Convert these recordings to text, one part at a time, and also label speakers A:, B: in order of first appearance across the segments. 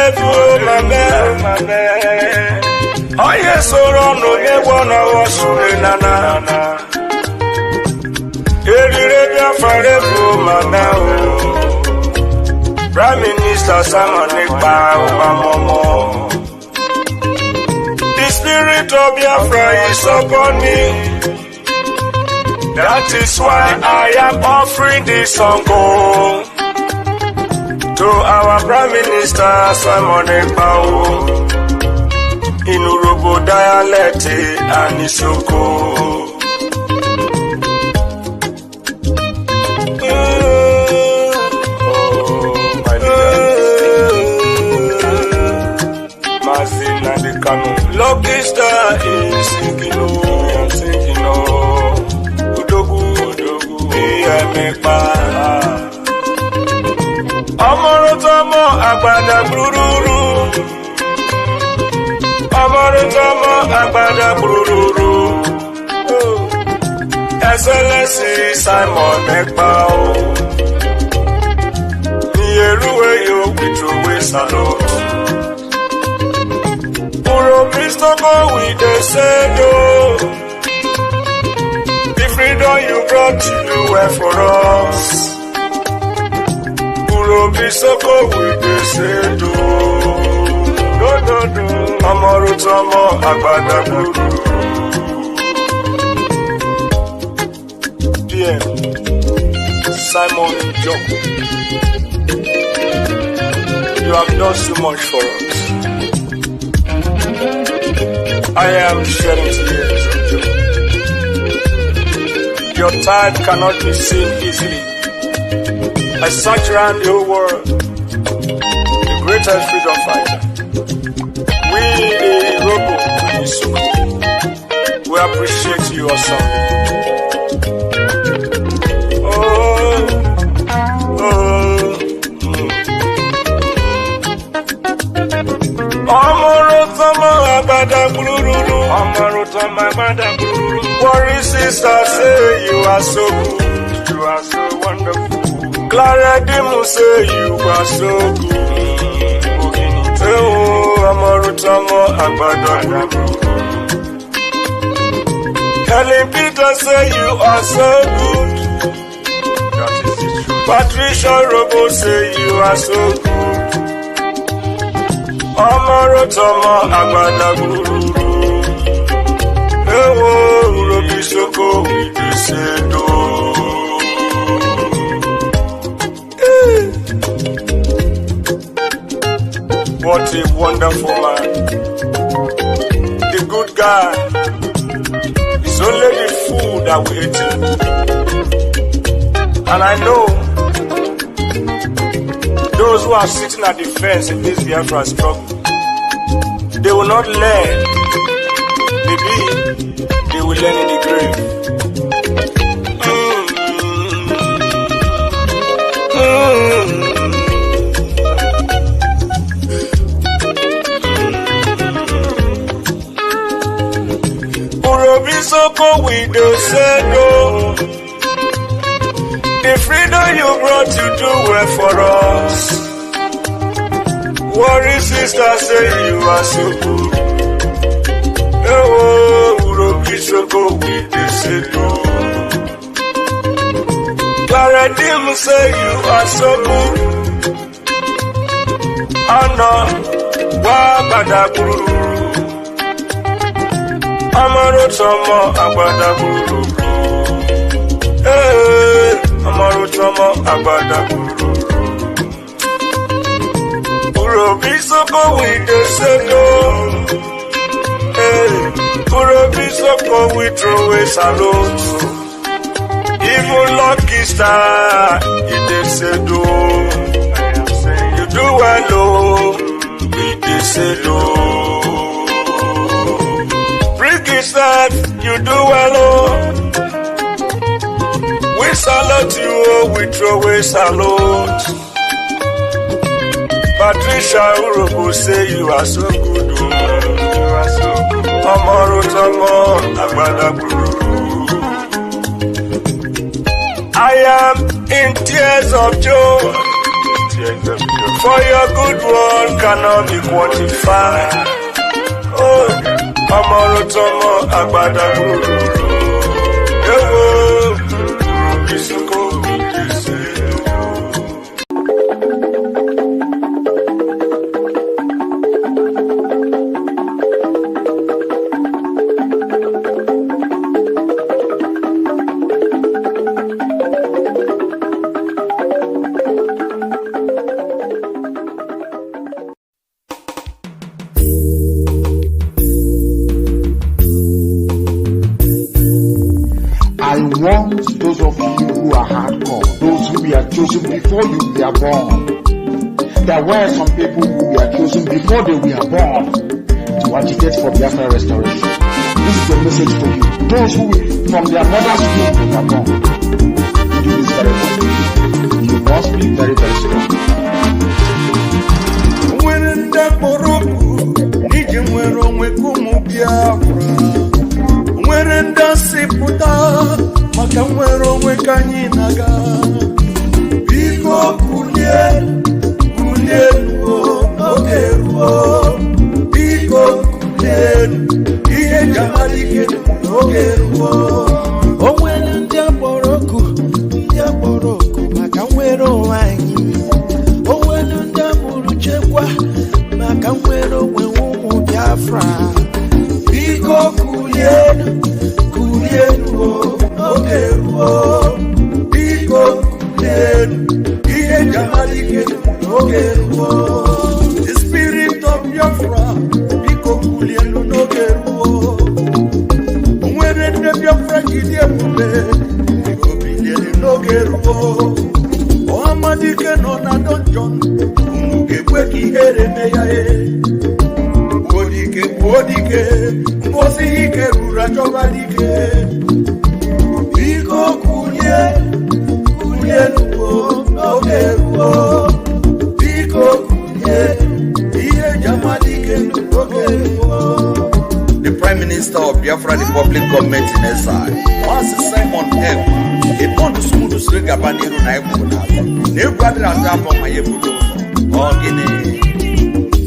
A: level, my man. Oh yes, so run no get one was nana. Biafra level, my man. Prime Minister Simon Ekpa, Obama. The spirit of Biafra is upon me. That is why I am offering this song to our Prime Minister Simon Ekpa in Urobo dialect and Isoko. Nnamdi Kanu. Lucky star is sinking, sinking, Odogu, Ekpa. Amorotomo agbada gbururu. Amorotomo agbada gbururu. Excellency Simon Ekpa. Yeruwe yo witruwe salute. Go with the same the freedom you brought to do well for us. Urobi Soko with the same no. Amarutomo Agbada Guru. PM Simon John, you have done so much for us. I am shedding tears of joy. Your tide cannot be seen easily. I search around the whole world, the greatest freedom fighter. We, the Robo, we appreciate you, awesome. Worry sister say you are so good, you are so wonderful. Clara Dimu say you are so good. Oh, Amarutomo Agbada. Helen Peter say you are so good. That is the truth. Patricia Robo say you are so good. Amarutomo Agbada. Soko with the Sedo. What a wonderful man. The good guy. It's only the food that we eat. And I know those who are sitting at the fence in this Biafra struggle, they will not learn. Maybe they will learn in the grave. Urobi Soko with the Sedo. The freedom you brought to do well for us. Worry sister say you are so good. Soko with the Sedo. Clara Dim say you are so good. Anna Wabada Guru. Amarutomo Agbada Guru. Amarutomo Agbada Guru. Urobi Soko with the Sedo. Urobi Soko we throw a salute. Even lucky star, it is Sedo. You do well, it is Sedo. Brgie said, you do well, we salute you, we throw a salute. Patricia Urobo say you are so good, you are so good. Amarutomo Agbada Guru. I am in tears of joy. For your good one cannot be quantified. Oh, Amaro Tomo Agbada Guru. Ewo, Isuko
B: those of you who are hardcore, those who were chosen before you were born. There were some people who were chosen before they were born to agitate for Biafra restoration. This is the message for you. Those who from their mother's womb were born. You do this very well. You must be very, very strong.
A: When the Moroku, Nijimwero Mekumu Biafra. When the Siputa, Makamwero Mekanyinaga. Biko Kulien, Ogeruo. Biko Kulien, Iye Jamalike, Ogeruo.
C: Oh, when the Moroku, Makamwero Wangi. Oh, when the Muruchekwa, Makamwero Mekumu Biafra. Biko Kulien, Ogeruo. Biko Kulien, Iye Jamalike, Ogeruo. The spirit of Biafra, Biko Kulien, Ogeruo. When the Biafra Gideon, Biko Kulien, Ogeruo. Oh, Amadike no na donjon, Mugekweki Eremeyae. Odike, Mosike, Rurajovalike. Biko Kulien, Ogeruo. Biko Kulien, Iye Jamalike, Ogeruo.
D: The Prime Minister of Biafra Republic Government in exile, Master Simon Ekpa, a bond to smooth to Sri Gabanero Naibuna, new brother and half of my Yebudo, or Guinea.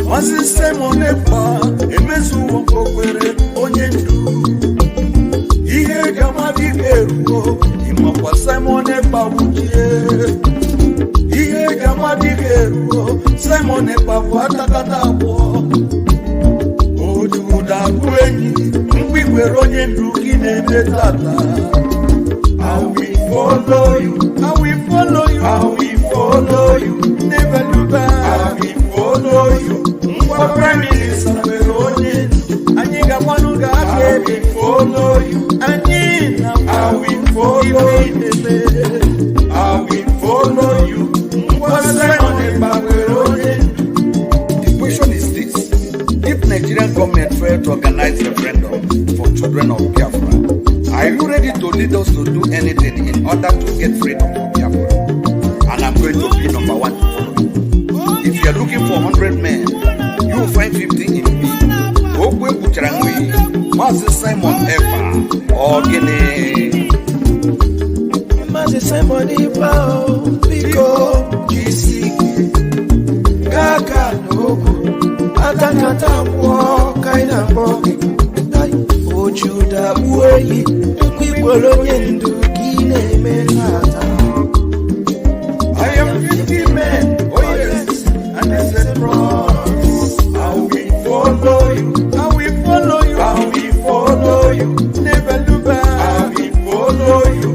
D: Master Simon Ekpa, a mesu Okwere, Onyendu. Iye Jamalike, Imapa Simon Ekpa Wujie. Iye Jamalike, Simon Ekpa Watakatabo. Ojuda Kwenyi, Mwikwere Onyendu Kine Tata. I will follow you, I will follow you, I will follow you, never look back. I will follow you. Prime Minister Veronin, Aniga Wanuga, I will follow you. Anina, I will follow you. I will follow you. The question is this: if Nigerian government failed to organize referendum for children of Biafra, are you ready to lead us to do anything in order to get freedom from Biafra? And I'm going to be number one to follow you. If you are looking for 100 men, you will find 50 in me. Ogwe Bucharangwe, Master Simon Ekpa, or Guinea.
C: Master Simon Ekpa, Biko, GC, Kaka, Nobu, Atakata, Kaina, Ojuda, Uwe, Kwipolonyendu, Kine, Menata.
A: I am 50 men, oh yes, and I said, I will follow you, I will follow you, I will follow you, never look back. I will follow you.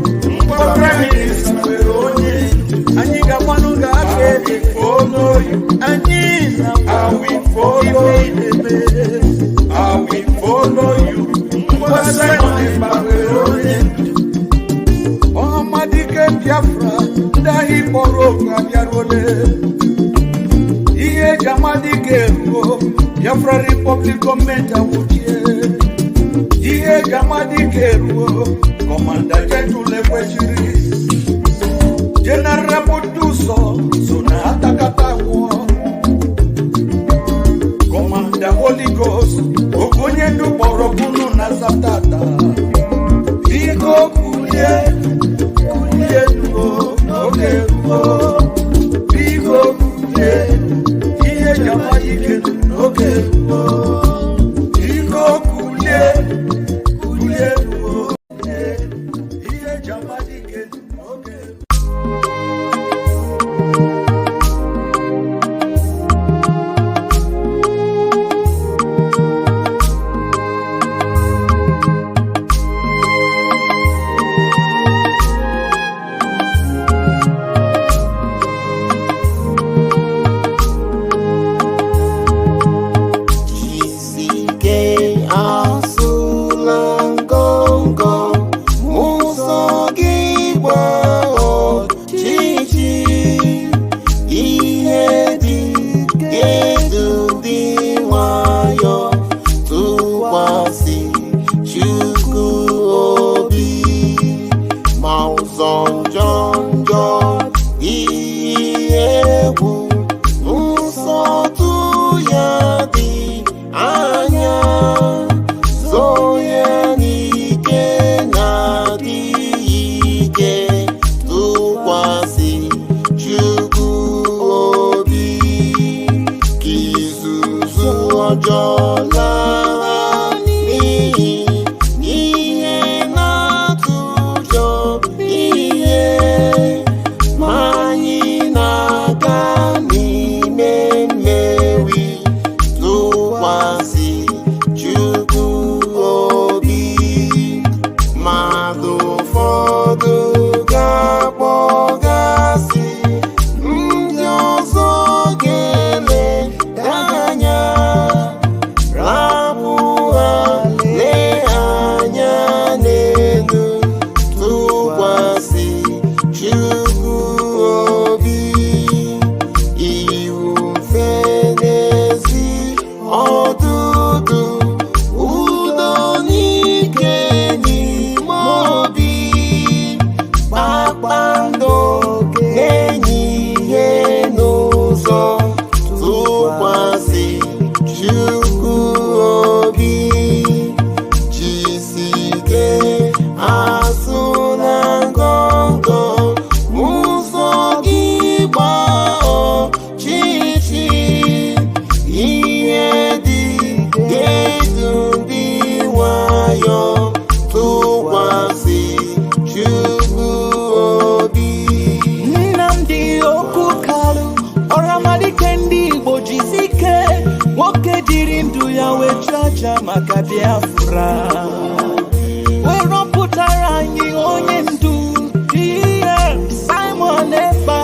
A: Prime Minister Veronin, Aniga Wanuga, I will follow you. Anina, I will follow you. I will follow you. Simon Veronin. Oh, Madike Biafra, Dahi Boroka Yarole. Iye Jamalike, Biafra Republic Government Awutie. Iye Jamalike, Commander General Lewejiri. General Buduso, Sona Atakatawo. Commander Holy Ghost, Okonyendu Borokunu Nazatata. Biko Kulien, Ogeruo. Biko Kulien.
C: maka Biafra. Wero putara anyị onye ndu Simon Ekpa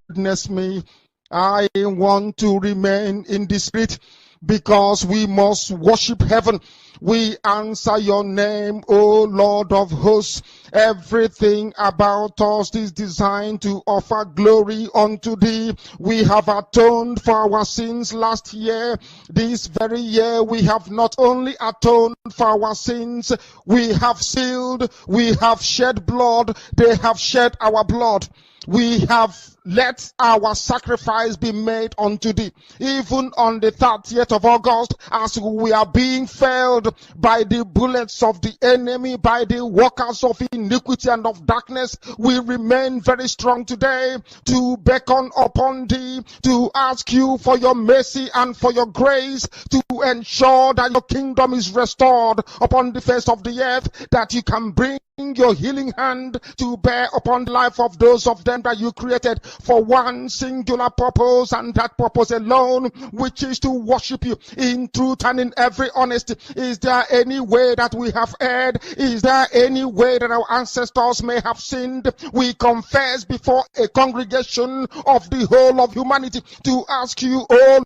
A: Witness me, I want to remain in the spirit because we must worship heaven. We answer your name, O Lord of hosts. Everything about us is designed to offer glory unto thee. We have atoned for our sins last year. This very year we have not only atoned for our sins, we have sealed, we have shed blood, they have shed our blood. We have let our sacrifice be made unto thee. Even on the 30th of August, as we are being felled by the bullets of the enemy, by the workers of iniquity and of darkness, we remain very strong today to beckon upon thee, to ask you for your mercy and for your grace, to ensure that your kingdom is restored upon the face of the earth, that you can bring your healing hand to bear upon the life of those of them that you created for one singular purpose, and that purpose alone, which is to worship you in truth and in every honesty. Is there any way that we have erred? Is there any way that our ancestors may have sinned? We confess before a congregation of the whole of humanity to ask you, oh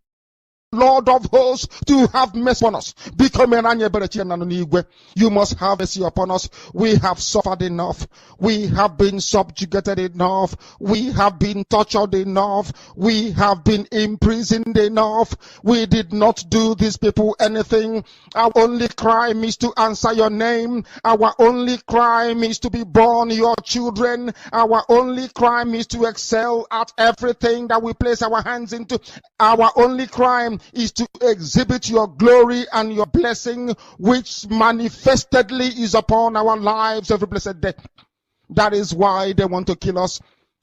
A: Lord of hosts, to have mercy upon us. You must have mercy upon us. We have suffered enough. We have been subjugated enough. We have been tortured enough. We have been imprisoned enough. We did not do these people anything. Our only crime is to answer your name. Our only crime is to be born your children. Our only crime is to excel at everything that we place our hands into. Our only crime is to exhibit your glory and your blessing, which manifestedly is upon our lives every blessed day. That is why they want to kill us.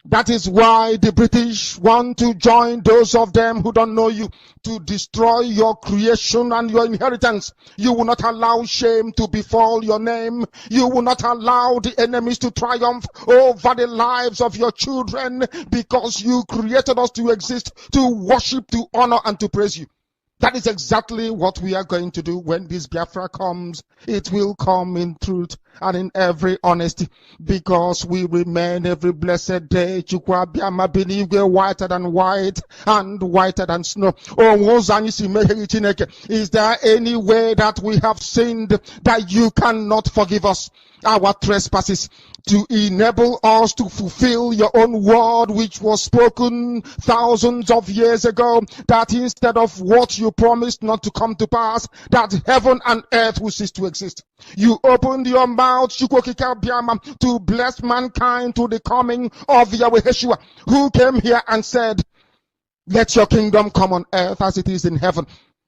E: That is why the British want to join those of them who don't know you to destroy your creation and your inheritance. You will not allow shame to befall your name. You will not allow the enemies to triumph over the lives of your children, because you created us to exist, to worship, to honor, and to praise you. That is exactly what we are going to do when this Biafra comes. It will come in truth and in every honesty, because we remain every blessed day Chukwa Biama Binigwe whiter than white and whiter than snow. Is there any way that we have sinned that you cannot forgive us our trespasses, to enable us to fulfill your own word which was spoken thousands of years ago, that instead of what you promised not to come to pass, that heaven and earth will cease to exist? You opened your mouth to bless mankind to the coming of Yahweh Yeshua, who came here and said, let your kingdom come on earth as it is in heaven.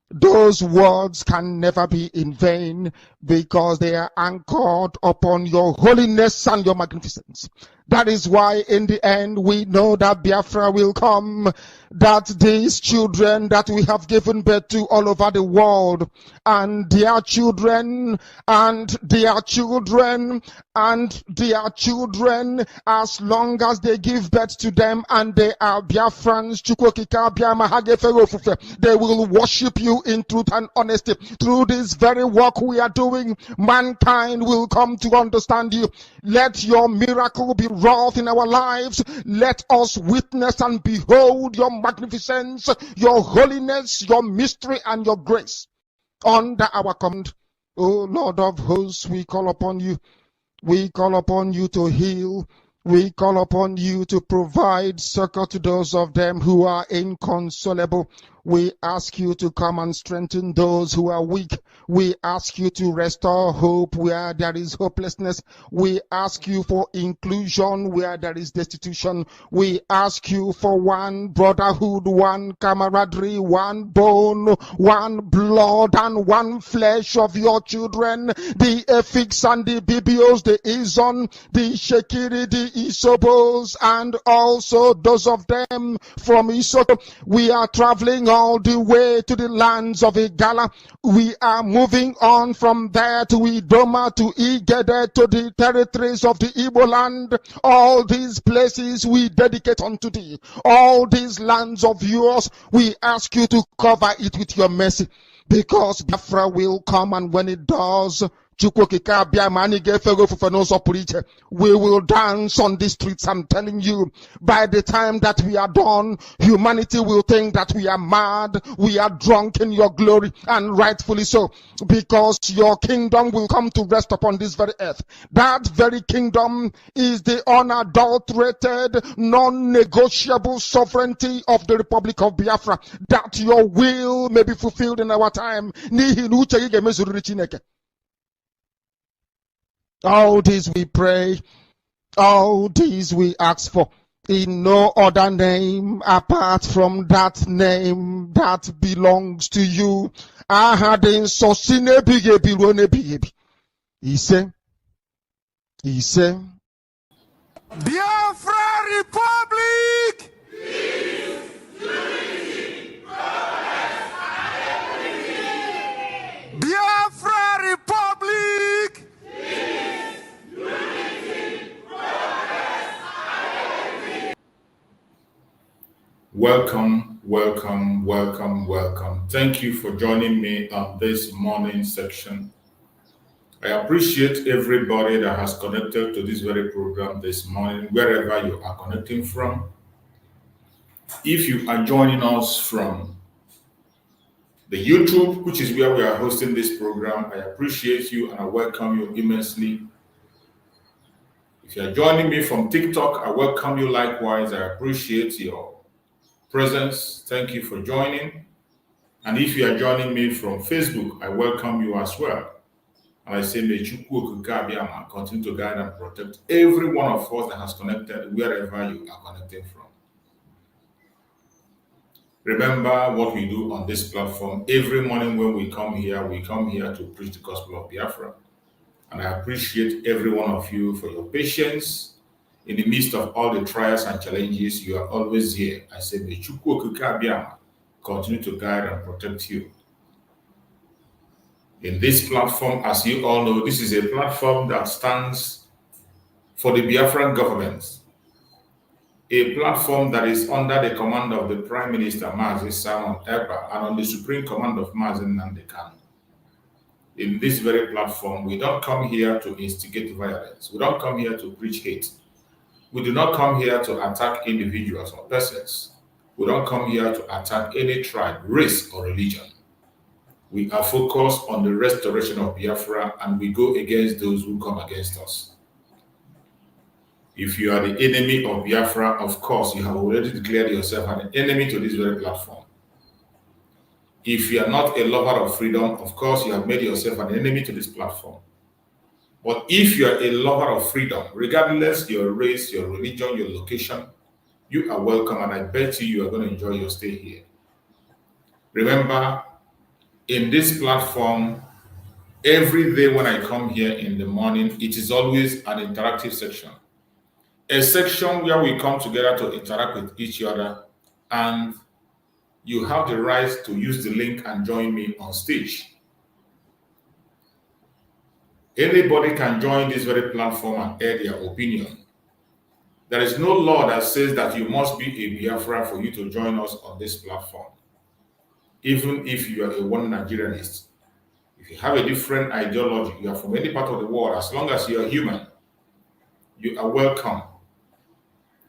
E: Those words can never be in vain, because they are anchored upon your holiness and your magnificence. That is why in the end we know that Biafra will come, that these children that we have given birth to all over the world, and their children, and their children, and their children, as long as they give birth to them and they are Biafrans, they will worship you in truth and honesty. Through this very work we are doing, mankind will come to understand you. Let your miracle be wrought in our lives. Let us witness and behold your magnificence, your holiness, your mystery, and your grace under our command. O Lord of hosts, we call upon you. We call upon you to heal. We call upon you to provide succor to those of them who are inconsolable. We ask you to come and strengthen those who are weak. We ask you to restore hope where there is hopelessness. We ask you for inclusion where there is destitution. We ask you for one brotherhood, one camaraderie, one bone, one blood, and one flesh of your children. The Efiks and the Bibios, the Izon, the Shekiri, the Isobos, and also those of them from Isoto. We are traveling all the way to the lands of Igala. We are moving on from there to Idoma, to Igede, to the territories of the Igbo land. All these places we dedicate unto thee. All these lands of yours, we ask you to cover it with your mercy, because Biafra will come, and when it does, we will dance on the streets. I'm telling you, by the time that we are done, humanity will think that we are mad, we are drunk in your glory, and rightfully so, because your kingdom will come to rest upon this very earth. That very kingdom is the unadulterated, non-negotiable sovereignty of the Republic of Biafra, that your will may be fulfilled in our time. All this we pray, all this we ask for, in no other name apart from that name that belongs to you. He said,
A: Biafra Republic! Biafra Republic!
F: Welcome, welcome, welcome, welcome. Thank you for joining me on this morning section. I appreciate everybody that has connected to this very program this morning, wherever you are connecting from. If you are joining us from the YouTube, which is where we are hosting this program, I appreciate you and I welcome you immensely. If you are joining me from TikTok, I welcome you likewise. I appreciate your presence. Thank you for joining. And if you are joining me from Facebook, I welcome you as well. And I say, may Chukwu Okike continue to guide and protect every one of us that has connected wherever you are connecting from. Remember what we do on this platform. Every morning when we come here to preach the gospel of Biafra. And I appreciate every one of you for your patience In the midst of all the trials and challenges, you are always here. I say, may Chukwu Okike Abiama continue to guide and protect you. In this platform, as you all know, this is a platform that stands for the Biafran government, a platform that is under the command of the Prime Minister, Mazi Simon Ekpa, and on the supreme command of Mazi Nnamdi Kanu. In this very platform, we don't come here to instigate violence. We don't come here to preach hate. We do not come here to attack individuals or persons. We don't come here to attack any tribe, race, or religion. We are focused on the restoration of Biafra, and we go against those who come against us. If you are the enemy of Biafra, of course, you have already declared yourself an enemy to this very platform. If you are not a lover of freedom, of course, you have made yourself an enemy to this platform. But if you are a lover of freedom, regardless your race, your religion, your location, you are welcome, and I bet you are going to enjoy your stay here. Remember, in this platform, every day when I come here in the morning, it is always an interactive section. A section where we come together to interact with each other, and you have the right to use the link and join me on stage. Anybody can join this very platform and air their opinion. There is no law that says that you must be a Biafra for you to join us on this platform. Even if you are a one Nigerianist, if you have a different ideology, you are from any part of the world, as long as you are human, you are welcome.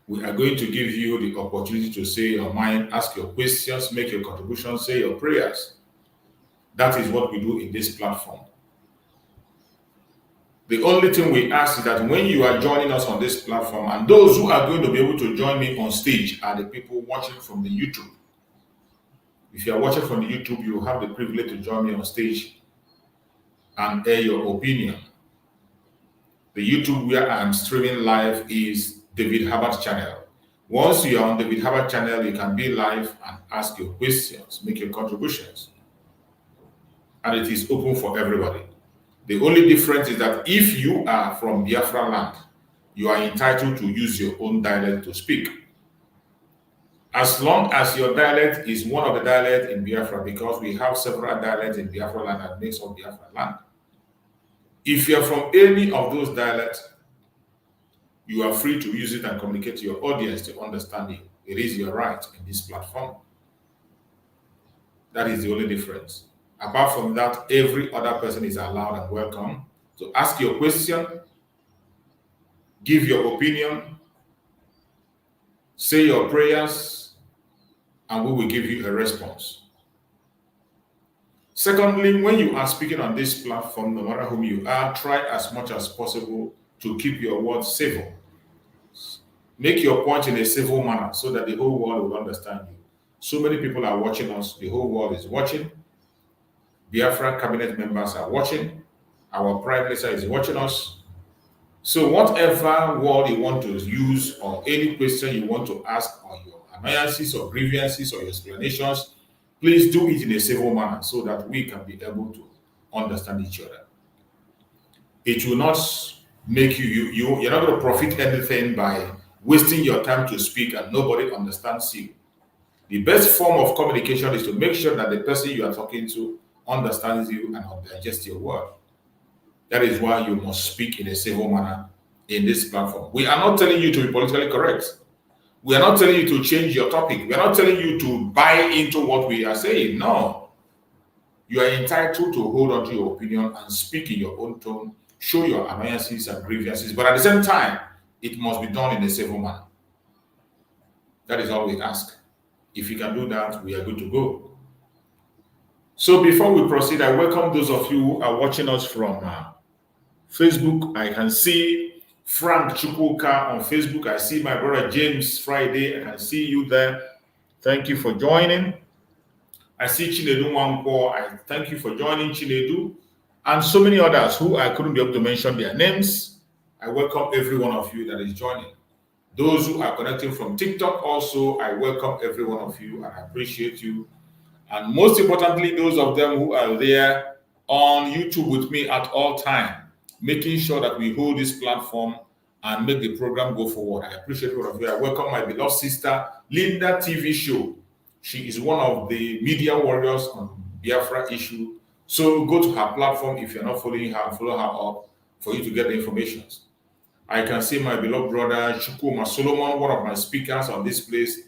F: We are going to give you the opportunity to say your mind, ask your questions, make your contributions, say your prayers. That is what we do in this platform. The only thing we ask is that when you are joining us on this platform, and those who are going to be able to join me on stage are the people watching from the YouTube. If you are watching from the YouTube, you have the privilege to join me on stage and air your opinion. The YouTube where I am streaming live is David Herbert channel. Once you are on David Herbert channel, you can be live and ask your questions, make your contributions. And it is open for everybody. The only difference is that if you are from Biafra land, you are entitled to use your own dialect to speak. As long as your dialect is one of the dialects in Biafra, because we have several dialects in Biafra land that makes up Biafra land. If you are from any of those dialects, you are free to use it and communicate to your audience to understand it. It is your right in this platform. That is the only difference. Apart from that, every other person is allowed and welcome to ask your question, give your opinion, say your prayers, and we will give you a response. Secondly, when you are speaking on this platform, no matter whom you are, try as much as possible to keep your words civil. Make your point in a civil manner so that the whole world will understand you. So many people are watching us. The whole world is watching. Biafra cabinet members are watching. Our Prime Minister is watching us. So whatever word you want to use or any question you want to ask on your annoyances or grievances or your explanations, please do it in a civil manner so that we can be able to understand each other. It will not make you're not going to profit anything by wasting your time to speak and nobody understands you. The best form of communication is to make sure that the person you are talking to understands you and digests your word. That is why you must speak in a civil manner in this platform. We are not telling you to be politically correct. We are not telling you to change your topic. We are not telling you to buy into what we are saying. No. You are entitled to hold on to your opinion and speak in your own tone, show your annoyances and grievances, but at the same time, it must be done in a civil manner. That is all we ask. If you can do that, we are good to go. So before we proceed, I welcome those of you who are watching us from Facebook. I can see Frank Chukwuka on Facebook. I see my brother James Friday. I can see you there. Thank you for joining. I see Chinedu Wangpo. I thank you for joining, Chinedu. And so many others who I couldn't be able to mention their names. I welcome every one of you that is joining. Those who are connecting from TikTok also, I welcome every one of you and I appreciate you. And most importantly, those of them who are there on YouTube with me at all time, making sure that we hold this platform and make the program go forward. I appreciate all of you. I welcome my beloved sister, Linda TV Show. She is one of the media warriors on Biafra issue. So go to her platform if you're not following her, follow her up for you to get the information. I can see my beloved brother, Chukwuma Solomon, one of my speakers on this place.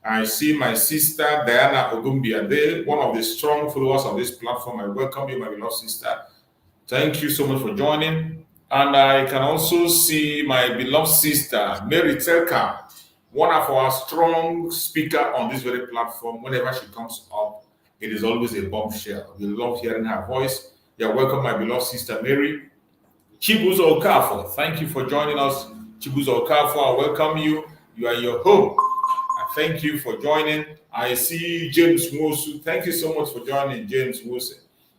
F: I see my sister, Diana Odumbia there, one of the strong followers of this platform. I welcome you, my beloved sister. Thank you so much for joining. And I can also see my beloved sister, Mary Telka, one of our strong speakers on this very platform. Whenever she comes up, it is always a bombshell. We love hearing her voice. You're welcome, my beloved sister, Mary. Chibuzo Okafo, thank you for joining us. Chibuzo Okafo, I welcome you. You are in your home. Thank you for joining. I see James Mosu. Thank you so much for joining, James Mosu.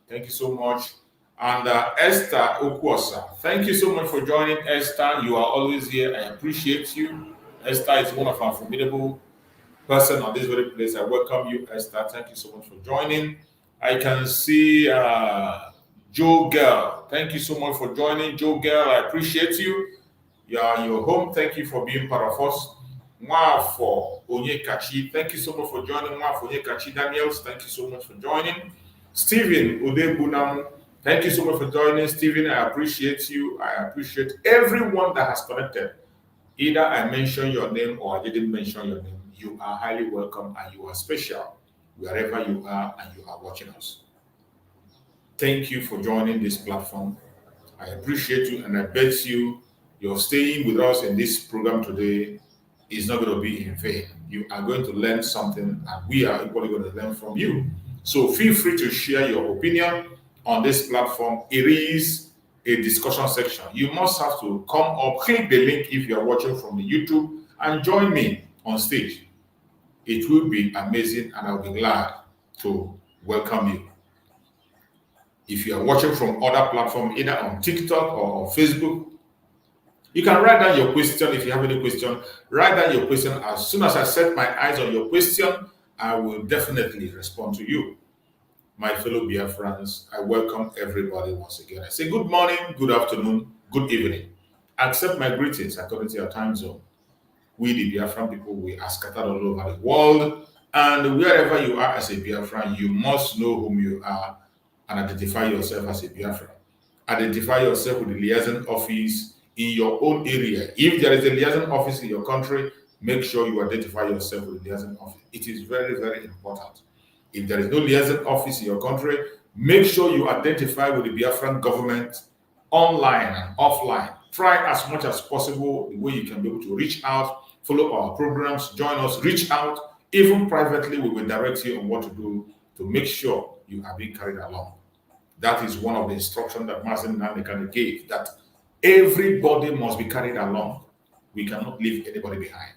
F: Thank you so much. And Esther Okwosa. Thank you so much for joining, Esther. You are always here. I appreciate you. Esther is one of our formidable person on this very place. I welcome you, Esther. Thank you so much for joining. I can see Joe Girl. Thank you so much for joining, Joe Girl. I appreciate you. You are in your home. Thank you for being part of us. Mwafo Onyekachi, thank you so much for joining. Mwafo Onyekachi Daniels, thank you so much for joining. Stephen Odebunam, thank you so much for joining. Stephen, I appreciate you. I appreciate everyone that has connected. Either I mentioned your name or I didn't mention your name. You are highly welcome and you are special wherever you are and you are watching us. Thank you for joining this platform. I appreciate you and I bet you you're staying with us in this program today is not going to be in vain. You are going to learn something and we are equally going to learn from you. So feel free to share your opinion on this platform. It is a discussion section. You must have to come up, click the link if you are watching from the YouTube and join me on stage. It will be amazing and I'll be glad to welcome you. If you are watching from other platforms, either on TikTok or on Facebook, you can write down your question. If you have any question, write down your question. As soon as I set my eyes on your question, I will definitely respond to you. My fellow Biafrans, I welcome everybody once again. I say good morning, good afternoon, good evening. Accept my greetings according to your time zone. We, the Biafran people, we are scattered all over the world. And wherever you are as a Biafran, you must know whom you are and identify yourself as a Biafran. Identify yourself with the liaison office in your own area. If there is a liaison office in your country, make sure you identify yourself with the liaison office. It is very, very important. If there is no liaison office in your country, make sure you identify with the Biafran government online and offline. Try as much as possible the way you can be able to reach out, follow our programs, join us, reach out. Even privately, we will direct you on what to do to make sure you are being carried along. That is one of the instructions that Nnamdi Kanu gave, that everybody must be carried along. We cannot leave anybody behind.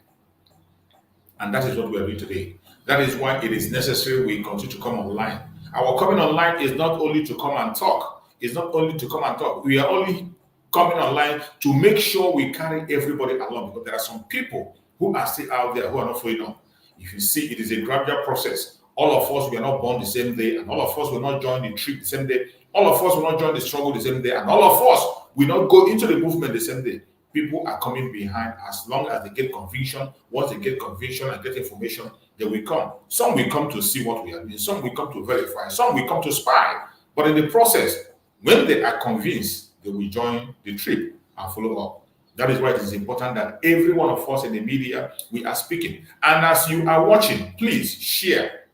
F: And that is what we are doing today. That is why it is necessary we continue to come online. Our coming online is not only to come and talk. It's not only to come and talk. We are only coming online to make sure we carry everybody along, because there are some people who are still out there who are not following on. If you see, it is a gradual process. All of us were not born the same day, and all of us will not join the trip the same day. All of us will not join the struggle the same day, and all of us will not go into the movement the same day. People are coming behind as long as they get conviction. Once they get conviction and get information, they will come. Some will come to see what we are doing. Some will come to verify. Some will come to spy. But in the process, when they are convinced, they will join the trip and follow up. That is why it is important that every one of us in the media, we are speaking. And as you are watching, please share.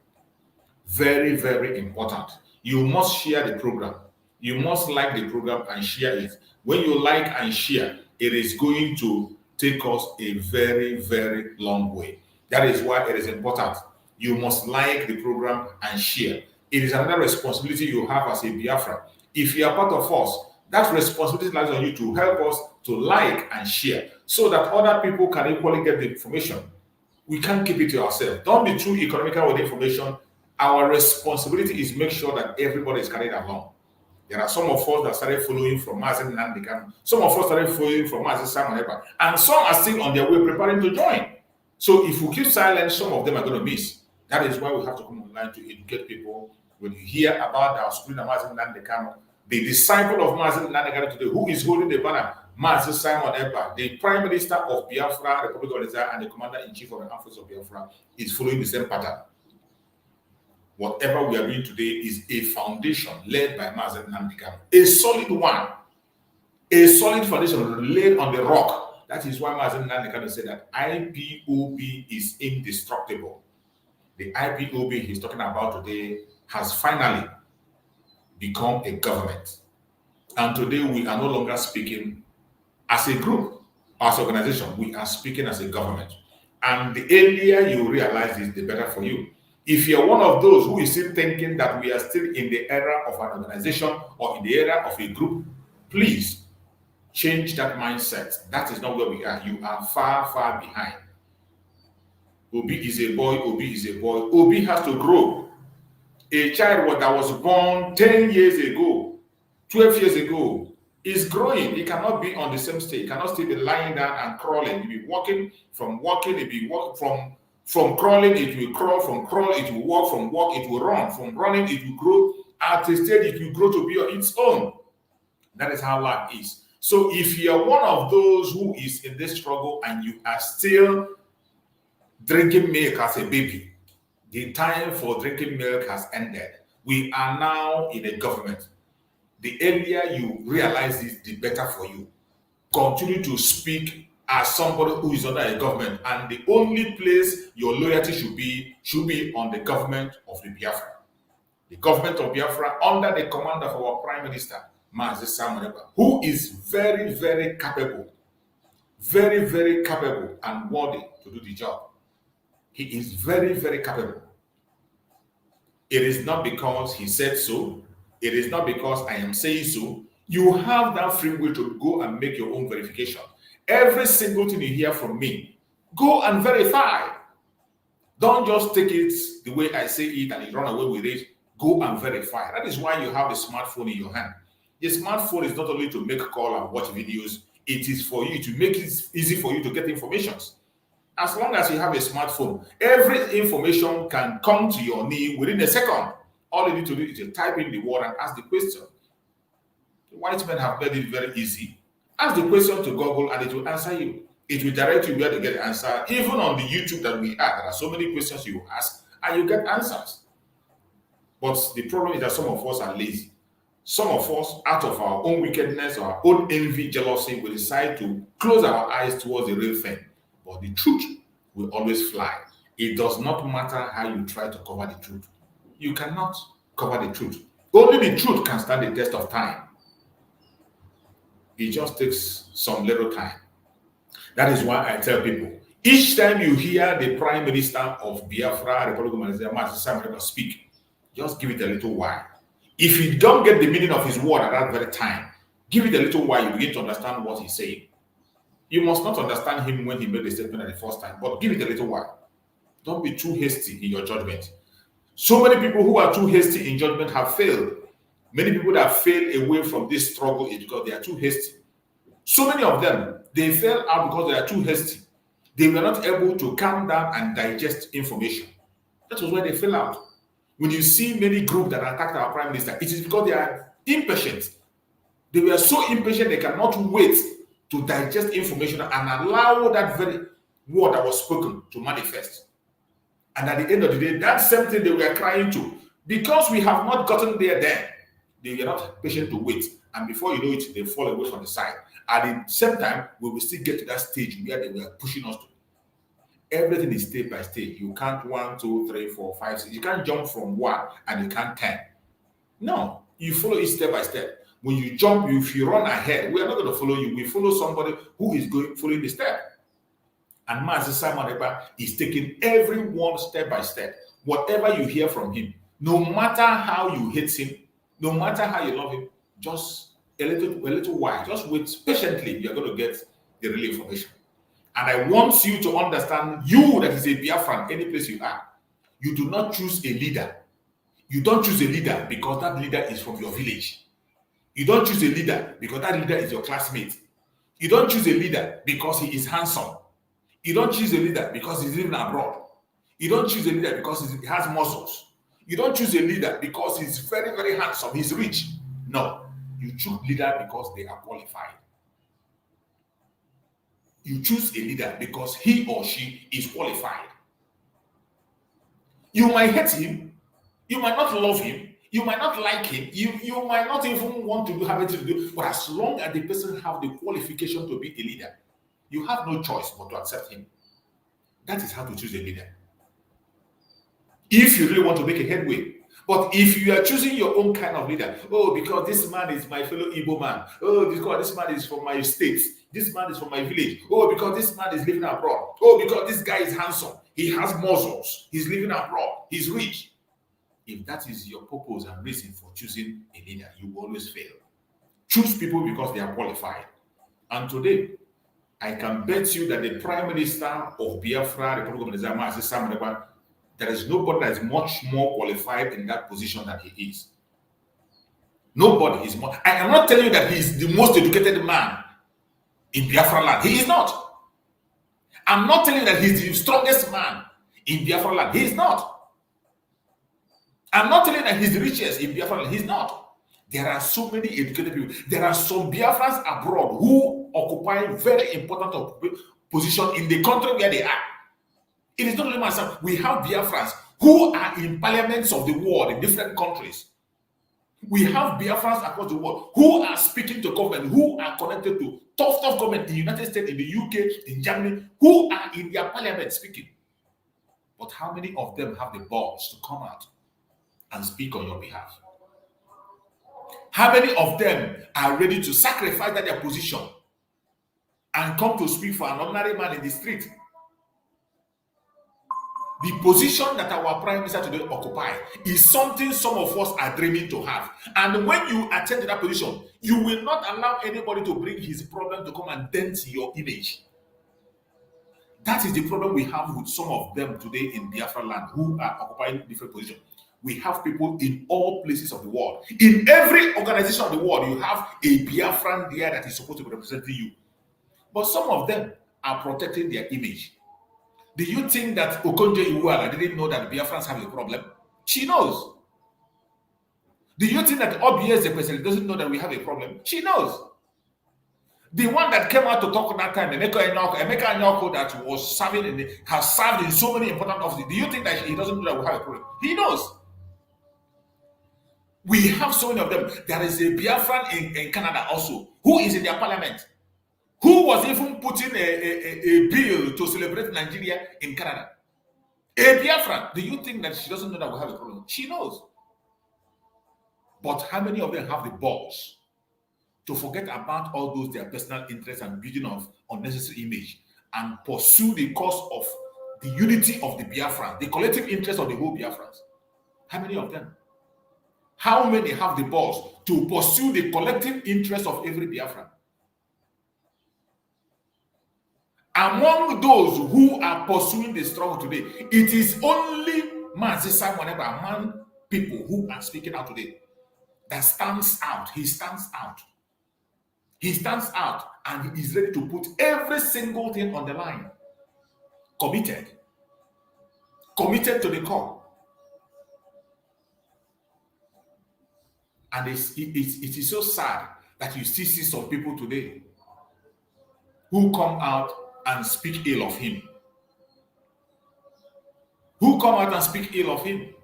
F: Very, very important. You must share the program. You must like the program and share it. When you like and share, it is going to take us a very, very long way. That is why it is important. You must like the program and share. It is another responsibility you have as a Biafra. If you are part of us, that responsibility lies on you to help us to like and share so that other people can equally get the information. We can't keep it to ourselves. Don't be too economical with information. Our responsibility is make sure that everybody is carried along. There are some of us that started following from Nnamdi Kanu. Some of us started following from Simon Ekpa. And some are still on their way preparing to join. So if we keep silent, some of them are going to miss. That is why we have to come online to educate people. When you hear about our screen of Nnamdi Kanu, the disciple of Nnamdi Kanu today, who is holding the banner, Master Simon Ekpa, the Prime Minister of Biafra, Republic of Nigeria, and the Commander-in-Chief of the Armed Forces of Biafra, is following the same pattern. Whatever we are doing today is a foundation led by Master Nnamdi Kanu, a solid one, a solid foundation laid on the rock. That is why Master Nnamdi Kanu said that IPOB is indestructible. The IPOB he's talking about today has finally become a government. And today we are no longer speaking as a group, as an organization, we are speaking as a government. And the earlier you realize this, the better for you. If you're one of those who is still thinking that we are still in the era of an organization or in the era of a group, please change that mindset. That is not where we are. You are far, far behind. Obi is a boy, Obi is a boy. Obi has to grow. A child that was born 10 years ago, 12 years ago, is growing. It cannot be on the same stage. It cannot still be lying down and crawling. It will be walking, it will walk, from crawling, it will crawl, from crawl, it will walk, from walk, it will run, from running, it will grow. At a stage, it will grow to be on its own. That is how life is. So if you are one of those who is in this struggle and you are still drinking milk as a baby, the time for drinking milk has ended. We are now in a government. The earlier you realize this, the better for you. Continue to speak as somebody who is under a government, and the only place your loyalty should be on the government of the Biafra. The government of Biafra under the command of our Prime Minister, Mazi Simon Ekpa, who is very, very capable, very, very capable and worthy to do the job. He is very, very capable. It is not because he said so. It is not because I am saying so. You have that free will to go and make your own verification. Every single thing you hear from me, go and verify. Don't just take it the way I say it and you run away with it. Go and verify. That is why you have a smartphone in your hand. The smartphone is not only to make a call and watch videos. It is for you to make it easy for you to get information. As long as you have a smartphone, every information can come to your knee within a second. All you need to do is to type in the word and ask the question. The white men have made it very easy. Ask the question to Google and it will answer you. It will direct you where to get the answer. Even on the YouTube that we have, there are so many questions you ask and you get answers. But the problem is that some of us are lazy. Some of us, out of our own wickedness or our own envy, jealousy, will decide to close our eyes towards the real thing. But the truth will always fly. It does not matter how you try to cover the truth. You cannot cover the truth. Only the truth can stand the test of time. It just takes some little time. That is why I tell people, each time you hear the Prime Minister of Biafra, Republic of Nigeria, speak, just give it a little while. If you don't get the meaning of his word at that very time, give it a little while, you begin to understand what he's saying. You must not understand him when he made the statement at the first time, but give it a little while. Don't be too hasty in your judgment. So many people who are too hasty in judgment have failed. Many people that fail away from this struggle is because they are too hasty. So many of them, they fail out because they are too hasty. They were not able to calm down and digest information. That was why they fell out. When you see many groups that attacked our Prime Minister, it is because they are impatient. They were so impatient they cannot wait to digest information and allow that very word that was spoken to manifest. And at the end of the day, that's something they were crying to. Because we have not gotten there then, they were not patient to wait. And before you know it, they fall away from the side. At the same time, we will still get to that stage where they were pushing us to. Everything is step by step. You can't 1, 2, 3, 4, 5, 6. You can't jump from 1 and you can't 10. No, you follow it step by step. When you jump, if you run ahead, we are not going to follow you. We follow somebody who is following the step. And Mazi Simon Ekpa is taking everyone step by step. Whatever you hear from him, no matter how you hate him, no matter how you love him, just a little while, just wait patiently. You're going to get the real information. And I want you to understand, you that is a Biafran, any place you are, you do not choose a leader. You don't choose a leader because that leader is from your village. You don't choose a leader because that leader is your classmate. You don't choose a leader because he is handsome. You don't choose a leader because he's living abroad. You don't choose a leader because he has muscles. You don't choose a leader because he's very, very handsome. He's rich. No. You choose leader because they are qualified. You choose a leader because he or she is qualified. You might hate him, you might not love him, you might not like him, you might not even want to have anything to do, but as long as the person have the qualification to be a leader, you have no choice but to accept him. That is how to choose a leader. If you really want to make a headway. But if you are choosing your own kind of leader, oh, because this man is my fellow Igbo man, oh, because this man is from my state, this man is from my village, oh, because this man is living abroad, oh, because this guy is handsome, he has muscles, he's living abroad, he's rich. If that is your purpose and reason for choosing a leader, you will always fail. Choose people because they are qualified. And today, I can bet you that the Prime Minister of Biafra, Republic of Nigeria, there is nobody that is much more qualified in that position than he is. Nobody is more. I am not telling you that he is the most educated man in Biafra land. He is not. I'm not telling you that he's the strongest man in Biafra land. He is not. I'm not telling you that he's the richest in Biafra land. He's not. There are so many educated people. There are some Biafrans abroad who occupy very important position in the country where they are. It is not only myself. We have Biafrans who are in parliaments of the world in different countries. We have Biafrans across the world who are speaking to government, who are connected to tough government in the United States, in the UK, in Germany, who are in their parliament speaking. But how many of them have the balls to come out and speak on your behalf? How many of them are ready to sacrifice their position and come to speak for an ordinary man in the street? The position that our Prime Minister today occupies is something some of us are dreaming to have. And when you attend to that position, you will not allow anybody to bring his problem to come and dent your image. That is the problem we have with some of them today in Biafra land who are occupying different positions. We have people in all places of the world. In every organization of the world, you have a Biafran there that is supposed to be representing you. But some of them are protecting their image. Do you think that Okonjo Iweala didn't know that Biafrans have a problem? She knows. Do you think that OBS the president doesn't know that we have a problem? She knows. The one that came out to talk that time, Emeka Anyoko, that was serving has served in so many important offices. Do you think that he doesn't know that we have a problem? He knows. We have so many of them. There is a Biafran in Canada also, who is in their parliament, who was even putting a bill to celebrate Nigeria in Canada. A Biafran. Do you think that she doesn't know that we have a problem? She knows. But how many of them have the balls to forget about all those their personal interests and building of unnecessary image and pursue the cause of the unity of the Biafran, the collective interest of the whole Biafrans? How many of them? How many have the balls to pursue the collective interest of every Biafran? Among those who are pursuing the struggle today, it is only among people who are speaking out today that stands out. He stands out. He stands out and he is ready to put every single thing on the line. Committed to the core. And it is so sad that you still see some people today who come out and speak ill of him. Who come out and speak ill of him.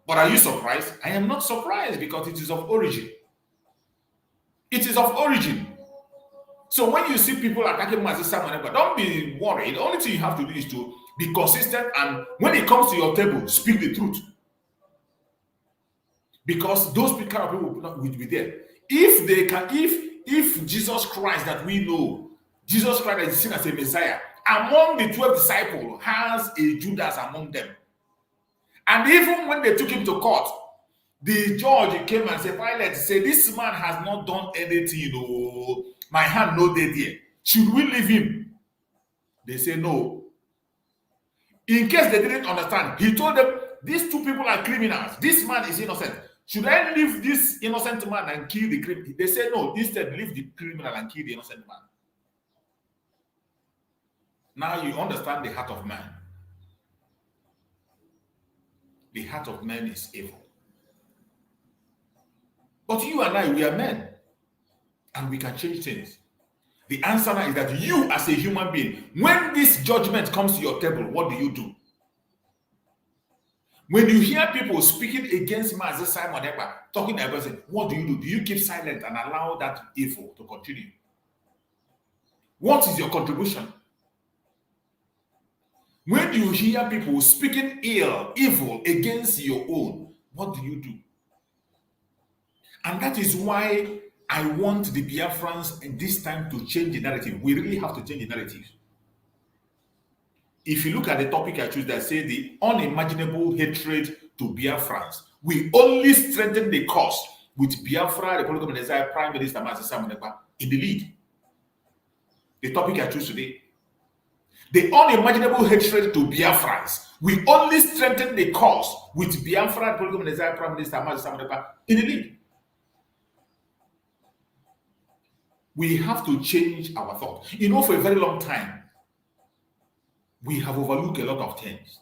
F: But are you surprised? I am not surprised because it is of origin. It is of origin. So when you see people attacking Mazisa, don't be worried. The only thing you have to do is to be consistent, and when it comes to your table, speak the truth. Because those kind of people will be there. If they can, if Jesus Christ that we know, Jesus Christ is seen as a Messiah, among the 12 disciples has a Judas among them. And even when they took him to court, the judge came and said, Pilate said, this man has not done anything, my hand no dead here. Should we leave him? They say no. In case they didn't understand, he told them, these two people are criminals. This man is innocent. Should I leave this innocent man and kill the criminal? They said no. Instead, leave the criminal and kill the innocent man. Now you understand the heart of man. The heart of man is evil. But you and I, we are men. And we can change things. The answer now is that you, as a human being, when this judgment comes to your table, what do? When you hear people speaking against Master Simon Ekpa, talking about it, what do? Do you keep silent and allow that evil to continue? What is your contribution? When you hear people speaking evil against your own, what do? And that is why I want the Biafrans in this time to change the narrative. We really have to change the narrative. If you look at the topic I choose that say the unimaginable hatred to Biafrans, we only strengthen the cause with Biafra, the political Messiah, Prime Minister Master Simon Ekpa in the lead. The topic I choose today. The unimaginable hatred to Biafrans, we only strengthen the cause with Biafra, the political Messiah, Prime Minister Master Simon Ekpa in the lead. We have to change our thought. You know, for a very long time, we have overlooked a lot of things.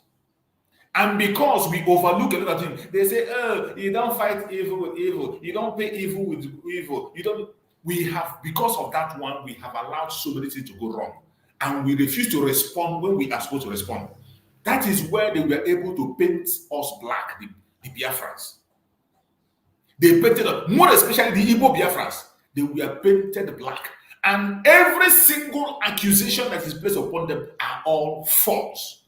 F: And because we overlook a lot of things, they say, oh, you don't fight evil with evil. You don't pay evil with evil. Because of that one, we have allowed so many things to go wrong. And we refuse to respond when we are supposed to respond. That is where they were able to paint us black, the Biafrans. They painted us, more especially the Igbo Biafrans. They were painted black. And every single accusation that is placed upon them are all false.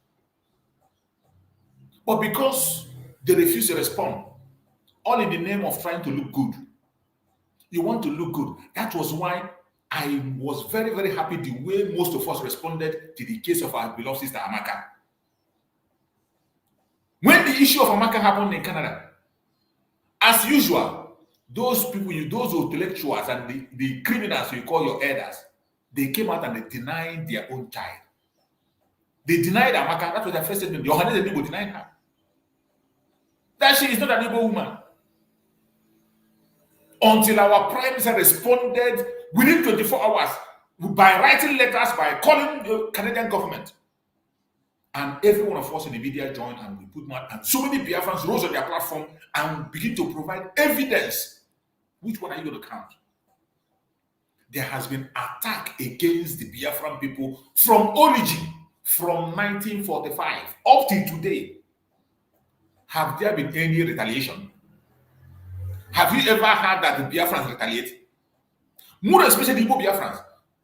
F: But because they refuse to respond, all in the name of trying to look good. You want to look good. That was why I was very, very happy the way most of us responded to the case of our beloved sister Amaka. When the issue of Amaka happened in Canada, as usual, those people, those intellectuals and the criminals you call your elders, they came out and they denied their own child. They denied Amaka. That was their first statement. Yohanes and Igbo denied her. That she is not an Igbo woman. Until our prime minister responded within 24 hours by writing letters, by calling the Canadian government. And every one of us in the media joined and we put mad. And so many Biafrans rose on their platform and begin to provide evidence. Which one are you going to count? There has been attack against the Biafran people from origin, from 1945 up till today. Have there been any retaliation? Have you ever heard that the Biafrans retaliate? More especially the Igbo Biafrans.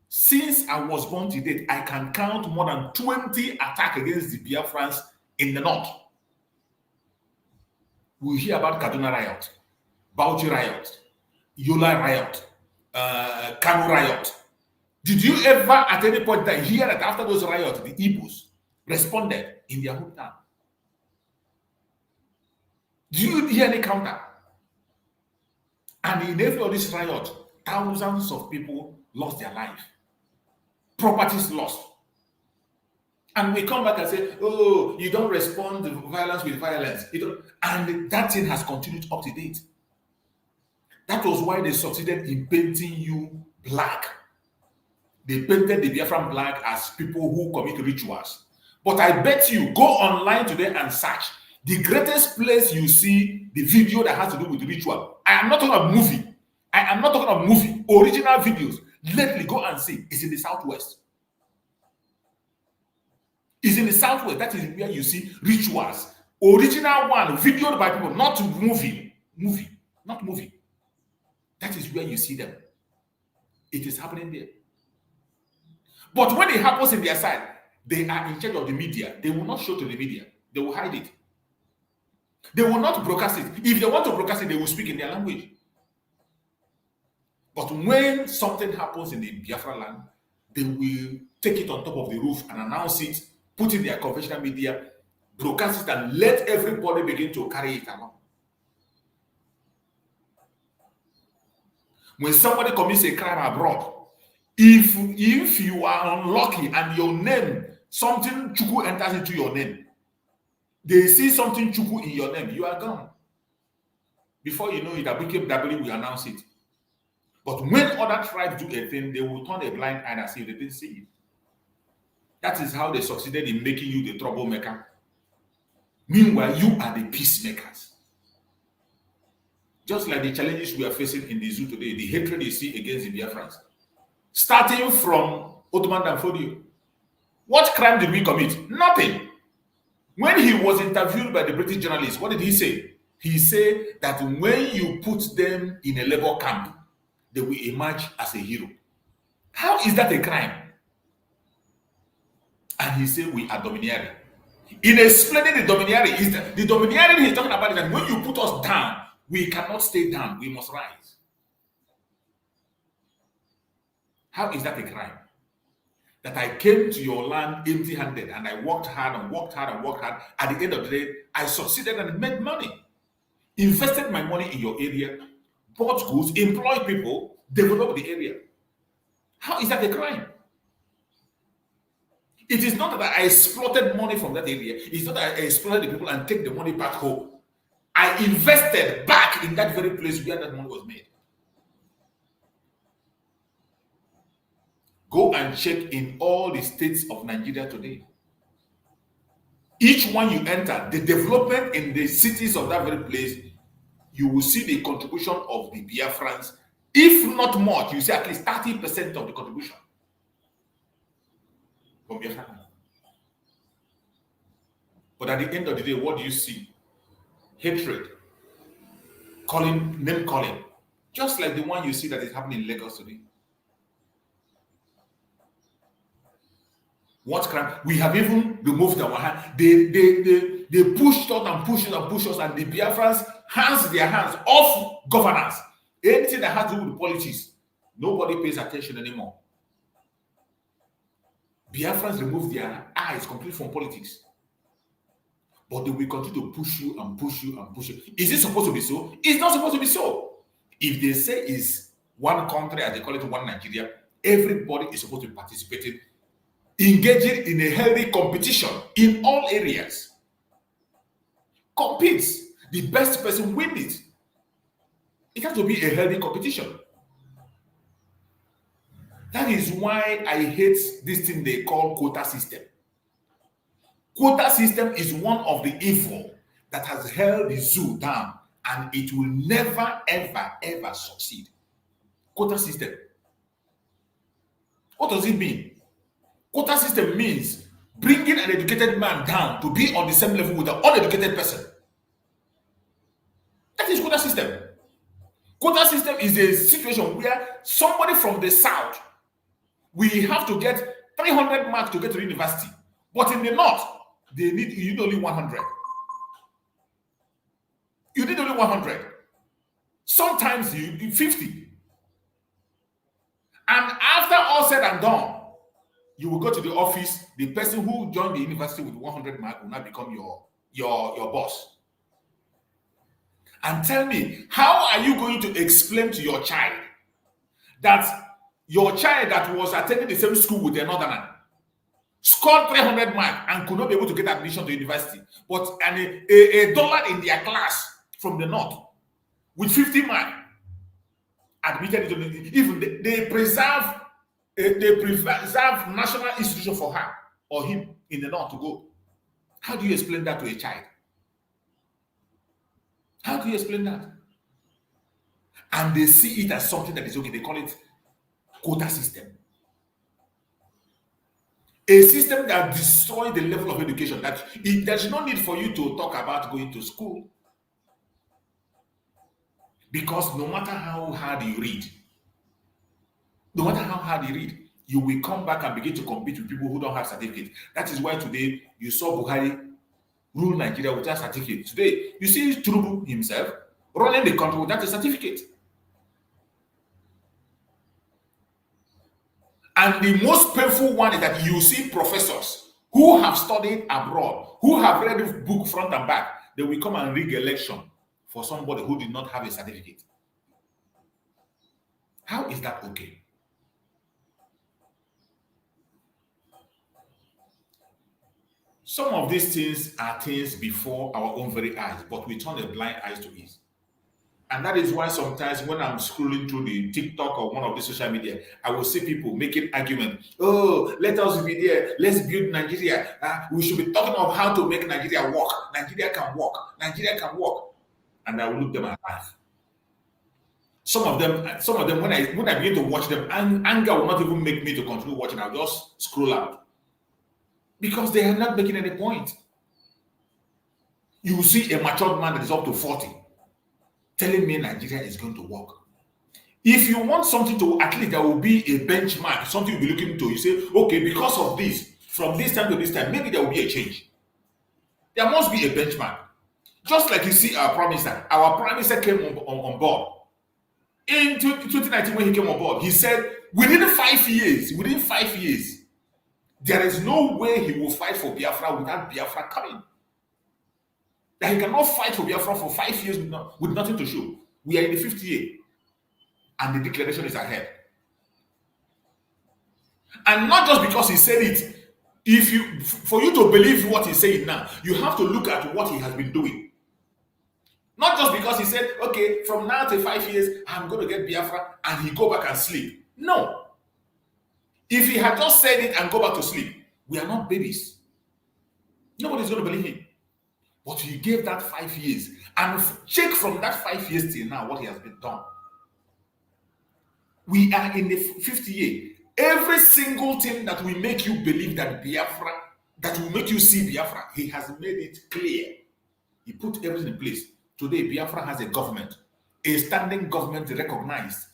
F: Since I was born to date, I can count more than 20 attacks against the Biafrans in the north. We hear about Kaduna riot, Bauchi riot, Yola riot, Kanu riot. Did you ever at any point hear that after those riots, the Igbos responded in their hometown? Do you hear any counter? And in every of this riot, thousands of people lost their life. Properties lost. And we come back and say, oh, you don't respond to violence with violence. And that thing has continued up to date. That was why they succeeded in painting you black. They painted the Biafran black as people who commit rituals. But I bet you, go online today and search. The greatest place you see the video that has to do with ritual. I am not talking about movie. Original videos. Lately, go and see. It's in the Southwest. It's in the Southwest. That is where you see rituals. Original one, videoed by people, not movie. Not movie. That is where you see them. It is happening there. But when it happens in their side, they are in charge of the media. They will not show to the media. They will hide it. They will not broadcast it. If they want to broadcast it, they will speak in their language. But when something happens in the Biafra land, they will take it on top of the roof and announce it, put in their conventional media, broadcast it, and let everybody begin to carry it along. When somebody commits a crime abroad, if you are unlucky and your name, something Chuku enters into your name, they see something Chuku in your name, you are gone. Before you know it, WKW will announce it. But when other tribes do a thing, they will turn a blind eye and say they didn't see it. That is how they succeeded in making you the troublemaker. Meanwhile, you are the peacemakers. Just like the challenges we are facing in the zoo today, the hatred you see against the Biafrans. starting from Ottoman Danfodio. What crime did we commit? Nothing. When he was interviewed by the British journalist, what did he say? He said that when you put them in a labor camp, they will emerge as a hero. How is that a crime? And he said we are domineering. In explaining the domineering, is that the domineering he's talking about is that when you put us down, we cannot stay down, we must rise. How is that a crime? That I came to your land empty-handed and I worked hard and worked hard and worked hard. At the end of the day, I succeeded and made money. Invested my money in your area, bought goods, employed people, developed the area. How is that a crime? It is not that I exploited money from that area. It's not that I exploited the people and take the money back home. I invested back in that very place where that money was made. Go and check in all the states of Nigeria today. Each one you enter, the development in the cities of that very place, you will see the contribution of the Biafrans. If not much, you see at least 30% of the contribution from Biafra. But at the end of the day, what do you see? Hatred, name calling, just like the one you see that is happening in Lagos today. What crime? We have even removed our hand. They pushed us and pushed us and pushed us, and the Biafrans hands their hands off governance. Anything that has to do with politics, nobody pays attention anymore. Biafrans remove their eyes completely from politics. But they will continue to push you and push you and push you. Is it supposed to be so? It's not supposed to be so. If they say it's one country, as they call it, one Nigeria, everybody is supposed to be participating, engaging in a healthy competition in all areas. Competes. The best person wins it. It has to be a healthy competition. That is why I hate this thing they call quota system. Quota system is one of the evil that has held the zoo down, and it will never, ever, ever succeed. Quota system. What does it mean? Quota system means bringing an educated man down to be on the same level with an uneducated person. That is quota system. Quota system is a situation where somebody from the south, we have to get 300 marks to get to university. But in the north, you need only 100. You need only 100. Sometimes you need 50. And after all said and done, you will go to the office. The person who joined the university with 100 marks will now become your boss. And tell me, how are you going to explain to your child that your child that was attending the same school with another man scored 300 marks and could not be able to get admission to university, but a dollar in their class from the north with 50 marks admitted into the, even they preserve national institution for her or him in the north to go. How do you explain that to a child? How do you explain that? And they see it as something that is okay. They call it quota system. A system that destroys the level of education. There's no need for you to talk about going to school. Because no matter how hard you read, you will come back and begin to compete with people who don't have certificates. That is why today you saw Buhari rule Nigeria without certificate. Today, you see Tinubu himself running the country without a certificate. And the most painful one is that you see professors who have studied abroad, who have read the book front and back, they will come and rig election for somebody who did not have a certificate. How is that okay? Some of these things are things before our own very eyes, but we turn a blind eye to it. And that is why sometimes when I'm scrolling through the TikTok or one of the social media, I will see people making argument. Oh, let us be there. Let's build Nigeria. We should be talking of how to make Nigeria work. Nigeria can work. Nigeria can work. And I will look them and laugh. Some of them, when I begin to watch them, anger will not even make me to continue watching. I'll just scroll out because they are not making any point. You will see a matured man that is up to 40 telling me Nigeria is going to work. If you want something to, at least there will be a benchmark, something you'll be looking to. You say, okay, because of this, from this time to this time, maybe there will be a change. There must be a benchmark. Just like you see our Prime Minister. Our Prime Minister came on board. In 2019, when he came on board, he said, within 5 years, there is no way he will fight for Biafra without Biafra coming. That he cannot fight for Biafra for 5 years with nothing to show. We are in the 5th year, and the declaration is ahead. And not just because he said it. For you to believe what he's saying now, you have to look at what he has been doing. Not just because he said, okay, from now to 5 years, I'm going to get Biafra, and he go back and sleep. No. If he had just said it and go back to sleep, we are not babies. Nobody's going to believe him. But he gave that 5 years, and check from that 5 years till now what he has been done. We are in the 5th year. Every single thing that will make you believe that Biafra, that will make you see Biafra, he has made it clear. He put everything in place. Today, Biafra has a government, a standing government recognized.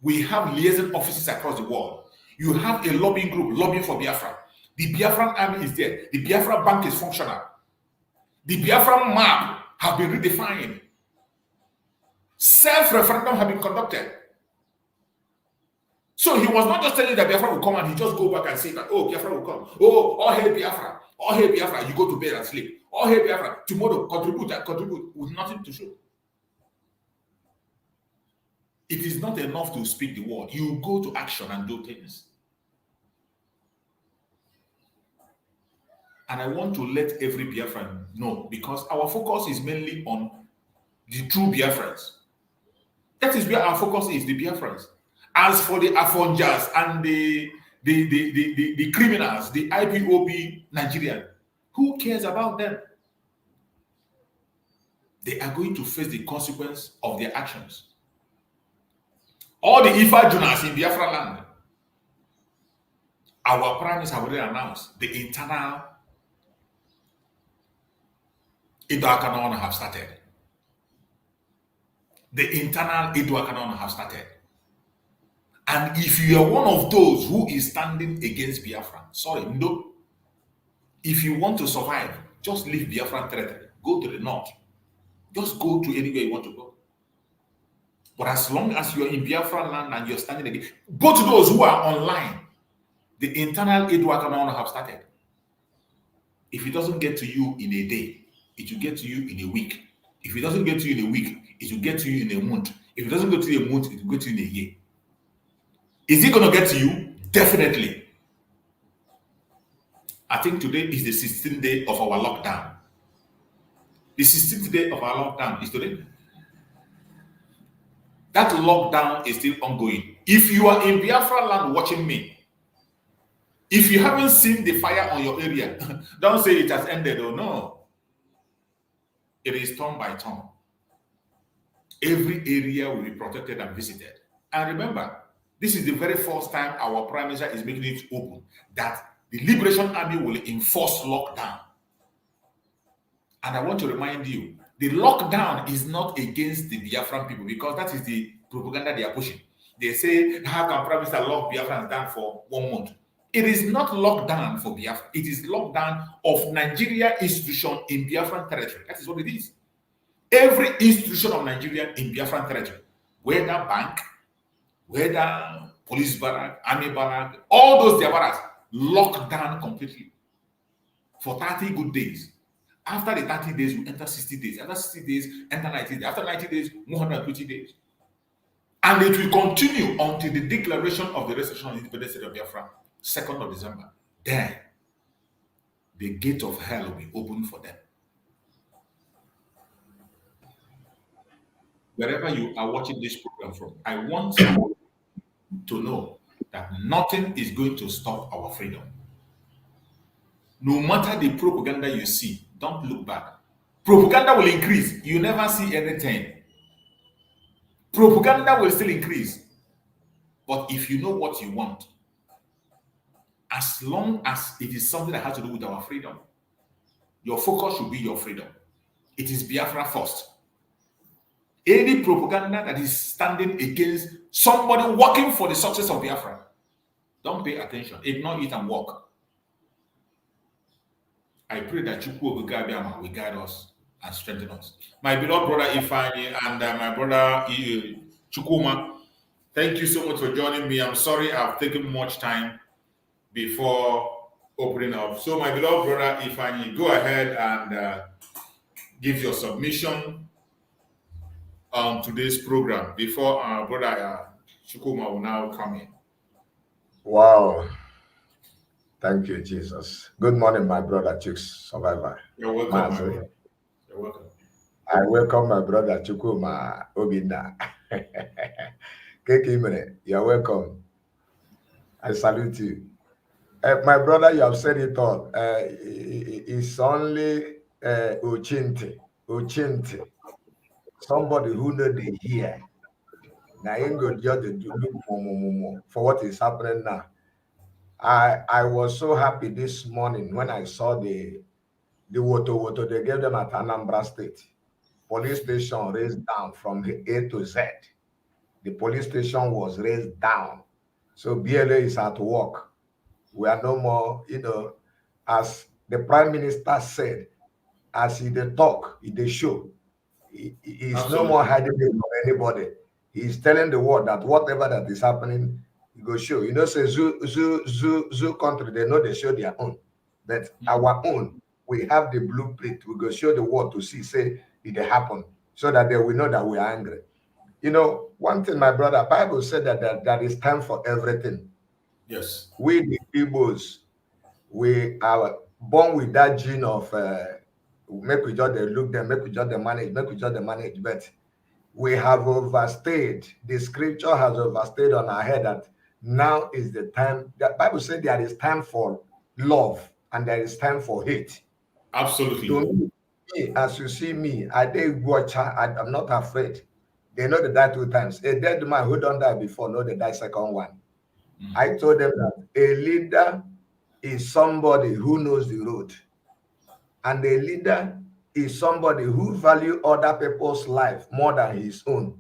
F: We have liaison offices across the world. You have a lobbying group lobbying for Biafra. The Biafran army is there. The Biafra bank is functional. The Biafran map have been redefined. Self-referendum have been conducted. So he was not just telling you that Biafra will come and he just go back and say that, oh, Biafra will come. Oh, all hail Biafra. All hail Biafra. You go to bed and sleep. All hail Biafra. Tomorrow, contribute with nothing to show. It is not enough to speak the word. You go to action and do things. And I want to let every Biafran know, because our focus is mainly on the true Biafrans. That is where our focus is, the Biafrans. As for the Afonjas and the criminals, the IPOB Nigerian, who cares about them? They are going to face the consequence of their actions. All the Ifa Junas in Biafra land, our Prime Minister have already announced the internal Idoakanon have started. The internal Idoakanon have started. And if you are one of those who is standing against Biafra, sorry, no. If you want to survive, just leave Biafran territory. Go to the north. Just go to anywhere you want to go. But as long as you're in Biafran land and you're standing against, both those who are online, the internal Idoakanon have started. If it doesn't get to you in a day, it will get to you in a week. If it doesn't get to you in a week, it will get to you in a month. If it doesn't go to you in a month, it will go to you in a year. Is it going to get to you? Definitely. I think today is the 16th day of our lockdown. The 16th day of our lockdown is today. That lockdown is still ongoing. If you are in Biafra land watching me, if you haven't seen the fire on your area, don't say it has ended or no. It is turn by turn. Every area will be protected and visited. And remember, this is the very first time our Prime Minister is making it open that the Liberation Army will enforce lockdown. And I want to remind you, the lockdown is not against the Biafran people, because that is the propaganda they are pushing. They say, how can Prime Minister lock Biafrans down for 1 month? It is not lockdown for Biafra. It is lockdown of Nigeria institution in Biafran territory. That is what it is. Every institution of Nigeria in Biafran territory, whether bank, whether police barrack, army barrack, all those their barracks, locked down completely for 30 good days. After the 30 days, we enter 60 days. After 60 days, enter 90 days. After 90 days, 120 days. And it will continue until the declaration of the restoration of the independent state of Biafra, 2nd of December. Then, the gate of hell will be open for them. Wherever you are watching this program from, I want you to know that nothing is going to stop our freedom. No matter the propaganda you see, don't look back. Propaganda will increase. You never see anything. propaganda will still increase. But if you know what you want, as long as it is something that has to do with our freedom, your focus should be your freedom. It is Biafra first. Any propaganda that is standing against somebody working for the success of Biafra, don't pay attention. Ignore it and walk. I pray that Chukwu will guide us and strengthen us. My beloved brother Ifani and my brother Chukwuma, thank you so much for joining me. I'm sorry I've taken much time before opening up. So my beloved brother Ifani, go ahead and give your submission on today's program before our brother Chukwuma will now come in.
G: Wow. Thank you, Jesus. Good morning, my brother Chooks, survivor.
F: You're welcome, my brother. You're welcome.
G: I welcome my brother Chukwuma Obinna. Kekimene, you're welcome. I salute you. My brother, you have said it all. It's only Uchinti. Somebody who know the hear. Now, ain't good just to look more for what is happening now. I was so happy this morning when I saw the water they gave them at Anambra State. Police station raised down from the A to Z. The police station was raised down. So BLA is at work. We are no more, as the Prime Minister said, as he they talk, he they show. He's no more hiding it from anybody. He's telling the world that whatever that is happening, he go show. Say zoo country, they know they show their own. But our own, we have the blueprint. We go show the world to see, say it happen, so that they will know that we are angry. One thing, my brother, Bible said that is time for everything.
F: Yes.
G: We the Igbos, we are born with that gene of make we just look them, make we just manage, but we have overstayed. The scripture has overstayed on our head that now is the time. The Bible said there is time for love and there is time for hate.
F: Absolutely.
G: To me, as you see me, I did watch. I'm not afraid. They know they die 2 times. A dead man who don't die before, know they die second one. I told them that a leader is somebody who knows the road. And a leader is somebody who values other people's life more than his own.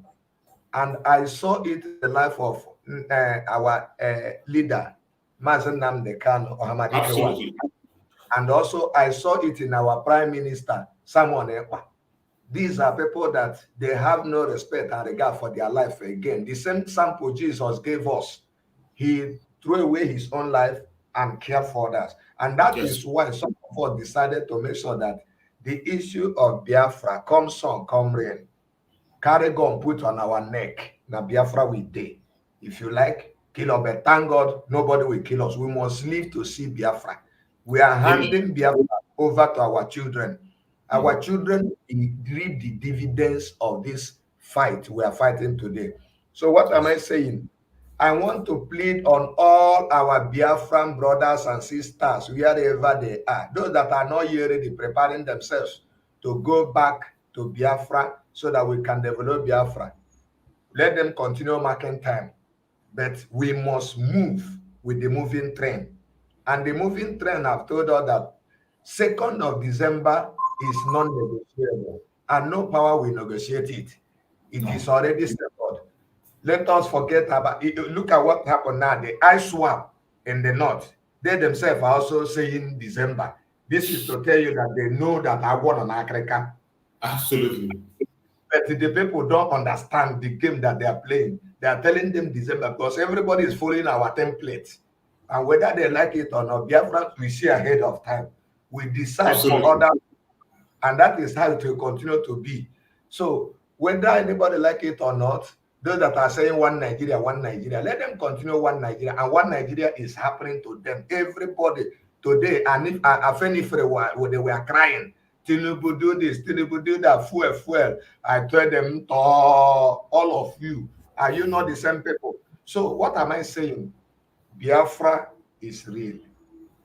G: And I saw it in the life of our leader, Nnamdi Kanu.
F: Absolutely.
G: And also I saw it in our Prime Minister, Ekpa. These are people that they have no respect and regard for their life again. The same sample Jesus gave us. He threw away his own life and cared for others. And that is why some of us decided to make sure that the issue of Biafra, come sun, come rain, carry gun put on our neck. Now Biafra we day. If you like, kill us. But thank God, nobody will kill us. We must live to see Biafra. We are handing Biafra over to our children. Our children reap the dividends of this fight we are fighting today. So what am I saying? I want to plead on all our Biafran brothers and sisters, wherever they are, those that are not yet ready, preparing themselves to go back to Biafra so that we can develop Biafra. Let them continue marking time. But we must move with the moving train. And the moving train, I've told us that 2nd of December is non-negotiable. And no power will negotiate it. It is already settled. Let us forget about it. Look at what happened now. The ice swap in the north. They themselves are also saying December. This is to tell you that they know that I won on Africa.
F: Absolutely.
G: But the people don't understand the game that they are playing. They are telling them December because everybody is following our template. And whether they like it or not, Biafra, we see ahead of time. We decide for others. And that is how it will continue to be. So whether anybody like it or not, those that are saying one Nigeria, let them continue one Nigeria. And one Nigeria is happening to them. Everybody today, and if they were crying, Tinubu do this, Tinubu do that, fuel. I told them, all of you, are you not the same people? So what am I saying? Biafra is real.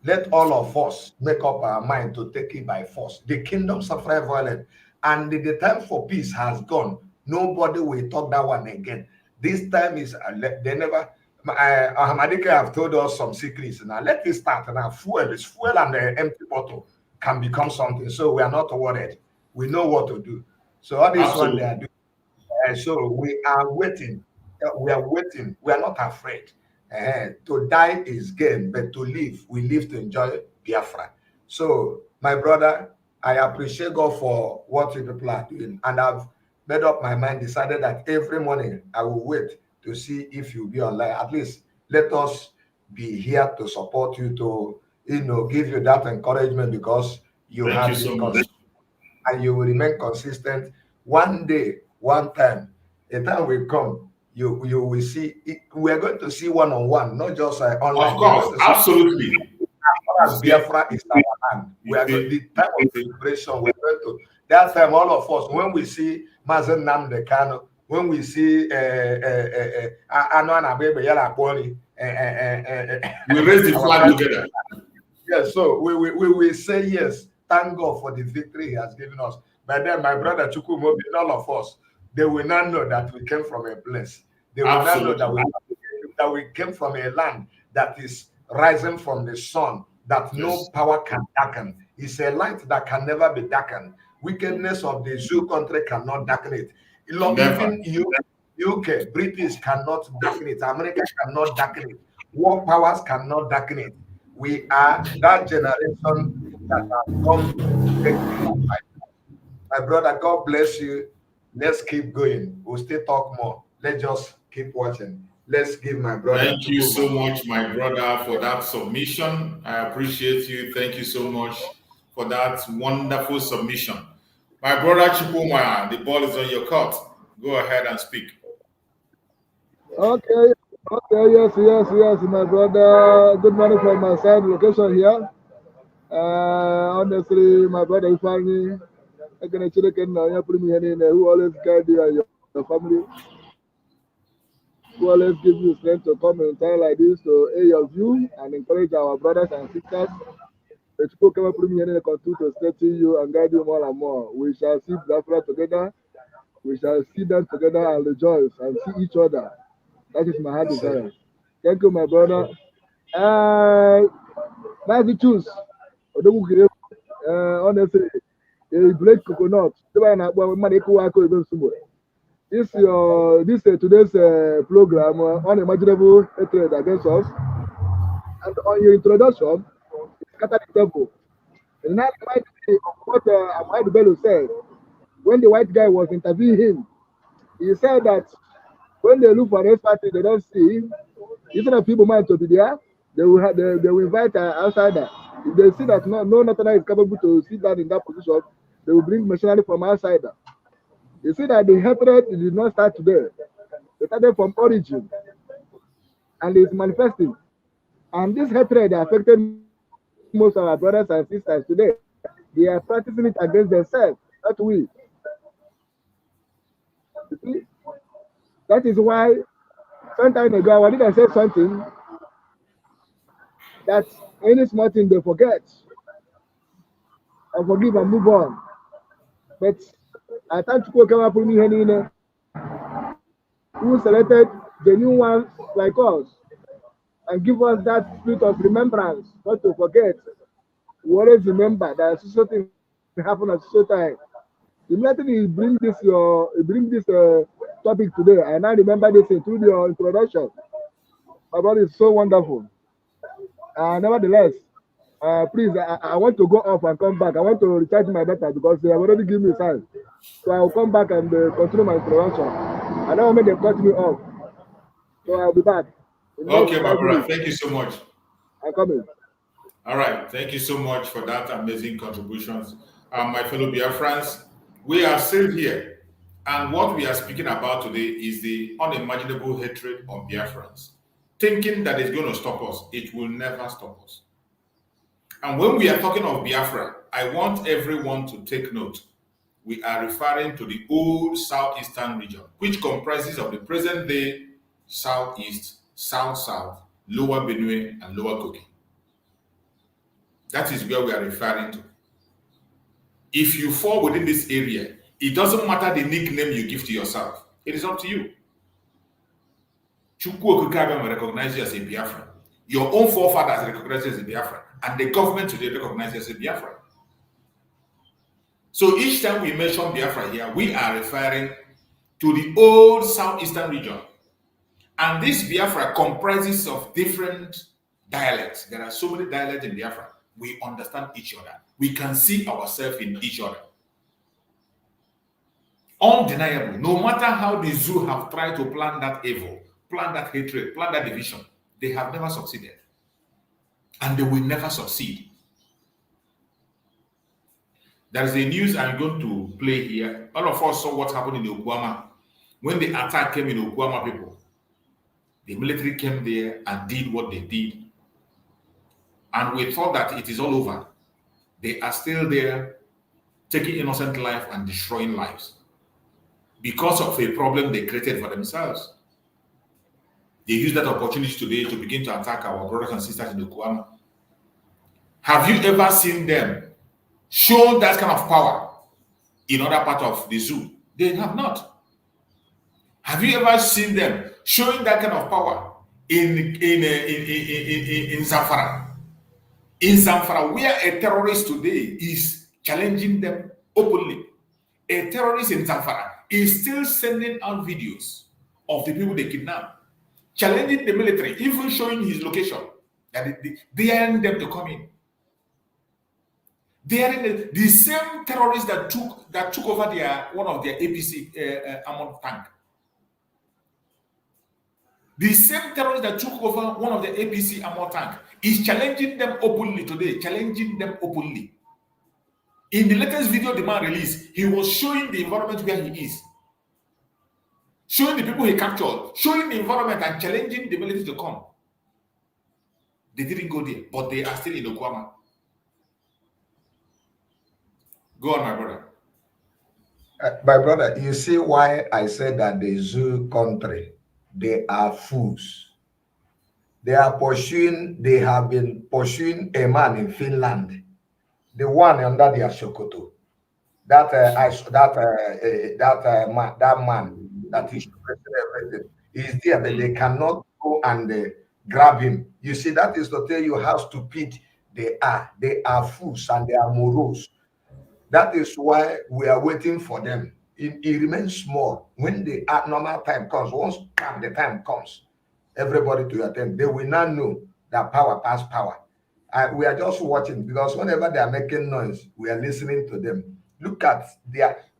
G: Let all of us make up our mind to take it by force. The kingdom suffer violence, and the time for peace has gone. Nobody will talk that one again. This time is they never. Ahmadike have told us some secrets. Now let it start. Now fuel and the empty bottle can become something. So we are not worried. We know what to do. So all this one they are doing. So we are waiting. We are waiting. We are not afraid. To die is gain, but to live, we live to enjoy Biafra. So, my brother, I appreciate God for what you people are doing. And I've made up my mind, decided that every morning I will wait to see if you'll be online. At least let us be here to support you, to give you that encouragement, because you
F: Thank
G: have
F: you
G: been
F: so much.
G: consistent and you will remain consistent. One day, one time, a time will come. You will see. We are going to see one-on-one, not just online.
F: Of course, absolutely.
G: As Biafra is our land. We are going, the time of celebration. We are going to that time. All of us, when we see Nnamdi Kanu, when we see Anwana Baby Yala Poli,
F: we raise the flag together.
G: Yes, so we will say yes. Thank God for the victory He has given us. But then, my brother Chukwumobi, all of us, they will not know that we came from a place. They will
F: Absolutely.
G: not know that we came from a land that is rising from the sun, that no power can darken. It's a light that can never be darkened. Wickedness of the Jew country cannot darken it. Even UK, British cannot darken it. America cannot darken it. World powers cannot darken it. We are that generation that has come to take life. My brother, God bless you. Let's keep going. We'll still talk more. Let's just keep watching. Let's give my brother.
F: Thank you so much, my brother, for that submission. I appreciate you. Thank you so much for that wonderful submission. My brother Chukuma, the ball is on your court. Go ahead and speak.
H: Okay, yes, my brother. Good morning from my side, location here. Honestly, my brother Ifani, who always guide you and your family, who always give you strength to come in time like this to air your view and encourage our brothers and sisters. The people come up here and continue to strengthen you and guide you more and more. We shall see Biafra together. We shall see them together and rejoice and see each other. That is my heart desire. Thank you, my brother. Nice choose. Honestly, a great coconut. This today's program, unimaginable hatred against us. And on your introduction, scatter the temple. And that reminds me of what Ahmad Bello said when the white guy was interviewing him. He said that when they look for an party, they don't see. Instead of people mind to be there, they will invite an outsider. If they see that no Northerner is capable to sit down in that position, they will bring machinery from outsider. You see that the hatred did not start today. It started from origin, and it's manifesting. And this hatred affected most of our brothers and sisters today. They are practicing it against themselves, not we. You see? That is why some time ago, our leader said something that any small thing they forget and forgive and move on. But I thought people come up with me here who selected the new ones like us and give us that spirit of remembrance, not to forget. We always remember that something happened at social time. Immediately you bring this topic today, and I remember this through your introduction. My brother is so wonderful. Nevertheless, please, I want to go off and come back. I want to recharge my data because they have already given me time. So I will come back and continue my introduction. I don't want them to cut me off. So I'll be back.
F: Okay, my brother. Thank you so much.
H: I'm coming.
F: All right. Thank you so much for that amazing contributions. My fellow Biafrans, we are still here. And what we are speaking about today is the unimaginable hatred of Biafrans. Thinking that it's going to stop us, it will never stop us. And when we are talking of Biafra, I want everyone to take note. We are referring to the old southeastern region, which comprises of the present-day southeast, south-south, lower Benue, and lower Kogi. That is where we are referring to. If you fall within this area, It doesn't matter the nickname you give to yourself. It is up to you. Chukwu Okukabem recognize you as a Biafran. Your own forefathers recognize you as a Biafran. And the government today recognizes you as a Biafran. So each time we mention Biafra here, we are referring to the old southeastern region. And this Biafra comprises of different dialects. There are so many dialects in Biafra. We understand each other. We can see ourselves in each other. Undeniable. No matter how the zoo have tried to plan that evil, plan that hatred, plan that division, they have never succeeded. And they will never succeed. There is a news I'm going to play here. All of us saw what happened in Okwama. When the attack came in Okwama, people, the military came there and did what they did. And we thought that it is all over. They are still there, taking innocent life and destroying lives because of a problem they created for themselves. They use that opportunity today to begin to attack our brothers and sisters in Okwama. Have you ever seen them show that kind of power in other parts of the zoo? They have not. Have you ever seen them showing that kind of power in Zamfara? In Zamfara, where a terrorist today is challenging them openly. A terrorist in Zamfara is still sending out videos of the people they kidnap, challenging the military, even showing his location, that daring them to come in. Daring the same terrorists that took over one of their APC armored tank. The same terrorist that took over one of the APC armored tank is challenging them openly today, challenging them openly. In the latest video the man released, he was showing the environment where he is, showing the people he captured, showing the environment and challenging the military to come. They didn't go there, but they are still in Okwama. Go on, my brother.
G: My brother, you see why I said that the zoo country, they are fools. They have been pursuing a man in Finland, the one under the Ashokoto. That man that is everything is there, but they cannot go and grab him. You see, that is to tell you how stupid they are. They are fools and they are morose. That is why we are waiting for them. It remains small. When the normal time comes, once the time comes, everybody to attend, they will not know that power past power. We are just watching, because whenever they are making noise, we are listening to them. Look at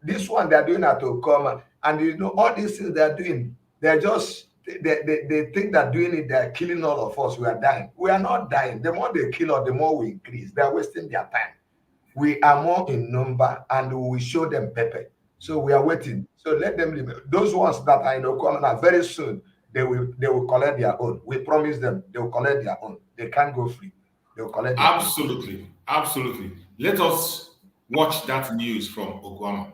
G: this one they are doing at Okoma, and you know all these things they are doing. They just they think that doing it, they are killing all of us. We are dying. We are not dying. The more they kill us, the more we increase. They are wasting their time. We are more in number, and we will show them pepper. So we are waiting. So let them live. Those ones that are in Okoma, very soon they will collect their own. We promise them they will collect their own. They can't go free. They will collect their
F: Absolutely. Own. Absolutely. Let us watch that news from Okoma.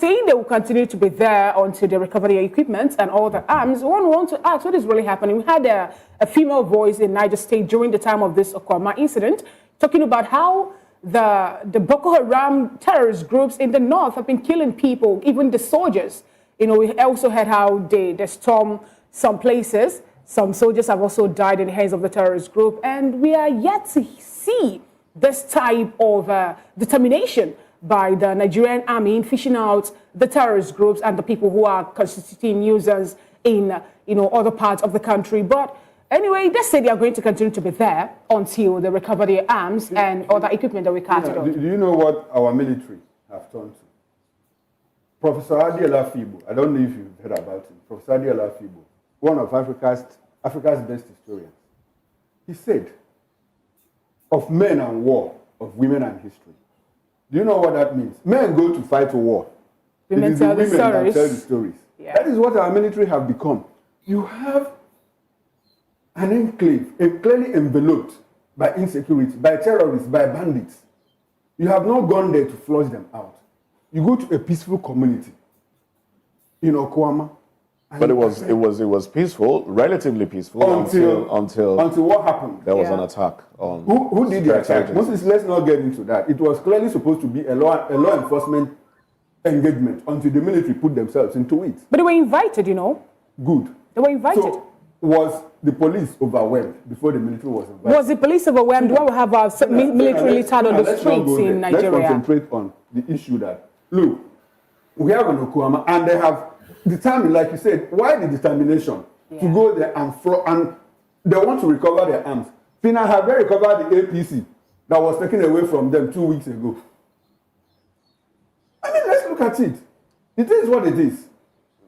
I: Saying they will continue to be there until they recover their equipment and all the arms. One want to ask what is really happening. We had a female voice in Niger State during the time of this Okoma incident, talking about how the Boko Haram terrorist groups in the north have been killing people, even the soldiers. You know, we also heard how they stormed some places. Some soldiers have also died in the hands of the terrorist group. And we are yet to see this type of determination by the Nigerian army in fishing out the terrorist groups and the people who are constituting nuisance in other parts of the country. But anyway, they say they are going to continue to be there until they recover their arms and other equipment that we carted on.
J: Do you know what our military have turned to? Professor Adi Alafibo, I don't know if you've heard about him. Professor Adi Alafibo, one of Africa's best historians. He said, of men and war, of women and history. Do you know what that means? Men go to fight a war.
I: Women tell the stories.
J: That tell the stories. Yeah. That is what our military have become. You have an enclave, clearly enveloped by insecurity, by terrorists, by bandits. You have not gone there to flush them out. You go to a peaceful community in Okwama.
K: But it was peaceful, relatively peaceful until
J: what happened?
K: There was an attack on.
J: Who did the attack? Moses, let's not get into that. It was clearly supposed to be a law enforcement engagement until the military put themselves into it.
I: But they were invited, you know.
J: Good.
I: They were invited.
J: So, was the police overwhelmed before the military was invited?
I: Was the police overwhelmed? Do we have our military littered on the streets in Nigeria?
J: Let's concentrate on the issue that, look, we have an Okuama and they have determined, like you said, why the determination to go there and they want to recover their arms. Fina have they recovered the APC that was taken away from them 2 weeks ago. I mean, let's look at it. It is what it is.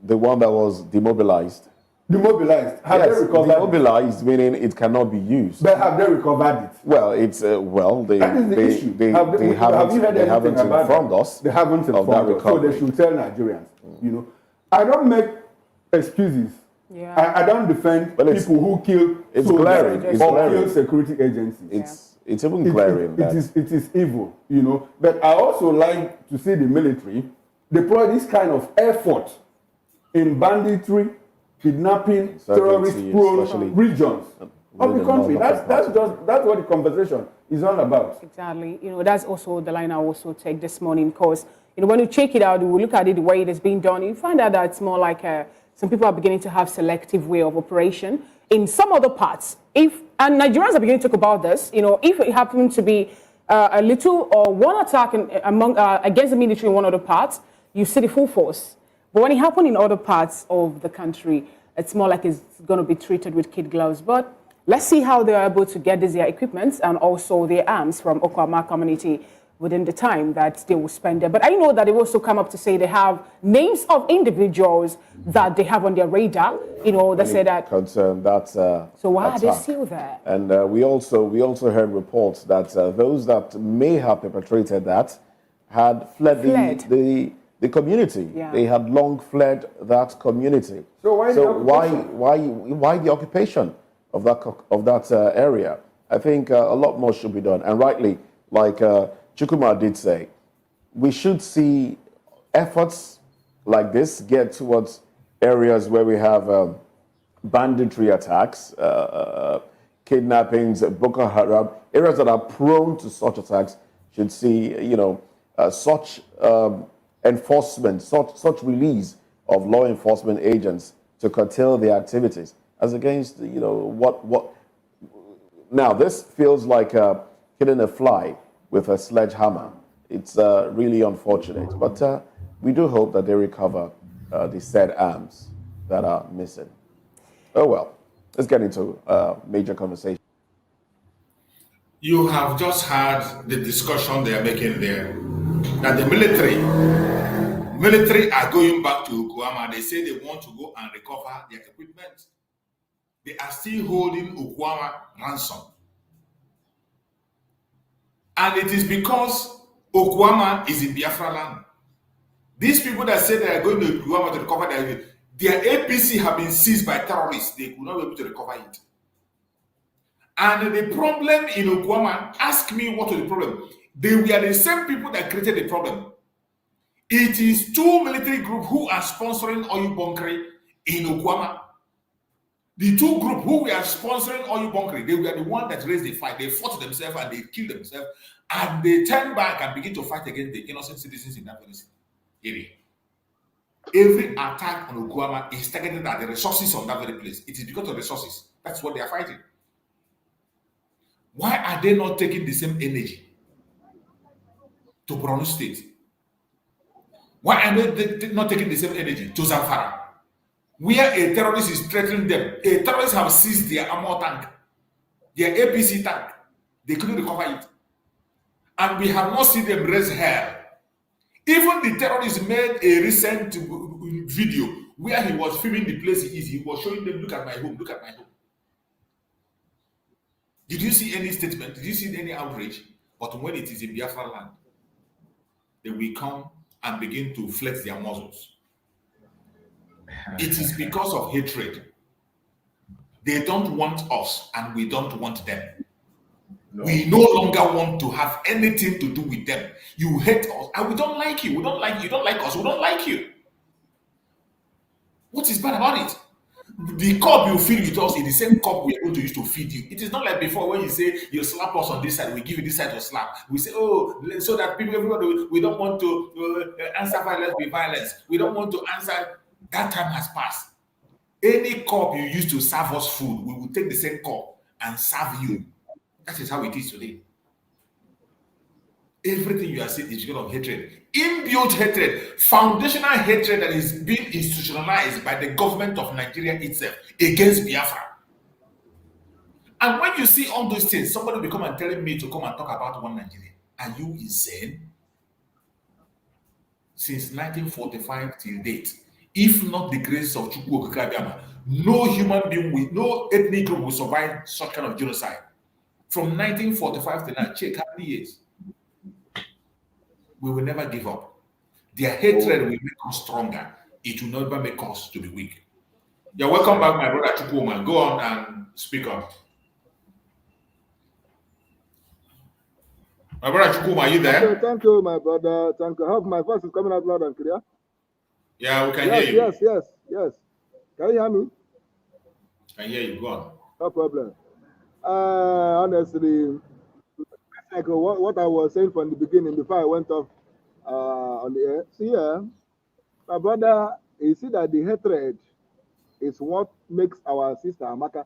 K: The one that was demobilized.
J: Demobilized. Have
K: Yes,
J: they recovered
K: demobilized it? Meaning it cannot be used.
J: But have they recovered it?
K: Well, it's
J: that is the issue.
K: They
J: have you heard
K: haven't
J: anything about
K: informed
J: that?
K: us.
J: They haven't
K: of that
J: informed us. So
K: recovery.
J: they should tell Nigerians. You know, I don't make excuses.
I: Yeah.
J: I don't defend people who kill
K: it's
J: soldiers
K: glaring. It's
J: or
K: glaring.
J: kill security agencies.
K: It's even glaring.
J: It is evil, you know. But I also like to see the military deploy this kind of effort in banditry, kidnapping, terrorist-prone regions of the country. That's what the conversation is all about.
I: Exactly. You know, that's also the line I also take this morning because, you know, when you check it out, you look at it the way it is being done, you find out that it's more like some people are beginning to have selective way of operation in some other parts. And Nigerians are beginning to talk about this, you know, if it happened to be a little or one attack against the military in one other part, you see the full force. But when it happened in other parts of the country, it's more like it's going to be treated with kid gloves. But let's see how they are able to get their equipment and also their arms from Okuama community within the time that they will spend there. But I know that they also come up to say they have names of individuals that they have on their radar. You know, they say that
K: concern that.
I: So why are they still there?
K: And we also heard reports that those that may have perpetrated that had fled. The community. Yeah. They had long fled that community.
J: So
K: why the occupation of that area? I think a lot more should be done. And rightly, like Chukuma did say, we should see efforts like this get towards areas where we have banditry attacks, kidnappings, Boko Haram, areas that are prone to such attacks should see, you know, such enforcement, such release of law enforcement agents to curtail their activities as against, you know, what. Now, this feels like killing a fly with a sledgehammer. It's really unfortunate, but we do hope that they recover the said arms that are missing. Oh well, let's get into major conversation.
F: You have just had the discussion they are making there. That the military are going back to Okuama. They say they want to go and recover their equipment. They are still holding Okuama ransom. And it is because Okuama is in Biafra land. These people that say they are going to Okuama to recover their APC have been seized by terrorists. They could not be able to recover it. And the problem in Okuama, ask me what is the problem. They were the same people that created the problem. It is two military groups who are sponsoring oil bunkering in Okuama. The two groups who were sponsoring oil bunkering, they were the ones that raised the fight. They fought themselves and they killed themselves. And they turned back and begin to fight against the innocent citizens in that area. Every attack on Okuama is targeted at the resources of that very place. It is because of resources. That's what they are fighting. Why are they not taking the same energy to Borno State? Why are they not taking the same energy to Zamfara? Where a terrorist is threatening them. A terrorist have seized their ammo tank, their APC tank. They couldn't recover it. And we have not seen them raise hell. Even the terrorist made a recent video where he was filming the place he is. He was showing them, look at my home, look at my home. Did you see any statement? Did you see any outrage? But when it is in Biafra land, they will come and begin to flex their muscles. It is because of hatred. They don't want us and we don't want them. No. We no longer want to have anything to do with them. You hate us and we don't like you. We don't like you. You don't like us. We don't like you. What is bad about it? The cup you feed with us is the same cup we are going to use to feed you. It is not like before when you say you slap us on this side, we give you this side to slap. We say, oh, so that people, everybody, we don't want to answer violence with violence. We don't want to answer. That time has passed. Any cup you use to serve us food, we will take the same cup and serve you. That is how it is today. Everything you are seeing is because of hatred. Inbuilt hatred, foundational hatred that is being institutionalized by the government of Nigeria itself against Biafra. And when you see all those things, somebody will come and telling me to come and talk about one Nigeria. Are you insane? Since 1945 till date, if not the grace of Chukwu Okike Abiyama, no human being with no ethnic group will survive such kind of genocide. From 1945 to now, check how many years. We will never give up. Their hatred will make us stronger. It will never make us to be weak. You're welcome back, my brother Chukwuma. Go on and speak up. My brother Chukwuma, are you there?
H: Okay, thank you, my brother. Thank you. I hope my voice is coming out loud and clear.
F: Yeah, we can hear you.
H: Yes. Can you hear me?
F: I can hear you. Go on.
H: No problem. Honestly, like what I was saying from the beginning before I went off on the air. See, my brother, you see that the hatred is what makes our sister Amaka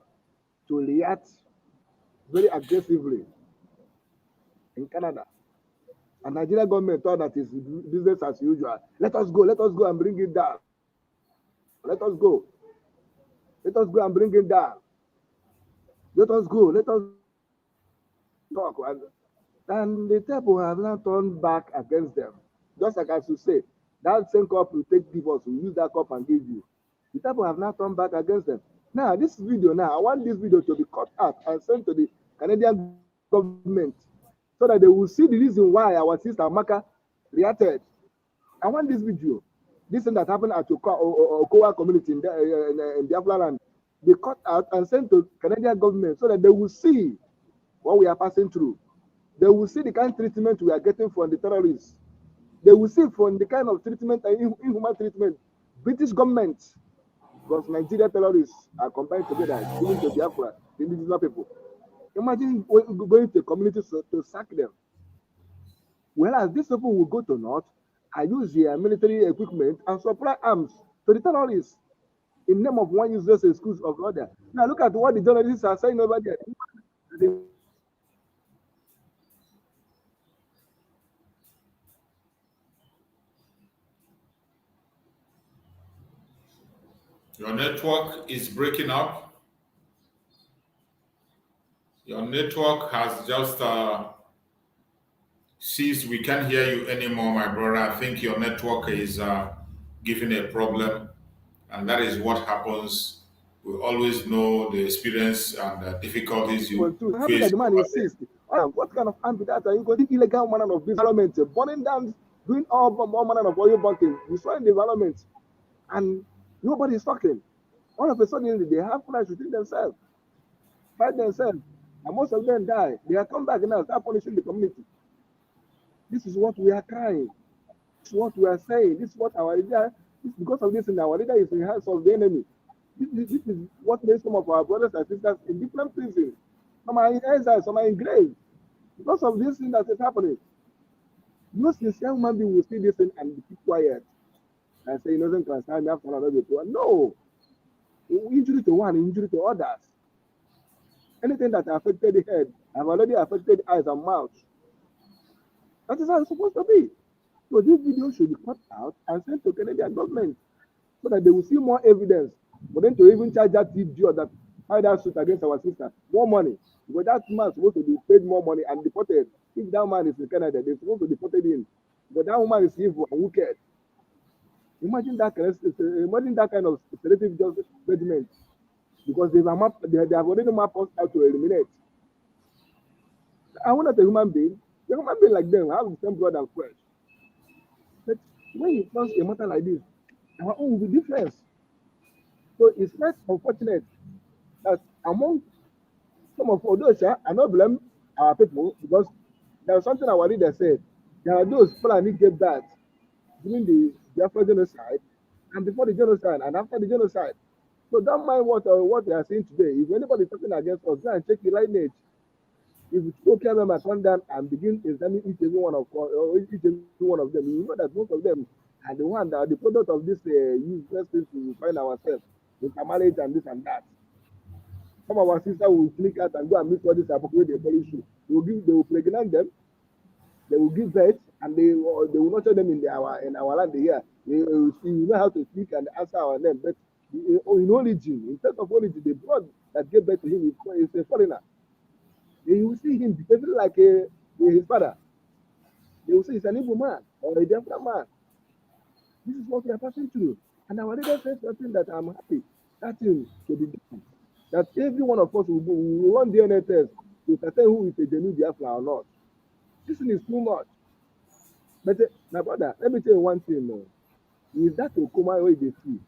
H: to react very aggressively in Canada. And Nigeria government thought that it's business as usual. Let us go and bring it down. Let us go and bring it down. Let us talk. And the people have now turned back against them. Just like as you say, that same cup will take divorce, will use that cup and give you. The people have now turned back against them. Now, this video now, I want this video to be cut out and sent to the Canadian government so that they will see the reason why our sister Amaka reacted. I want this video. This thing that happened at Okowa community in Biafra land, they cut out and sent to Canadian government so that they will see what we are passing through. They will see the kind of treatment we are getting from the terrorists. They will see from the kind of treatment and inhuman treatment British government, because Nigeria terrorists are combined together, giving to Biafra, the indigenous people. Imagine going to a community to sack them. Whereas these people will go to North and use their military equipment and supply arms to the terrorists in name of one useless excuse of another. Now look at what the journalists are saying over there.
F: Your network is breaking up. Your network has just ceased. We can't hear you anymore, my brother. I think your network is giving a problem, and that is what happens. We always know the experience and the difficulties you face.
H: The man insists. What kind of ambulance are you going to illegal manner of environment, burning down, doing all manner of oil bunking, destroying the environment, and nobody is talking. All of a sudden, they have flights within themselves, fight themselves, and most of them die. They have come back now, start punishing the community. This is what we are crying. This is what we are saying. This is what our leader. Because of this, our leader is in the hands of the enemy. This is what makes some of our brothers and sisters in different prisons. Some are in exile, some are in grave. Because of this thing that is happening. No sincere human being will see this thing and be quiet and say, innocent can stand me after another people. No. Injury to one, injury to others. Anything that affected the head have already affected eyes and mouth. That is how it's supposed to be. So this video should be cut out and sent to Canadian government so that they will see more evidence for them to even charge that idiot that filed that suit against our sister more money. Because that man is supposed to be paid more money and deported. If that man is in Canada, they're supposed to deport him. But that woman is evil and wicked. Imagine that kind of selective judgment. Because they have already mapped us out to eliminate. I want not a human being. A human being like them have the same blood and flesh. But when you cross a matter like this, our own will be different. So it's quite unfortunate that among some of those, I don't blame our people because there's something our leader said. There are those Fulani gave that during the Biafra genocide, and before the genocide, and after the genocide. So don't mind what they are saying today. If anybody is talking against us, go and check the lineage. If you still carry them come down and begin examining each and every one of them, you know that most of them are the one that are the product of this useless things we find ourselves, intermarriage and this and that. Some of our sisters will sneak out and go and meet all these hypocrites they polish you. They will pregnant them, they will give birth, and they will nurture them in our land here. They will know how to speak and answer our name. But in origin, in terms of origin, the blood that gave birth to him is a foreigner. They will see him behaving like his father. They will say he's an evil man or a Biafra man. This is what we are passing through. And our leader says something that I'm happy. That thing to be done. That every one of us will run DNA test to ascertain who is a genuine Biafra or not. This thing is too much. But my brother, let me tell you one thing. Is that Okuma way they see?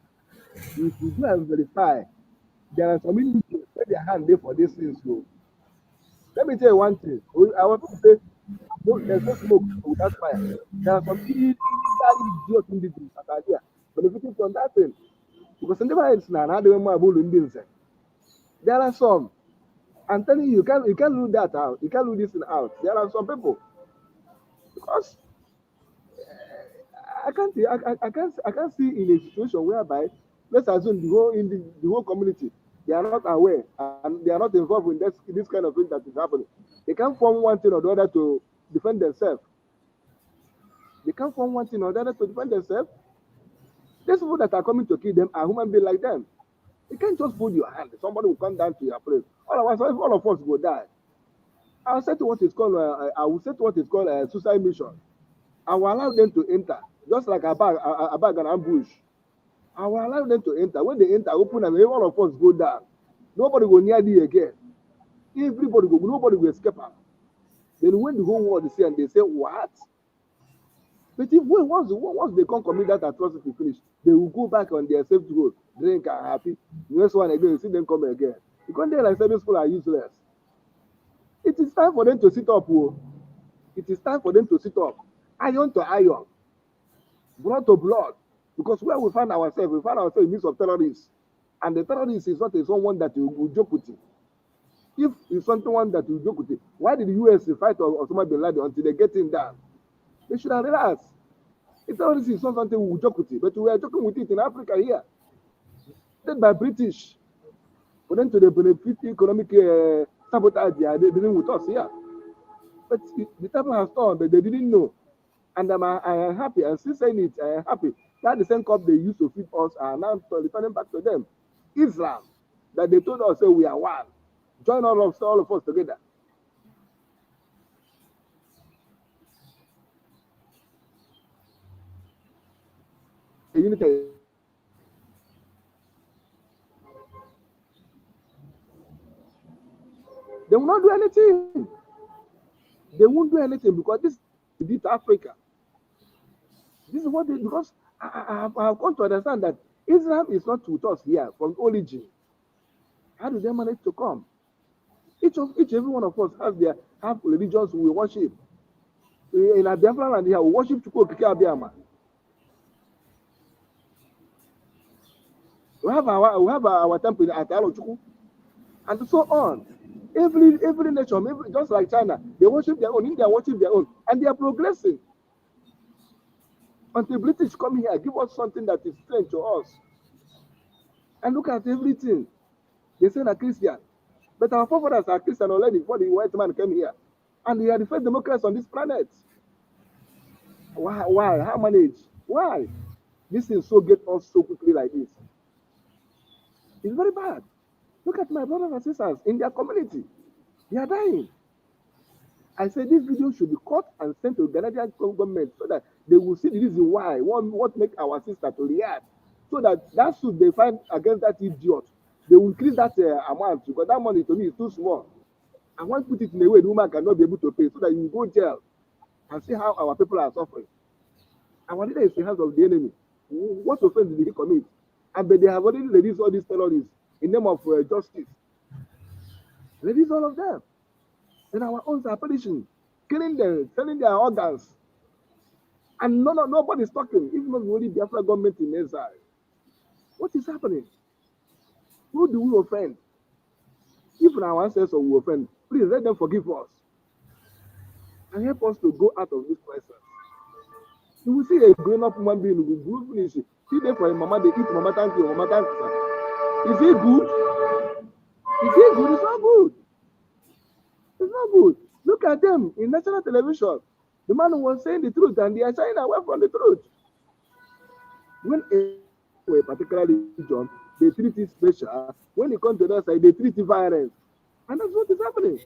H: If you go and verify, there are some individuals where their hand there for this thing. So let me tell you one thing. I want to say there's no smoke without fire. There are some idiot individuals that are here benefiting from that thing. Because in the mind now, there are some. I'm telling you, you can't rule that out. You can't rule this thing out. There are some people. Because I can't see in a situation whereby, let's assume the whole community, they are not aware and they are not involved in this kind of thing that is happening. They can't form one thing or the other to defend themselves. They can't form one thing or the other to defend themselves. These people that are coming to kill them are human beings like them. You can't just put your hand. Somebody will come down to your place. All of us will die. I will say to what is called a suicide mission. I will allow them to enter, just like a bag and ambush. I will allow them to enter. When they enter, open and all of us go down. Nobody will near thee again. Nobody will escape out. Then when the whole world is here and they say, what? But if once they can't commit that atrocity finish, they will go back on their safe road, drink and happy. The next one again, you see them come again. Because they like say these people are useless. It is time for them to sit up. It is time for them to sit up. Iron to iron. Blood to blood. Because where we find ourselves in the midst of terrorists. And the terrorist is not someone that you will joke with. If it's someone that you joke with, why did the US fight Osama bin Laden until they get him down? They should have realized. The terrorist is not something we will joke with, but we are joking with it in Africa here. Led by British. For them to benefit economic sabotage, they are dealing with us here. But the time has turned, but they didn't know. And I am happy, and since saying it, I am happy that the same cup they used to feed us are now returning back to them. Islam, that they told us, say we are one. Join all of us together. The unity. They will not do anything. They won't do anything because this is Africa. This is what they, because I have come to understand that Islam is not with us here from origin. How do they manage to come? Each every one of us have religions we worship. In a Biafra land here, we worship Chukwu Okike Abiyama. We have our temple at Alochukwu, and so on. Every nation, just like China, they worship their own. India worship their own, and they are progressing. Until British come here, give us something that is strange to us. And look at everything. They say they're Christian, but our forefathers are Christian already before the white man came here, and they are the first Democrats on this planet. Why? How manage? Why? This is so get us so quickly like this. It's very bad. Look at my brothers and sisters in their community. They are dying. I said this video should be caught and sent to the Canadian government so that they will see the reason why, what make our sister to react. So that suit they find against that idiot, they will increase that amount because that money to me is too small. I want to put it in a way the woman cannot be able to pay so that you go jail and see how our people are suffering. Our leader is in the hands of the enemy. What offense did he commit? And but they have already released all these terrorists in name of justice. Release all of them. Then our own are perishing, killing them, selling their organs. And nobody's talking, even not the only Biafra government in exile. What is happening? Who do we offend? If our ancestors we offend, please let them forgive us and help us to go out of this crisis. You will see a grown-up human being who will finish. See them for a mama, they eat mama thank you, mama thank you. Is it good? Is it good? It's not good. It's not good. Look at them in national television. The man was saying the truth and they are shying away from the truth. When a particular religion, they treat it special. When it comes to that side, they treat it violence. And that's what is happening.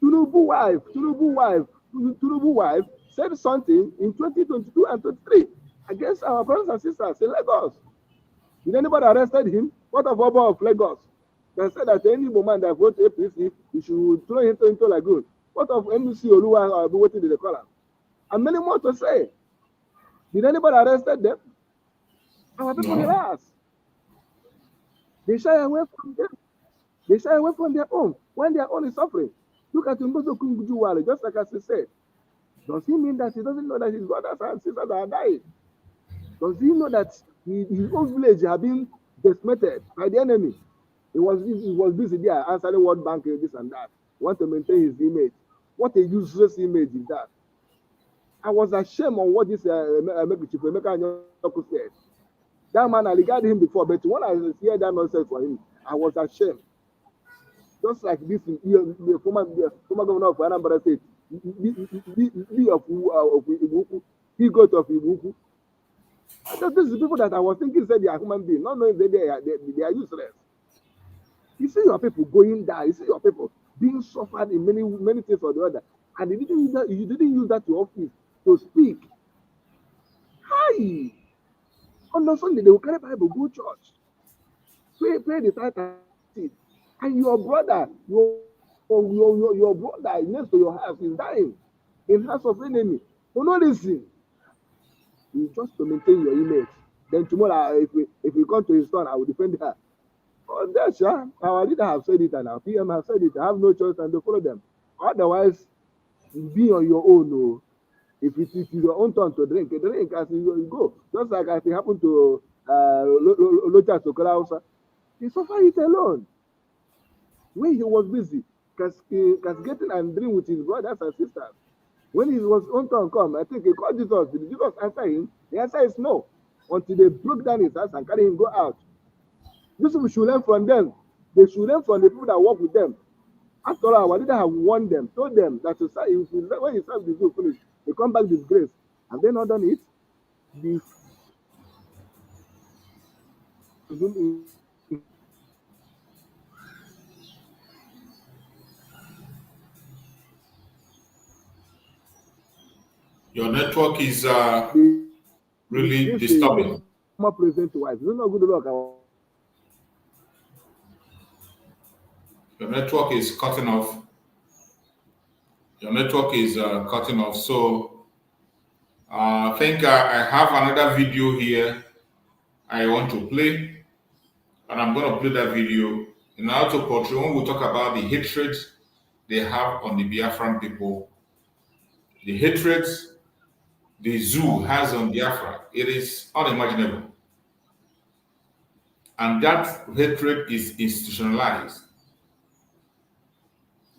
H: Tunubu wife said something in 2022 and 23 against our brothers and sisters in Lagos. Did anybody arrested him? What of Oba of Lagos? They said that any woman that votes APC, you should throw him into lagoon. What of MBC Oluwa or waiting in the column? And many more to say. Did anybody arrested them? Our people relax. They shy away from them. They shy away from their own when their own is suffering. Look at Mboso Kungujuwale, just like as he said. Does he mean that he doesn't know that his brothers and sisters are dying? Does he know that his own village have been decimated by the enemy? He was busy there answering World Bank this and that. Want to maintain his image. What a useless image is that. I was ashamed on what this Chief Emeka Anyoku said. That man, I regarded him before, but when I hear that nonsense for him, I was ashamed. Just like this, the former governor of Anambra State, he of Ibuku, he got of Ibuku. This is the people that I was thinking said they are human beings, not knowing that they are useless. You see your people going down, you see your people being suffered in many things or the other, and you didn't use that to office to speak. Hi! On the Sunday, they will carry Bible, go church, pray the tithe, and your brother, your brother next to your house is dying in house of enemy for no reason. You just to maintain your image. Then tomorrow, if we come to his son, I will defend her. Oh, that's our leader have said it and our PM have said it. I have no choice and to follow them. Otherwise, be on your own. No. If it is your own turn to drink as you go. Just like as it happened to Locha Sokola, he suffered it alone. When he was busy, cascating and dreaming with his brothers and sisters. When his own turn come, I think he called Jesus. Did Jesus answer him? The answer is no. Until they broke down his house and carry him go out. These people should learn from them. They should learn from the people that work with them. After all, our leader have warned them, told them that when you serve the zoo finish, they come back disgrace. Have they not done it?
F: Your network is really disturbing.
H: More present wife. It's not good luck.
F: Your network is cutting off. Your network is cutting off. So I think I have another video here I want to play. And I'm going to play that video in order to portray when we talk about the hatred they have on the Biafran people. The hatred the zoo has on Biafra, it is unimaginable. And that hatred is institutionalized.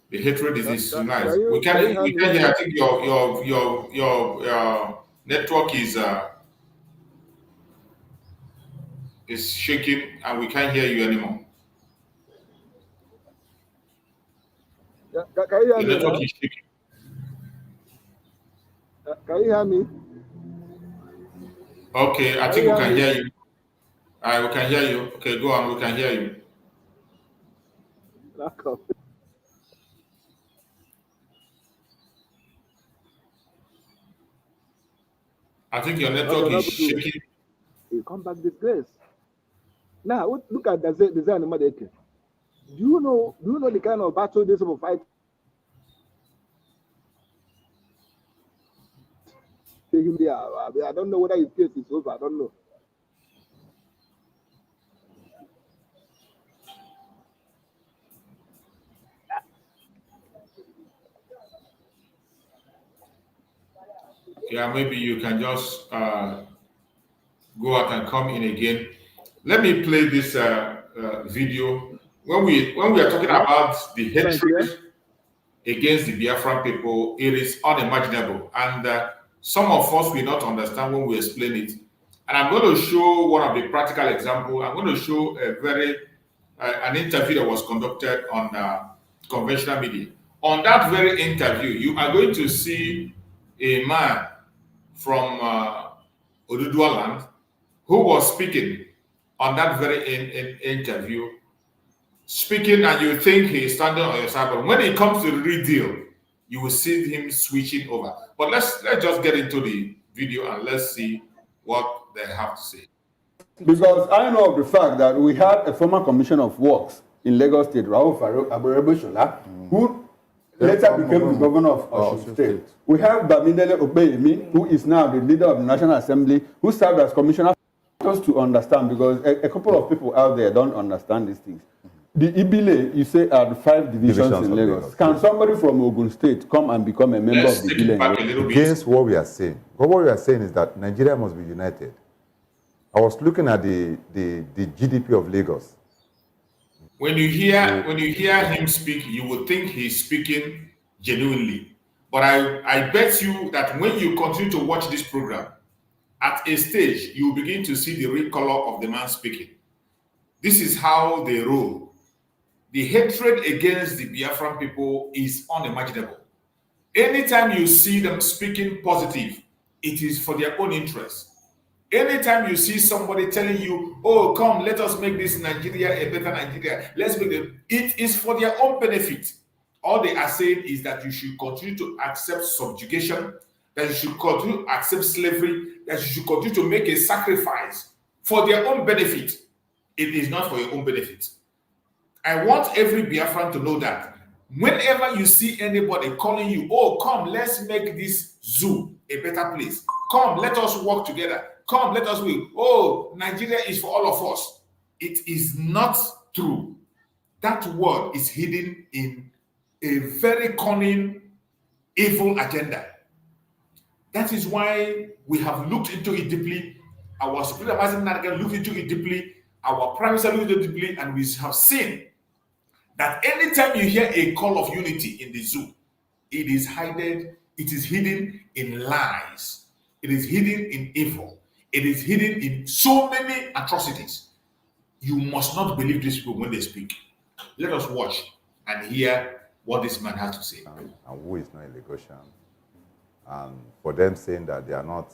F: The hatred is institutionalized. We can hear. I think your network is shaking, and we can't hear you anymore.
H: Can you hear me?
F: The network is shaking.
H: Can you hear me?
F: Okay, I think we can hear you. We can hear you. Okay, go on. We can hear you. I think your network is shaking.
H: You come back disgrace. Now look at the design of Madeke. Do you know the kind of battle this will fight? Take him there. I don't know whether his case is over. I don't know.
F: Yeah, maybe you can just go out and come in again. Let me play this video. When we are talking about the hatred against the Biafran people, it is unimaginable. And some of us will not understand when we explain it. And I'm going to show one of the practical examples. I'm going to show an interview that was conducted on conventional media. On that very interview, you are going to see a man from Oduduwa land who was speaking on that very interview, speaking, and you think he's standing on your side, but when it comes to the real deal, you will see him switching over. But let's just get into the video and let's see what they have to say.
J: Because I know of the fact that we had a former commissioner of works in Lagos State, Raoul Aborebo-Shola, who later became the governor of Osun State. We have Bamidele Obeyemi, who is now the leader of the National Assembly, who served as commissioner. Just to understand, because a couple of people out there don't understand these things. The Ibile, you say, are the 5 divisions in Lagos. Can somebody from Ogun State come and become a member of the Ibile?
L: Against what we are saying. But what we are saying is that Nigeria must be united. I was looking at the GDP of Lagos.
F: When you hear him speak, you would think he's speaking genuinely. But I bet you that when you continue to watch this program, at a stage, you will begin to see the real color of the man speaking. This is how they roll. The hatred against the Biafran people is unimaginable. Anytime you see them speaking positive, it is for their own interest. Anytime you see somebody telling you, oh, come, let us make this Nigeria a better Nigeria, let's make it is for their own benefit. All they are saying is that you should continue to accept subjugation, that you should continue to accept slavery, that you should continue to make a sacrifice for their own benefit. It is not for your own benefit. I want every Biafran to know that whenever you see anybody calling you, oh, come, let's make this zoo a better place. Come, let us work together. Come, let us win. Oh, Nigeria is for all of us. It is not true. That word is hidden in a very cunning, evil agenda. That is why we have looked into it deeply. Our Supreme Advisor looked into it deeply. Our Prime Minister looked into it deeply, and we have seen that anytime you hear a call of unity in the zoo, it is hidden in lies. It is hidden in evil. It is hidden in so many atrocities. You must not believe these people when they speak. Let us watch and hear what this man has to say.
L: And who is not a Lagosian? And for them saying that they are not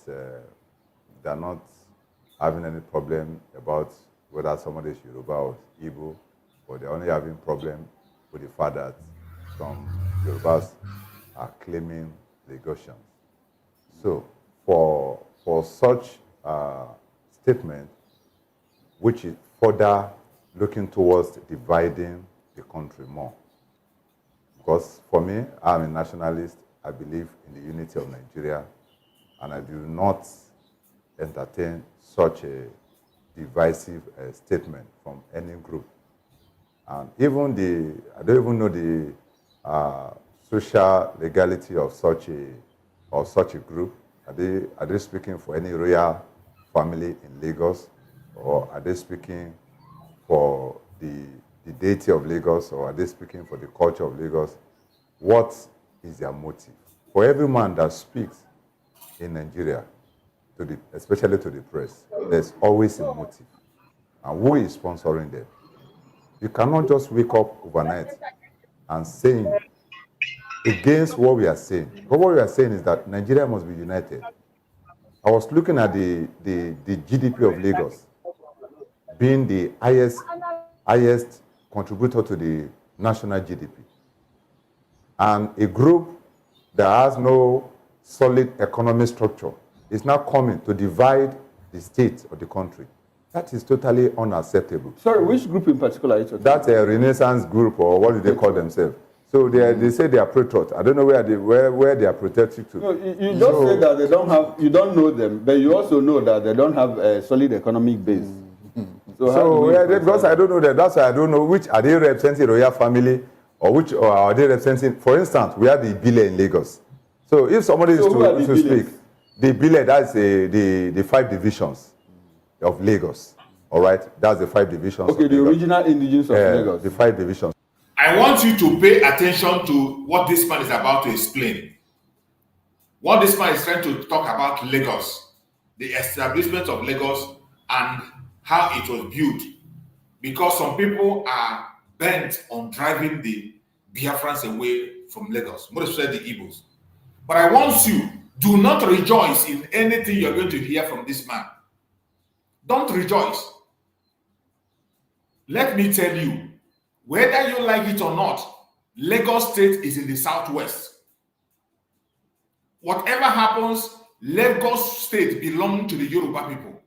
L: having any problem about whether somebody is Yoruba or Igbo, but they're only having problem with the fact that some Yorubas are claiming Lagosians. So for such statement, which is further looking towards dividing the country more. Because for me, I'm a nationalist. I believe in the unity of Nigeria, and I do not entertain such a divisive statement from any group. And even I don't even know the social legality of such a group. Are they speaking for any royal family in Lagos, or are they speaking for the deity of Lagos, or are they speaking for the culture of Lagos? What is their motive? For every man that speaks in Nigeria, especially to the press, there's always a motive. And who is sponsoring them? You cannot just wake up overnight and saying against what we are saying. But what we are saying is that Nigeria must be united. I was looking at the GDP of Lagos being the highest contributor to the national GDP. And a group that has no solid economic structure is now coming to divide the state or the country. That is totally unacceptable.
J: Sorry, which group in particular are you talking
L: about? That's a Renaissance group, or what do they call themselves? So they say they are patriots. I don't know where they are protected to.
J: No, you just say that you don't know them, but you also know that they don't have a solid economic base.
L: Because I don't know that, that's why I don't know which are they representing royal family, or are they representing. For instance, we have the Ibile in Lagos. So if somebody is to speak, the Ibile, that's the 5 divisions of Lagos. All right, that's the 5 divisions.
J: Okay, the original indigenes of Lagos.
L: The 5 divisions.
F: I want you to pay attention to what this man is about to explain. What this man is trying to talk about Lagos, the establishment of Lagos and how it was built. Because some people are bent on driving the Biafrans away from Lagos, more especially the Igbos. But I want you, do not rejoice in anything you're going to hear from this man. Don't rejoice. Let me tell you, whether you like it or not, Lagos State is in the southwest. Whatever happens, Lagos State belongs to the Yoruba people.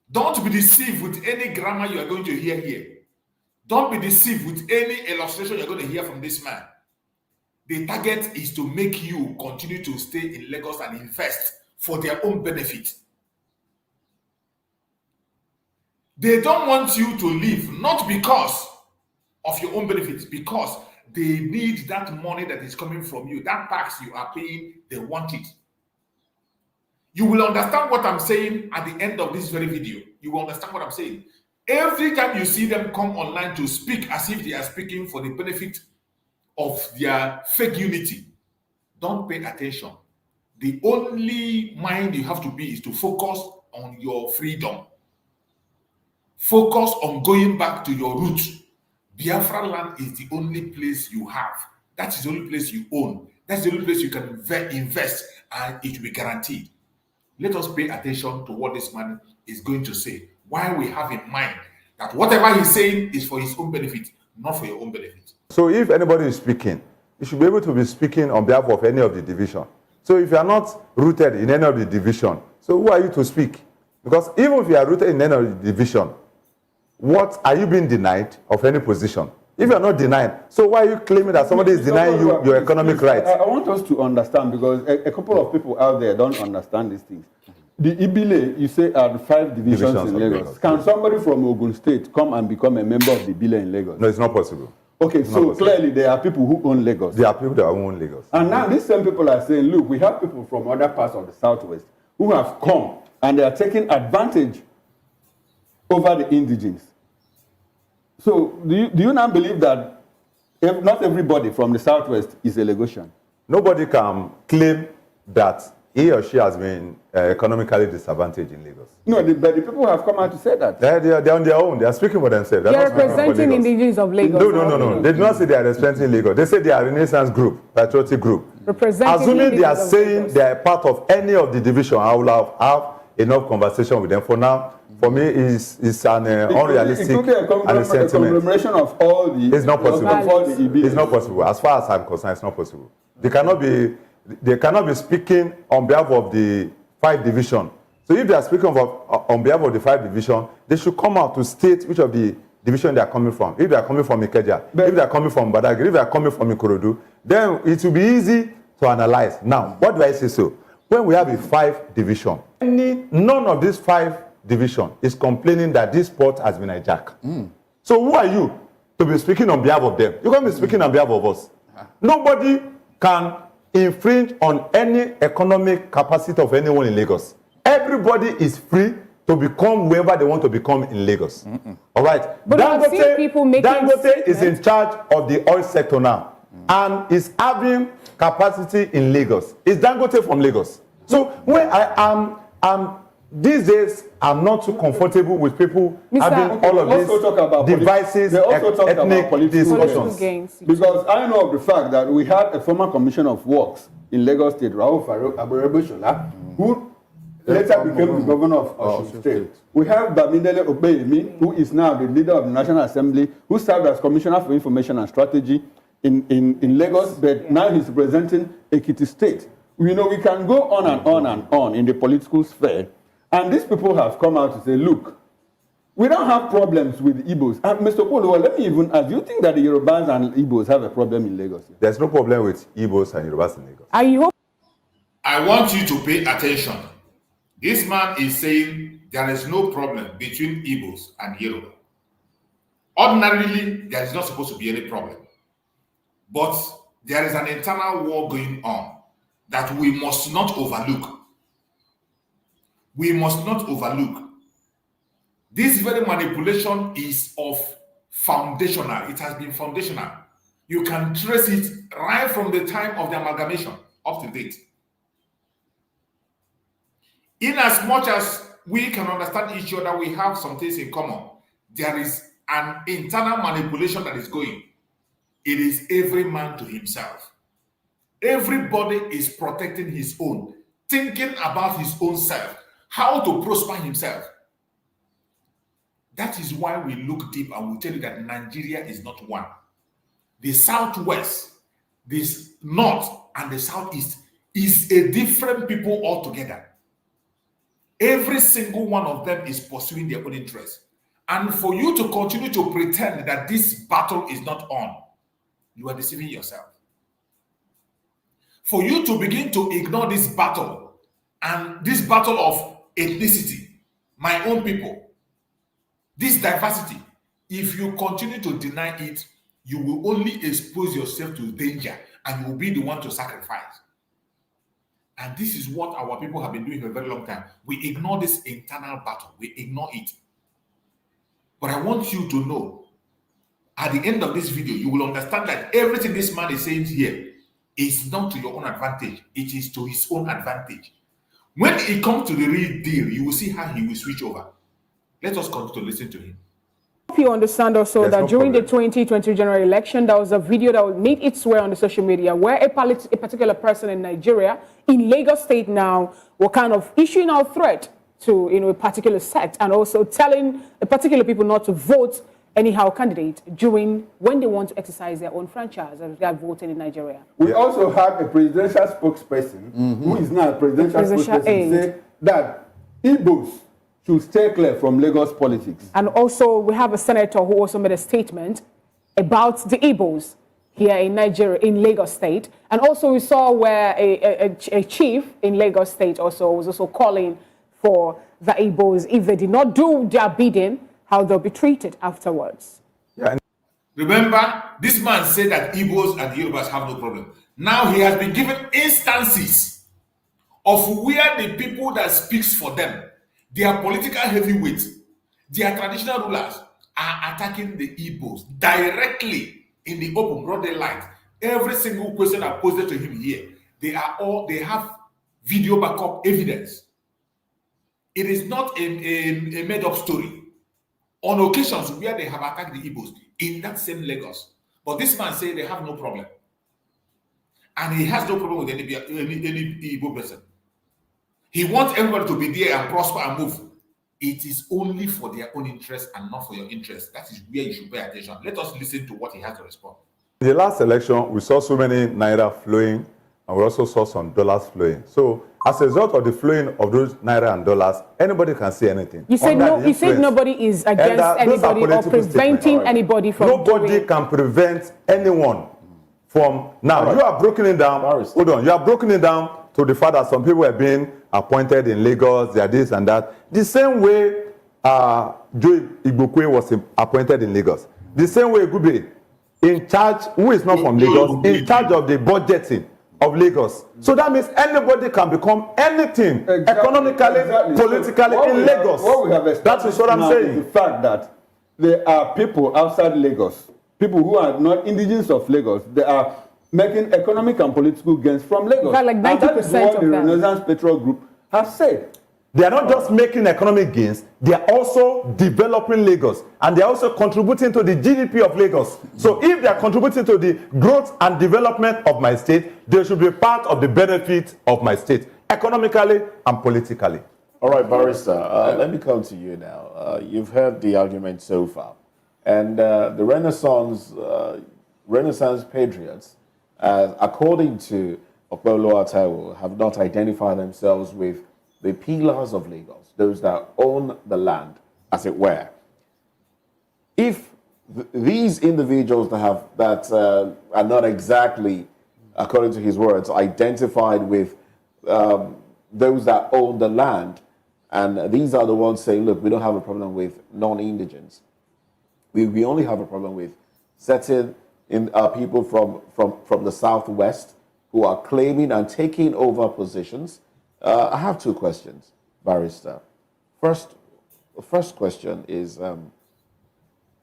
F: Don't be deceived with any grammar you are going to hear here. Don't be deceived with any illustration you're going to hear from this man. The target is to make you continue to stay in Lagos and invest for their own benefit. They don't want you to leave, not because of your own benefits, because they need that money that is coming from you. That tax you are paying, they want it. You will understand what I'm saying at the end of this very video. You will understand what I'm saying. Every time you see them come online to speak as if they are speaking for the benefit of their fake unity, don't pay attention. The only mind you have to be is to focus on your freedom. Focus on going back to your roots. Biafra land is the only place you have. That is the only place you own. That's the only place you can invest, and it will be guaranteed. Let us pay attention to what this man is going to say. Why we have in mind that whatever he's saying is for his own benefit, not for your own benefit.
L: So if anybody is speaking, you should be able to be speaking on behalf of any of the division. So if you are not rooted in any of the division, so who are you to speak? Because even if you are rooted in any of the division, what are you being denied of any position? If you are not denied, so why are you claiming that somebody is denying you your economic rights?
J: I want us to understand, because a couple of people out there don't understand these things. The Ibile, you say, are the 5 divisions in Lagos. Can somebody from Ogun State come and become a member of the Ibile in Lagos?
L: No, it's not possible.
J: Okay, so clearly there are people who own Lagos.
L: There are people that own Lagos.
J: And now these same people are saying, look, we have people from other parts of the southwest who have come and they are taking advantage over the indigenes. So do you now believe that not everybody from the southwest is a Lagosian?
L: Nobody can claim that he or she has been economically disadvantaged in Lagos.
J: No, but the people have come out to say that.
L: They're on their own. They are speaking for themselves.
I: They're representing indigenes of Lagos.
L: No. They do not say they are representing Lagos. They say they are a Renaissance group, patriotic group.
I: Assuming
L: they are saying they are part of any of the division, I will have enough conversation with them. For now, for me, it's an unrealistic and a sentiment.
J: A conglomeration of all the...
L: It's not possible. It's not possible. As far as I'm concerned, it's not possible. They cannot be speaking on behalf of the 5 division. So if they are speaking on behalf of the 5 division, they should come out to state which of the division they are coming from. If they are coming from Ikeja, if they are coming from Badagry, if they are coming from Ikorodu, then it will be easy to analyze. Now, what do I say so? When we have a 5 division, none of these 5 division is complaining that this port has been hijacked. So who are you to be speaking on behalf of them? You can't be speaking on behalf of us. Nobody can infringe on any economic capacity of anyone in Lagos. Everybody is free to become whoever they want to become in Lagos. All right.
I: But
L: Dangote is in charge of the oil sector now and is having capacity in Lagos. Is Dangote from Lagos? So when I am these days, I'm not too comfortable with people having all of these devices, ethnic discussions.
J: Because I know of the fact that we had a former commissioner of works in Lagos State, Raul Aburabushola, who later became the governor of Osun State. We have Bamidele Obeyemi, who is now the leader of the National Assembly, who served as Commissioner for Information and Strategy in Lagos, but now he's representing Ekiti State. You know, we can go on and on and on in the political sphere. And these people have come out to say, look, we don't have problems with Igbos. And Mr. Polo, let me even ask, do you think that the Yorubas and Igbos have a problem in Lagos?
L: There's no problem with Igbos and Yorubas in Lagos.
F: I want you to pay attention. This man is saying there is no problem between Igbos and Yoruba. Ordinarily, there is not supposed to be any problem. But there is an internal war going on that we must not overlook. we must not overlook. This very manipulation is of foundational. It has been foundational. You can trace it right from the time of the amalgamation up to date. In as much as we can understand each other, we have some things in common. There is an internal manipulation that is going. It is every man to himself. Everybody is protecting his own, thinking about his own self, how to prosper himself. That is why we look deep and we tell you that Nigeria is not one. The Southwest, this North, and the Southeast is a different people altogether. Every single one of them is pursuing their own interests. And for you to continue to pretend that this battle is not on, you are deceiving yourself. For you to begin to ignore this battle, and this battle of ethnicity, my own people, this diversity, if you continue to deny it, you will only expose yourself to danger and you will be the one to sacrifice. And this is what our people have been doing for a very long time. We ignore this internal battle. We ignore it. But I want you to know, at the end of this video, you will understand that everything this man is saying here is not to your own advantage. It is to his own advantage. When it comes to the real deal, you will see how he will switch over. Let us continue to listen to him.
I: You understand also that during the 2020 general election, there was a video that made its way on the social media where a particular person in Nigeria, in Lagos State now, were kind of issuing out threat to a particular sect and also telling a particular people not to vote anyhow candidate during when they want to exercise their own franchise as regard voting in Nigeria.
J: We also have a presidential spokesperson who is now a presidential spokesperson say that Igbos should stay clear from Lagos politics.
I: And also we have a senator who also made a statement about the Igbos here in Nigeria, in Lagos State. And also we saw where a chief in Lagos State also was also calling for the Igbos, if they did not do their bidding, how they'll be treated afterwards.
F: Yeah. Remember, this man said that Igbos and the Yorubas have no problem. Now he has been given instances of where the people that speaks for them, their political heavyweights, their traditional rulers, are attacking the Igbos directly in the open broad daylight. Every single question I posted to him here, they have video backup evidence. It is not a made-up story. On occasions where they have attacked the Igbos in that same Lagos. But this man said they have no problem. And he has no problem with any Igbo person. He wants everybody to be there and prosper and move. It is only for their own interest and not for your interest. That is where you should pay attention. Let us listen to what he has to respond.
L: In the last election, we saw so many naira flowing, and we also saw some dollars flowing. So, as a result of the flowing of those naira and dollars, anybody can say anything.
I: You said no. You said nobody is against anybody or preventing anybody from.
L: Nobody can prevent anyone from. Now you are broken it down. Hold on, you are broken it down to the fact that some people are being appointed in Lagos. They are this and that. The same way Joe Igbokwe was appointed in Lagos. The same way Gube, in charge, who is not from Lagos, in charge of the budgeting of Lagos. So that means anybody can become anything economically, politically in Lagos.
J: What we have
L: that is what I'm saying.
J: The fact that there are people outside Lagos, people who are not indigenous of Lagos, they are making economic and political gains from Lagos.
I: Like 90%
J: and that is what
I: of
J: the
I: them.
J: Renaissance Petrol Group has said.
L: They are not just making economic gains, they are also developing Lagos. And they are also contributing to the GDP of Lagos. So if they are contributing to the growth and development of my state, they should be part of the benefit of my state, economically and politically.
K: All right, Barrister, let me come to you now. You've heard the argument so far. And the Renaissance patriots, according to Okpolo Ataiwo, have not identified themselves with the pillars of Lagos, those that own the land, as it were. If these individuals that are not exactly, according to his words, identified with those that own the land, and these are the ones saying, look, we don't have a problem with non-indigents. We only have a problem with certain people from the Southwest who are claiming and taking over positions. I have two questions. Barrister. First question is,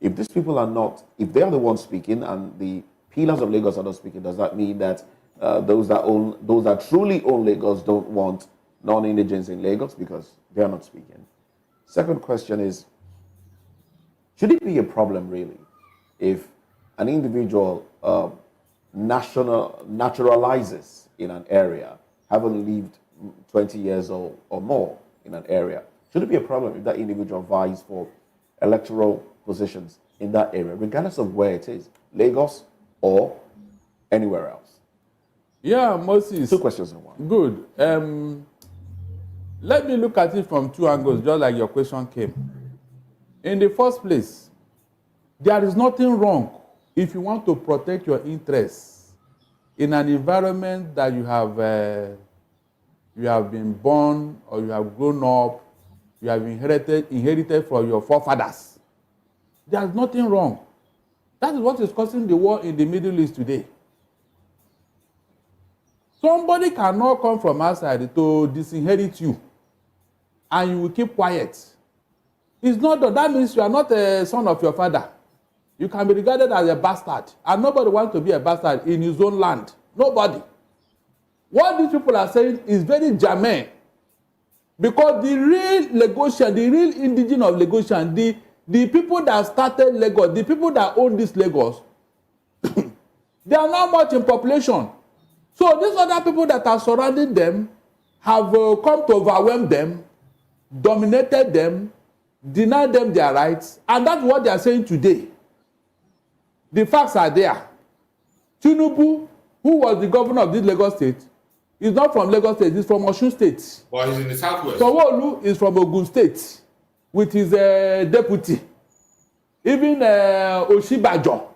K: if these people are not, if they are the ones speaking and the pillars of Lagos are not speaking, does that mean that those that truly own Lagos don't want non-indigens in Lagos because they are not speaking? Second question is, should it be a problem really if an individual naturalizes in an area, having lived 20 years or more in an area? Should it be a problem if that individual vies for electoral positions in that area, regardless of where it is, Lagos or anywhere else?
M: Yeah, Moses.
K: Two questions in one.
M: Good. Let me look at it from two angles, just like your question came. In the first place, there is nothing wrong if you want to protect your interests in an environment that you have been born or you have grown up, you have inherited from your forefathers. There is nothing wrong. That is what is causing the war in the Middle East today. Somebody cannot come from outside to disinherit you, and you will keep quiet. It's not that means you are not a son of your father. You can be regarded as a bastard, and nobody wants to be a bastard in his own land. Nobody. What these people are saying is very germane, because the real Lagosian, the real indigene of Lagosian, the people that started Lagos, the people that own this Lagos, they are not much in population. So these other people that are surrounding them have come to overwhelm them, dominated them, denied them their rights, and that's what they are saying today. The facts are there. Tinubu, who was the governor of this Lagos state, is not from Lagos state, he's from Osun state.
F: But he's in the southwest.
M: Sanwo-Olu is from Ogun state with his deputy. Even Oshibajo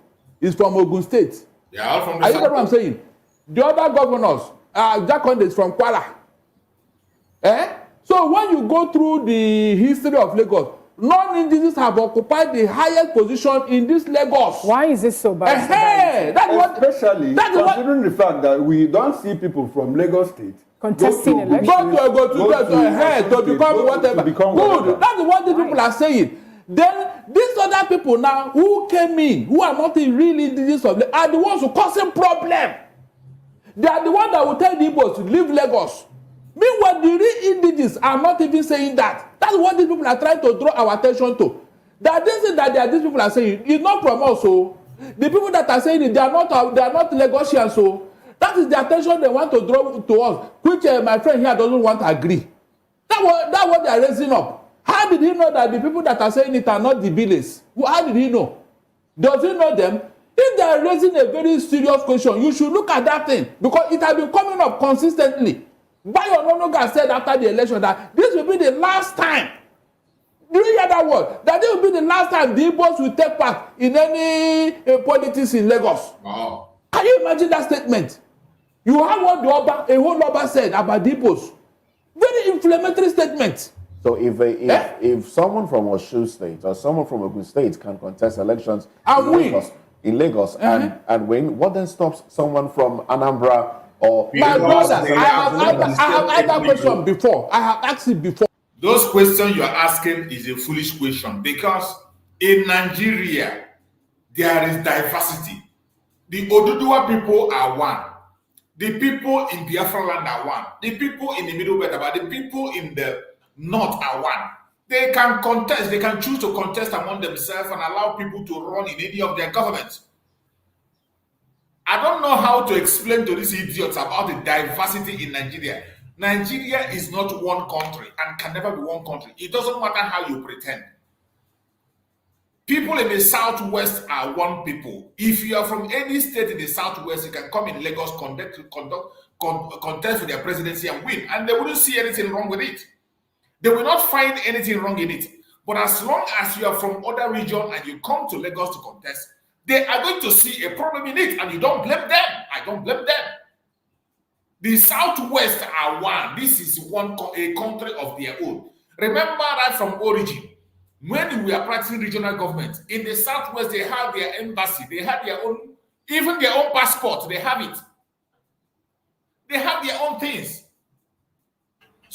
M: is from Ogun state.
F: They are all from the
M: south. Are you know what I'm saying? The other governors, Jakonde is from Kwara. So when you go through the history of Lagos, non-indigenous have occupied the highest position in this Lagos.
I: Why is this so bad?
J: Especially considering the fact that we don't see people from Lagos State
I: contesting elections.
M: To become whatever. Good. That's what these people are saying. Then these other people now who came in, who are not the real indigenous of Lagos, are the ones who causing problem. They are the ones that will tell the Igbos to leave Lagos. Meanwhile, the real indigenous are not even saying that. That's what these people are trying to draw our attention to. That this thing that these people are saying is not from us. So the people that are saying it, they are not Lagosians. So that is the attention they want to draw to us, which my friend here doesn't want to agree. That's what they are raising up. How did he know that the people that are saying it are not the billers? How did he know? Does he know them? If they are raising a very serious question, you should look at that thing, because it has been coming up consistently. Bayo Ononuga said after the election that this will be the last time. Do you hear that word? That this will be the last time the Igbos will take part in any politics in Lagos.
F: Wow.
M: Can you imagine that statement? You have what a whole Oba said about the Igbos. Very inflammatory statement.
K: So if someone from Osun State or someone from Ogun State can contest elections in Lagos and win, what then stops someone from Anambra or...
M: My brothers, I have asked that question before. I have asked it before.
F: Those questions you are asking is a foolish question, because in Nigeria, there is diversity. The Oduduwa people are one. The people in Biafra land are one. The people in the Middle Belt, but the people in the North are one. They can contest, they can choose to contest among themselves and allow people to run in any of their governments. I don't know how to explain to these idiots about the diversity in Nigeria. Nigeria is not one country and can never be one country. It doesn't matter how you pretend. People in the Southwest are one people. If you are from any state in the Southwest, you can come in Lagos, contest for their presidency and win, and they wouldn't see anything wrong with it. They will not find anything wrong in it. But as long as you are from other region and you come to Lagos to contest, they are going to see a problem in it, and you don't blame them. I don't blame them. The Southwest are one. This is a country of their own. Remember right from origin, when we are practicing regional government, in the Southwest, they have their embassy, they have their own, even their own passport, they have it. They have their own things.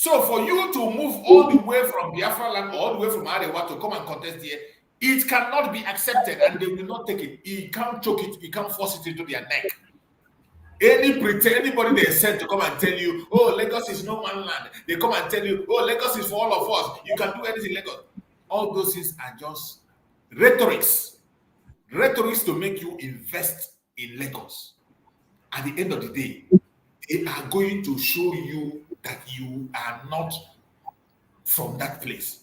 F: So for you to move all the way from Biafra land, all the way from Arewa to come and contest here, it cannot be accepted, and they will not take it. He can't choke it. He can't force it into their neck. Anybody they send to come and tell you, oh, Lagos is no man's land. They come and tell you, oh, Lagos is for all of us. You can do anything, Lagos. All those things are just rhetorics. Rhetorics to make you invest in Lagos. At the end of the day, they are going to show you that you are not from that place.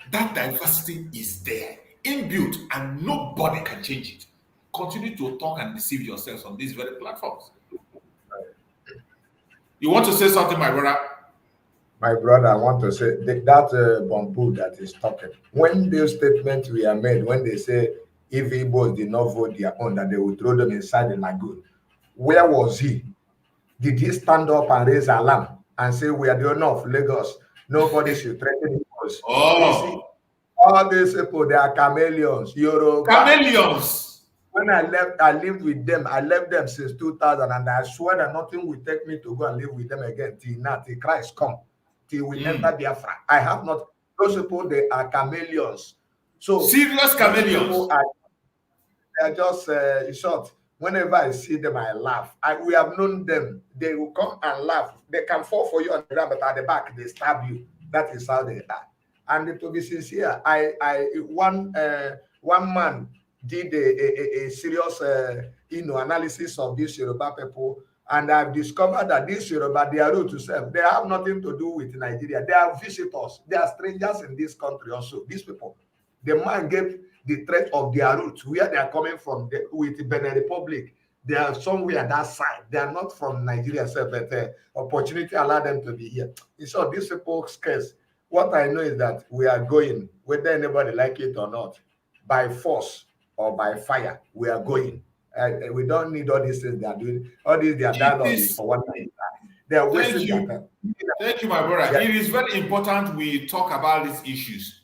F: That diversity is there, inbuilt, and nobody can change it. Continue to talk and deceive yourselves on these very platforms. You want to say something, my brother?
G: My brother, I want to say that bamboo that is talking. When those statements were made, when they say if Igbos did not vote their own, that they would throw them inside the lagoon, where was he? Did he stand up and raise alarm and say we are the owner of Lagos? Nobody should threaten Igbos.
F: Oh,
G: all these people, they are chameleons.
F: Chameleons.
G: When I lived with them. I left them since 2000, and I swear that nothing will take me to go and live with them again till now, till Christ come, till we enter Biafra. I have not. Those people, they are chameleons. So
F: serious chameleons.
G: They are just short. Whenever I see them, I laugh. We have known them. They will come and laugh. They can fall for you on the ground, but at the back they stab you. That is how they are. And to be sincere, one man did a serious analysis of these Yoruba people, and I've discovered that these Yoruba, they are rude to self. They have nothing to do with Nigeria. They are visitors. They are strangers in this country also. These people, the man gave the threat of their roots, where they are coming from with the Benin Republic. They are somewhere that side. They are not from Nigeria, but opportunity allowed them to be here. So these people's case, what I know is that we are going, whether anybody like it or not, by force or by fire, we are going. We don't need all these things they are doing. All these they are dialogue for one night. They are wasting their time.
F: Thank you, my brother. Yeah. It is very important we talk about these issues.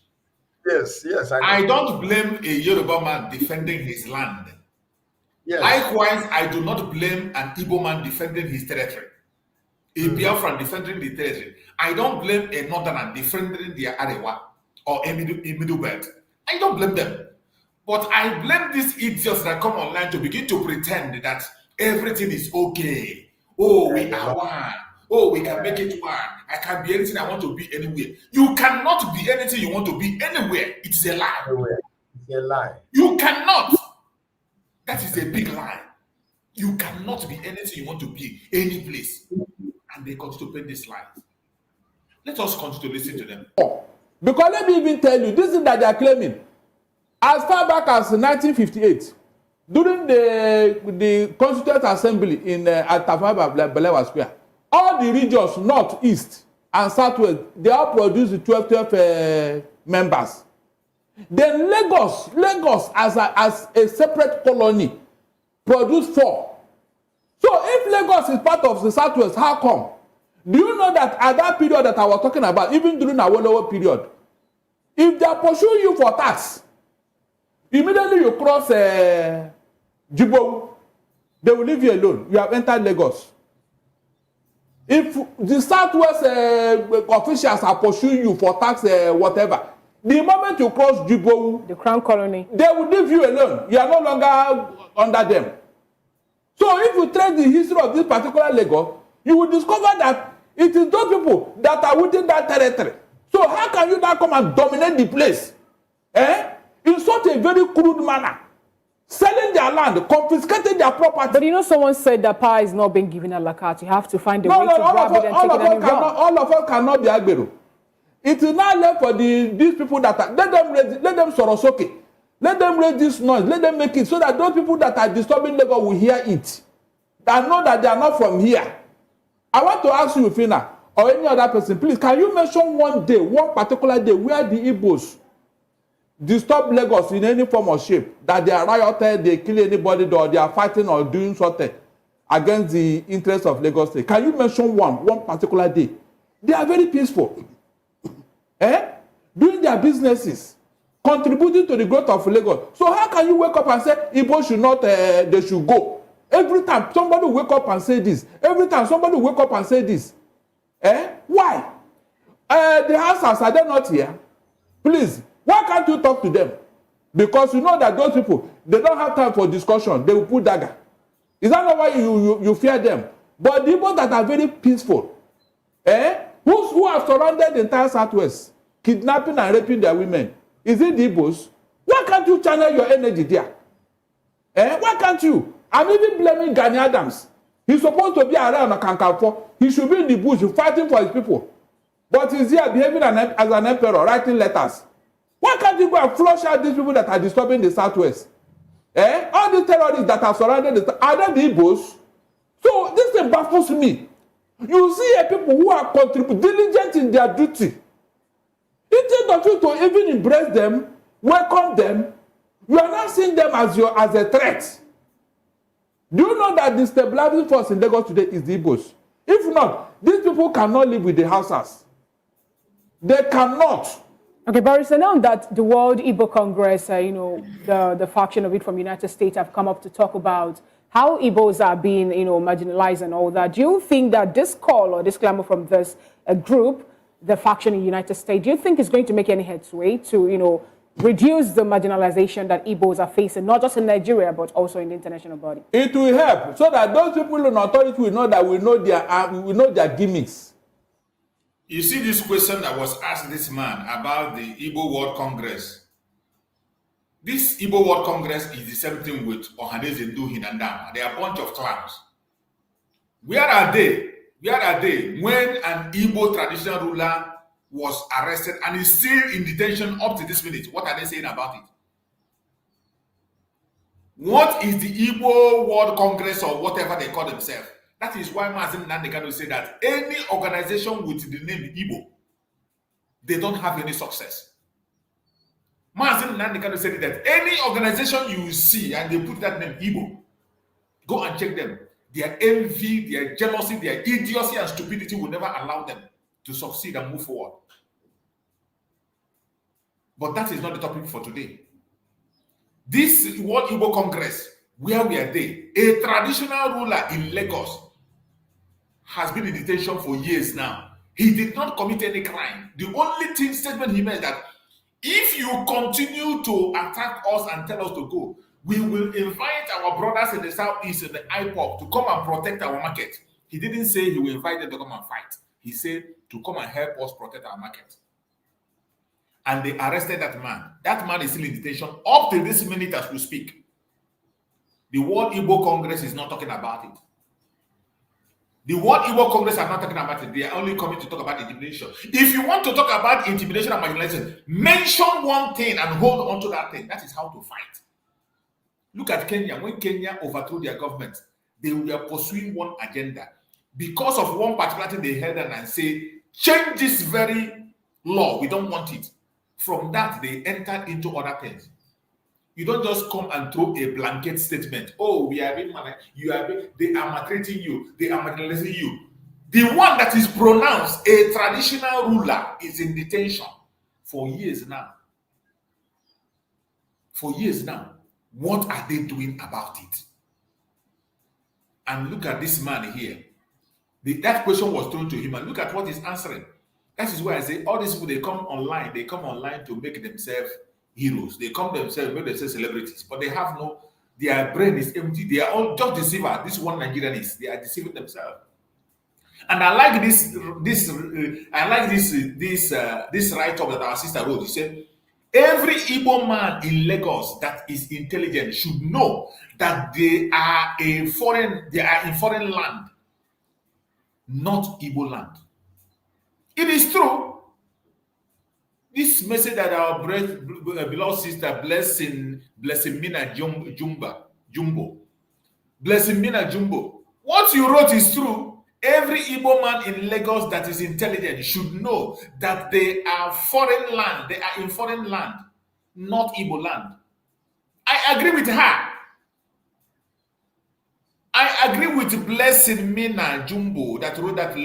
G: Yes, yes.
F: I don't blame a Yoruba man defending his land.
G: Yes.
F: Likewise, I do not blame an Igbo man defending his territory. A Biafran defending the territory. I don't blame a Northerner defending their Arewa or a middle belt. I don't blame them. But I blame these idiots that come online to begin to pretend that everything is okay. Oh, we are one. Oh, we can make it one. I can be anything I want to be anywhere. You cannot be anything you want to be anywhere. It's a lie.
G: It's a lie.
F: You cannot. That is a big lie. You cannot be anything you want to be any place. And they continue to paint this lie. Let us continue to listen to them.
M: Because let me even tell you, this is that they are claiming. As far back as 1958, during the Constituent Assembly in Tafawa Balewa Square, all the regions, north, east, and southwest, they all produced 12 members. Then Lagos as a separate colony, produced 4. So if Lagos is part of the southwest, how come? Do you know that at that period that I was talking about, even during our Awolowo period, if they pursue you for tax, immediately you cross Jibo, they will leave you alone. You have entered Lagos. If the southwest officials are pursuing you for tax, whatever, the moment you cross Jibo,
I: the Crown Colony,
M: they will leave you alone. You are no longer under them. So if you trace the history of this particular Lagos, you will discover that it is those people that are within that territory. So how can you now come and dominate the place? In such a very crude manner, selling their land, confiscating their property.
I: But you know, someone said that power is not being given a la carte. You have to find a way to grab it and take it and run.
M: All of us cannot be Agbero. It is now left for these people that are, let them Sorosoke. Let them raise this noise. Let them make it so that those people that are disturbing Lagos will hear it. That know that they are not from here. I want to ask you, Fina, or any other person, please, can you mention one day, one particular day, where the Igbos disturb Lagos in any form or shape, that they are rioting, they kill anybody, or they are fighting or doing something against the interests of Lagos State? Can you mention one particular day? They are very peaceful. Doing their businesses, contributing to the growth of Lagos. So how can you wake up and say Igbo should not, they should go? Every time somebody wake up and say this. Every time somebody wake up and say this. Why? The houses, are they not here? Please, why can't you talk to them? Because you know that those people, they don't have time for discussion. They will put dagger. Is that not why you fear them? But the people that are very peaceful, who have surrounded the entire Southwest, kidnapping and raping their women, is it the Igbos? Why can't you channel your energy there? Why can't you? I'm even blaming Gani Adams. He's supposed to be around Okankanfo. He should be in the bush fighting for his people. But he's here behaving as an emperor, writing letters. Why can't you go and flush out these people that are disturbing the Southwest? All these terrorists that have surrounded the are they the Igbos? So this thing baffles me. You see people who are diligent in their duty. Instead of you to even embrace them, welcome them, you are not seeing them as a threat. Do you know that the stabilizing force in Lagos today is the Igbos? If not, these people cannot live with the houses. They cannot.
I: Okay, Barrister, now that the World Igbo Congress, the faction of it from United States have come up to talk about how Igbos are being, marginalized and all that, do you think that this call or this clamor from this group, the faction in United States, do you think is going to make any headway to, reduce the marginalization that Igbos are facing, not just in Nigeria, but also in the international body?
M: It will help so that those people in authority will know that we know their gimmicks.
F: You see this question that was asked this man about the Igbo World Congress. This Igbo World Congress is the same thing with Ohaneze Nduhin and Dam. They are a bunch of clowns. Where are they? Where are they when an Igbo traditional ruler was arrested and is still in detention up to this minute? What are they saying about it? What is the Igbo World Congress or whatever they call themselves? That is why Nnamdi Kanu said that any organization with the name Igbo, they don't have any success. Nnamdi Kanu said that any organization you see and they put that name Igbo, go and check them. Their envy, their jealousy, their idiocy and stupidity will never allow them to succeed and move forward. But that is not the topic for today. This World Igbo Congress, where we are there, a traditional ruler in Lagos has been in detention for years now. He did not commit any crime. The only statement he made that if you continue to attack us and tell us to go, we will invite our brothers in the southeast and the IPOP to come and protect our market. He didn't say he will invite them to come and fight. He said to come and help us protect our market. And they arrested that man. That man is still in detention up to this minute as we speak. The World Igbo Congress is not talking about it. The World Igbo Congress are not talking about it. They are only coming to talk about intimidation. If you want to talk about intimidation and marginalization, mention one thing and hold on to that thing. That is how to fight. Look at Kenya. When Kenya overthrew their government, they were pursuing one agenda. Because of one particular thing, they held on and say, change this very law. We don't want it. From that, they entered into other things. You don't just come and throw a blanket statement. Oh, we are being they are maltreating you. They are marginalizing you. The one that is pronounced a traditional ruler is in detention for years now. For years now. What are they doing about it? And look at this man here. That question was thrown to him, and look at what he's answering. That is why I say all these people, they come online to make themselves heroes. They come themselves, make themselves celebrities, but they have their brain is empty. They are all just deceiver. This one Nigerian is, they are deceiving themselves. And I like this write-up that our sister wrote. He said, every Igbo man in Lagos that is intelligent should know that they are in foreign land, not Igbo land. It is true. This message that our beloved sister Blessing Mina Jumbo, Blessing Mina Jumbo, what you wrote is true. Every Igbo man in Lagos that is intelligent should know that they are foreign land. They are in foreign land, not Igbo land. I agree with her. I agree with Blessing Mina Jumbo that wrote that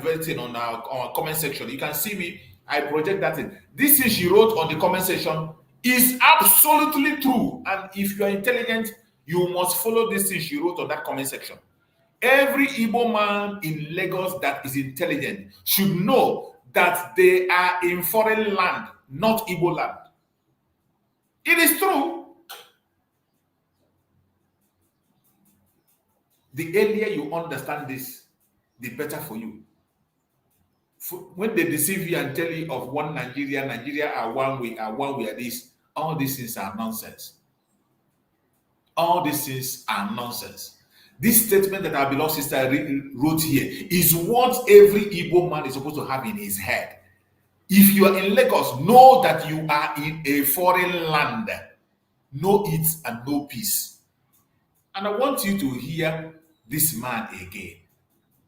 F: very thing on our comment section. You can see me. I project that in. This thing she wrote on the comment section is absolutely true. And if you are intelligent, you must follow this thing she wrote on that comment section. Every Igbo man in Lagos that is intelligent should know that they are in foreign land, not Igbo land. It is true. The earlier you understand this, the better for you. When they deceive you and tell you of one Nigeria are one way, this, all these things are nonsense. All these things are nonsense. This statement that our beloved sister wrote here is what every Igbo man is supposed to have in his head. If you are in Lagos, know that you are in a foreign land. No it and no peace. And I want you to hear this man again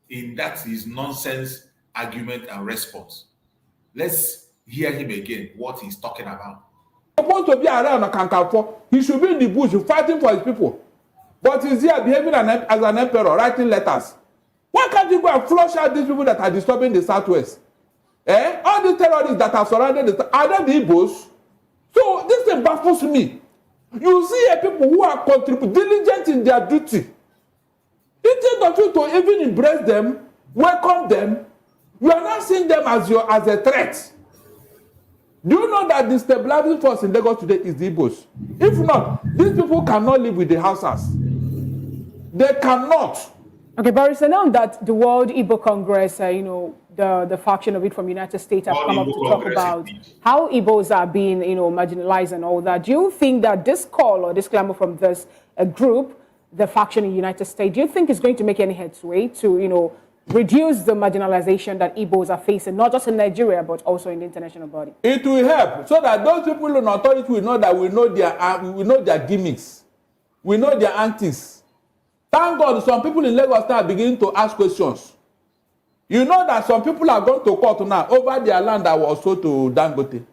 F: in that his nonsense argument and response. Let's hear him again, what he's talking about.
M: Supposed to be around a Kankafo. He should be in the bush fighting for his people. But he's here behaving as an emperor, writing letters. Why can't you go and flush out these people that are disturbing the Southwest? All these terrorists that have surrounded are they the Igbos? So this thing baffles me. You see people who are diligent in their duty. Instead of you to even embrace them, welcome them, you are not seeing them as a threat. Do you know that the stabilizing force in Lagos today is the Igbos? If not, these people cannot live with the houses. They cannot.
I: Okay, Barrister, now that the World Igbo Congress, the faction of it from United States have come up to talk about how Igbos are being, marginalized and all that. Do you think that this call or this clamor from this group, the faction in the United States, do you think is going to make any headway to, reduce the marginalization that Igbos are facing, not just in Nigeria, but also in the international body?
M: It will help so that those people in authority will know that we know their gimmicks. We know their antics. Thank God some people in Lagos are beginning to ask questions. You know that some people are going to court now over their land that was sold to Dangote.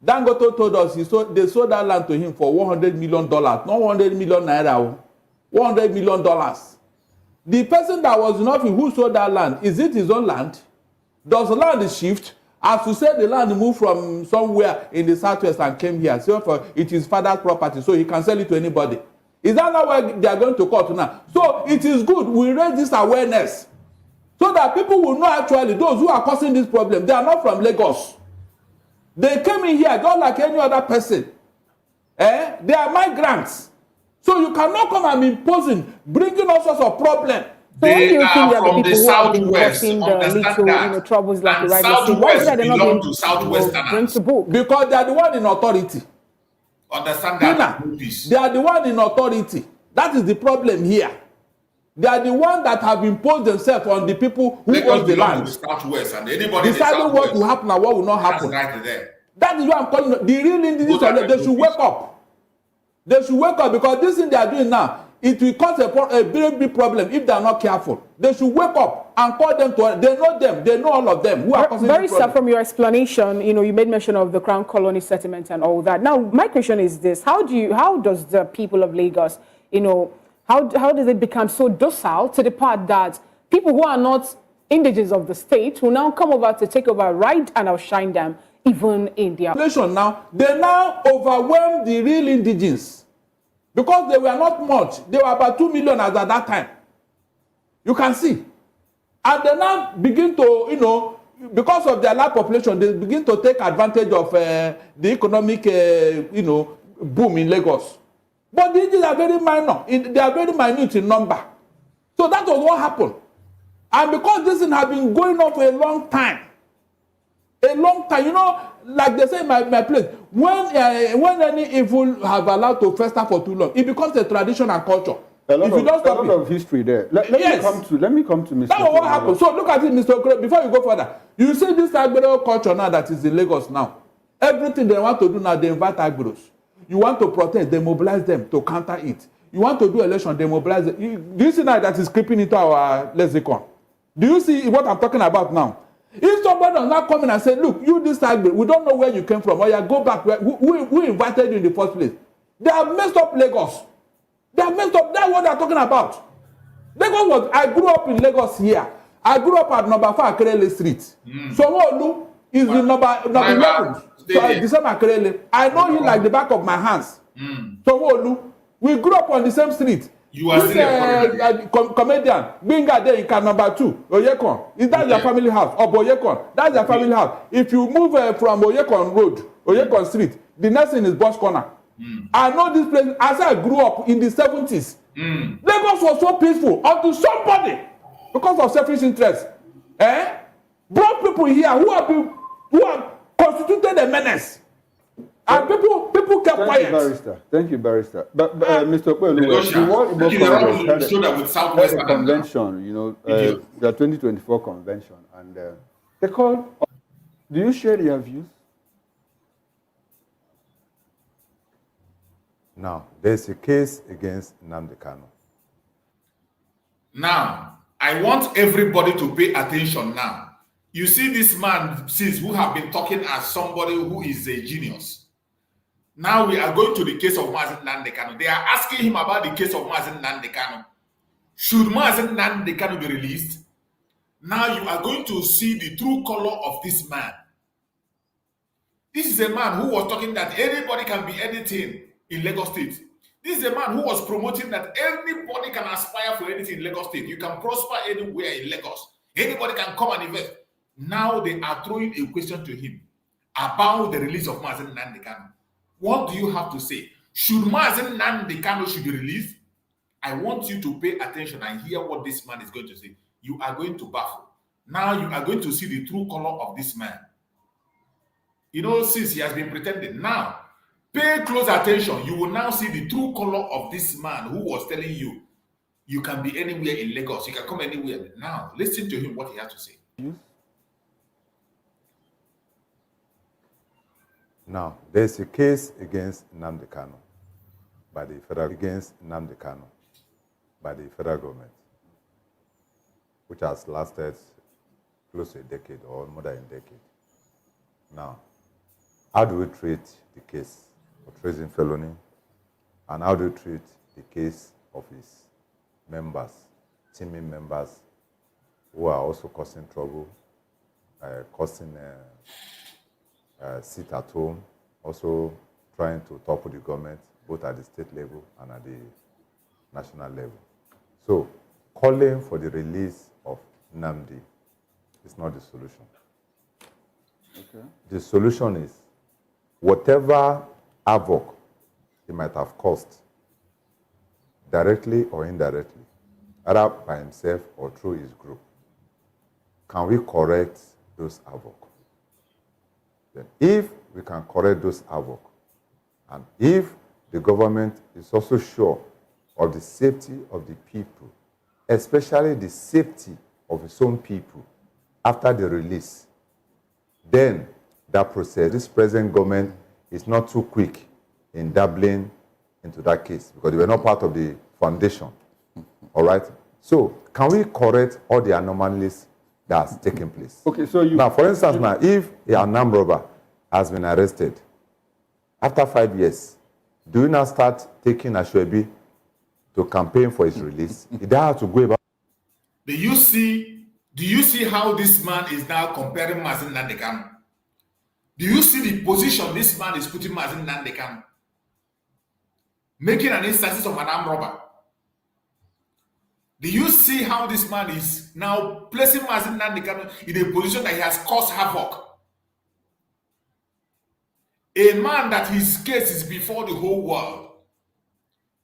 M: Dangote told us they sold that land to him for $100 million, not 100 million naira, $100 million. The person that was in office who sold that land, is it his own land? Does the land shift? As to say the land moved from somewhere in the Southwest and came here, so it is father's property, so he can sell it to anybody. Is that not why they are going to court now? So it is good we raise this awareness so that people will know actually those who are causing this problem, they are not from Lagos. They came in here just like any other person. They are migrants. So you cannot come and be imposing, bringing all sorts of problems.
I: So what do you think that the people who have been causing the little troubles like the right why is that they're not being bring to book?
M: Because they are the one in authority.
F: Understand that?
M: They are the one in authority. That is the problem here. They are the one that have imposed themselves on the people who own the land.
F: The Southwest and anybody
M: deciding what will happen and what will not happen.
F: That's right there.
M: That is what I'm calling it. The real indigenous, they should wake up. They should wake up because this thing they are doing now, it will cause a very big problem if they are not careful. They should wake up and call them to. They know them. They know all of them who are causing
I: very
M: the problem.
I: from your explanation, you made mention of the Crown Colony settlement and all that. Now, my question is this: how does the people of Lagos, how does it become so docile to the part that people who are not indigenous of the state will now come over to take over, right, and outshine them, even in their
M: population now? They now overwhelm the real indigenous. Because they were not much. They were about 2 million as at that time. You can see. And they now begin to, because of their large population, they begin to take advantage of the economic, boom in Lagos. But these are very minor. They are very minute in number. So that was what happened. And because this thing has been going on for a long time, like they say in my place, when any evil have allowed to fester for too long, it becomes a tradition and culture.
J: A lot of history there. Let me come to Mr.
M: That's what happened. So look at it, Mr. Okoro, before you go further. You see this Agbero culture now that is in Lagos now. Everything they want to do now, they invite Agberos. You want to protest, they mobilize them to counter it. You want to do election, they mobilize them. Do you see now that is creeping into our lexicon? Do you see what I'm talking about now? If somebody does not come in and say, look, you this Agbero, we don't know where you came from, or you go back, who invited you in the first place? They have messed up Lagos. They have messed up. That's what they're talking about. I grew up in Lagos here. I grew up at number 4 Akerele Street. Somolu is the number 11. So I December Akerele. I know him like the back of my hands. Somolu. We grew up on the same street.
F: You are still a foreigner.
M: Comedian, Binga there in car number 2, Oyekon. Is that your family house? Or Oyekon? That's your family house. If you move from Oyekon Road, Oyekon Street, the next thing is Boss Corner. I know this place as I grew up in the 70s. Lagos was so peaceful until somebody, because of selfish interest, brought people here who have constituted a menace. And people kept quiet.
J: Thank you, Barrister. But Mr. Kwelu, the World Congress had a convention, you know, the 2024 convention, and they called. Do you share their views?
L: Now, there's a case against Nnamdi Kanu.
F: Now, I want everybody to pay attention now. You see this man, since who have been talking as somebody who is a genius. Now we are going to the case of Nnamdi Kanu. They are asking him about the case of Nnamdi Kanu. Should Nnamdi Kanu be released? Now you are going to see the true color of this man. This is a man who was talking that anybody can be anything in Lagos State. This is a man who was promoting that anybody can aspire for anything in Lagos State. You can prosper anywhere in Lagos. Anybody can come and invest. Now they are throwing a question to him about the release of Nnamdi Kanu. What do you have to say? Should Nnamdi Kanu should be released? I want you to pay attention and hear what this man is going to say. You are going to baffle. Now you are going to see the true color of this man. You know, since he has been pretending, now pay close attention. You will now see the true color of this man who was telling you, you can be anywhere in Lagos. You can come anywhere. Now, listen to him, what he has to say.
L: Now, there's a case against Nnamdi Kanu by the federal government, which has lasted close to a decade or more than a decade. Now, how do we treat the case of treason felony, and how do we treat the case of his members, teaming members, who are also causing trouble, sit at home, also trying to topple the government, both at the state level and at the national level. So, calling for the release of Nnamdi is not the solution. Okay. The solution is whatever havoc he might have caused, directly or indirectly, either by himself or through his group, can we correct those havoc? Then if we can correct those havoc, and if the government is also sure of the safety of the people, especially the safety of its own people after the release, then that process, this present government is not too quick in dabbling into that case because they were not part of the foundation. All right? So, can we correct all the anomalies that has taken place?
J: Okay, so you...
L: Now, for instance, now, if an armed robber has been arrested, after 5 years, do you now start taking Ashwebi to campaign for his release? He doesn't have to go about...
F: Do you see how this man is now comparing Nnamdi Kanu? Do you see the position this man is putting Nnamdi Kanu? Making an instance of an armed robber. Do you see how this man is now placing Nnamdi Kanu in a position that he has caused havoc? A man that his case is before the whole world.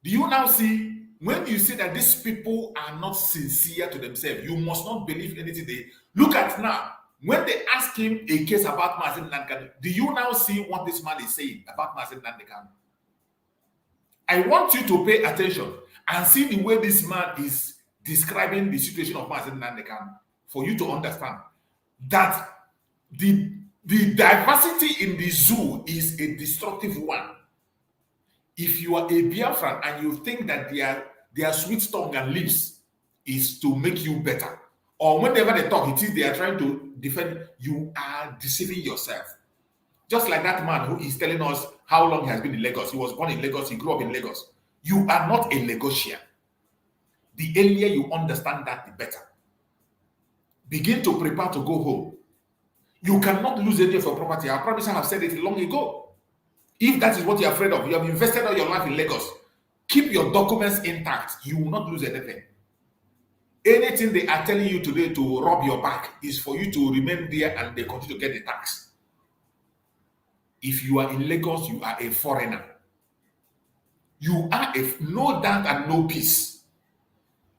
F: Do you now see, when you say that these people are not sincere to themselves, you must not believe anything they look at now. When they ask him a case about Nnamdi Kanu, do you now see what this man is saying about Nnamdi Kanu? I want you to pay attention and see the way this man is describing the situation of Nnamdi Kanu for you to understand that the diversity in the zoo is a destructive one. If you are a Biafran and you think that their sweet tongue and lips is to make you better, or whenever they talk, it is they are trying to defend, you are deceiving yourself. Just like that man who is telling us how long he has been in Lagos. He was born in Lagos, he grew up in Lagos. You are not a Lagosian. The earlier you understand that, the better. Begin to prepare to go home. You cannot lose any of your property. I promise I have said it long ago. If that is what you're afraid of, you have invested all your life in Lagos. keep your documents intact. You will not lose anything. Anything they are telling you today to rob your back is for you to remain there and they continue to get the tax. If you are in Lagos, you are a foreigner. You are no doubt and no peace.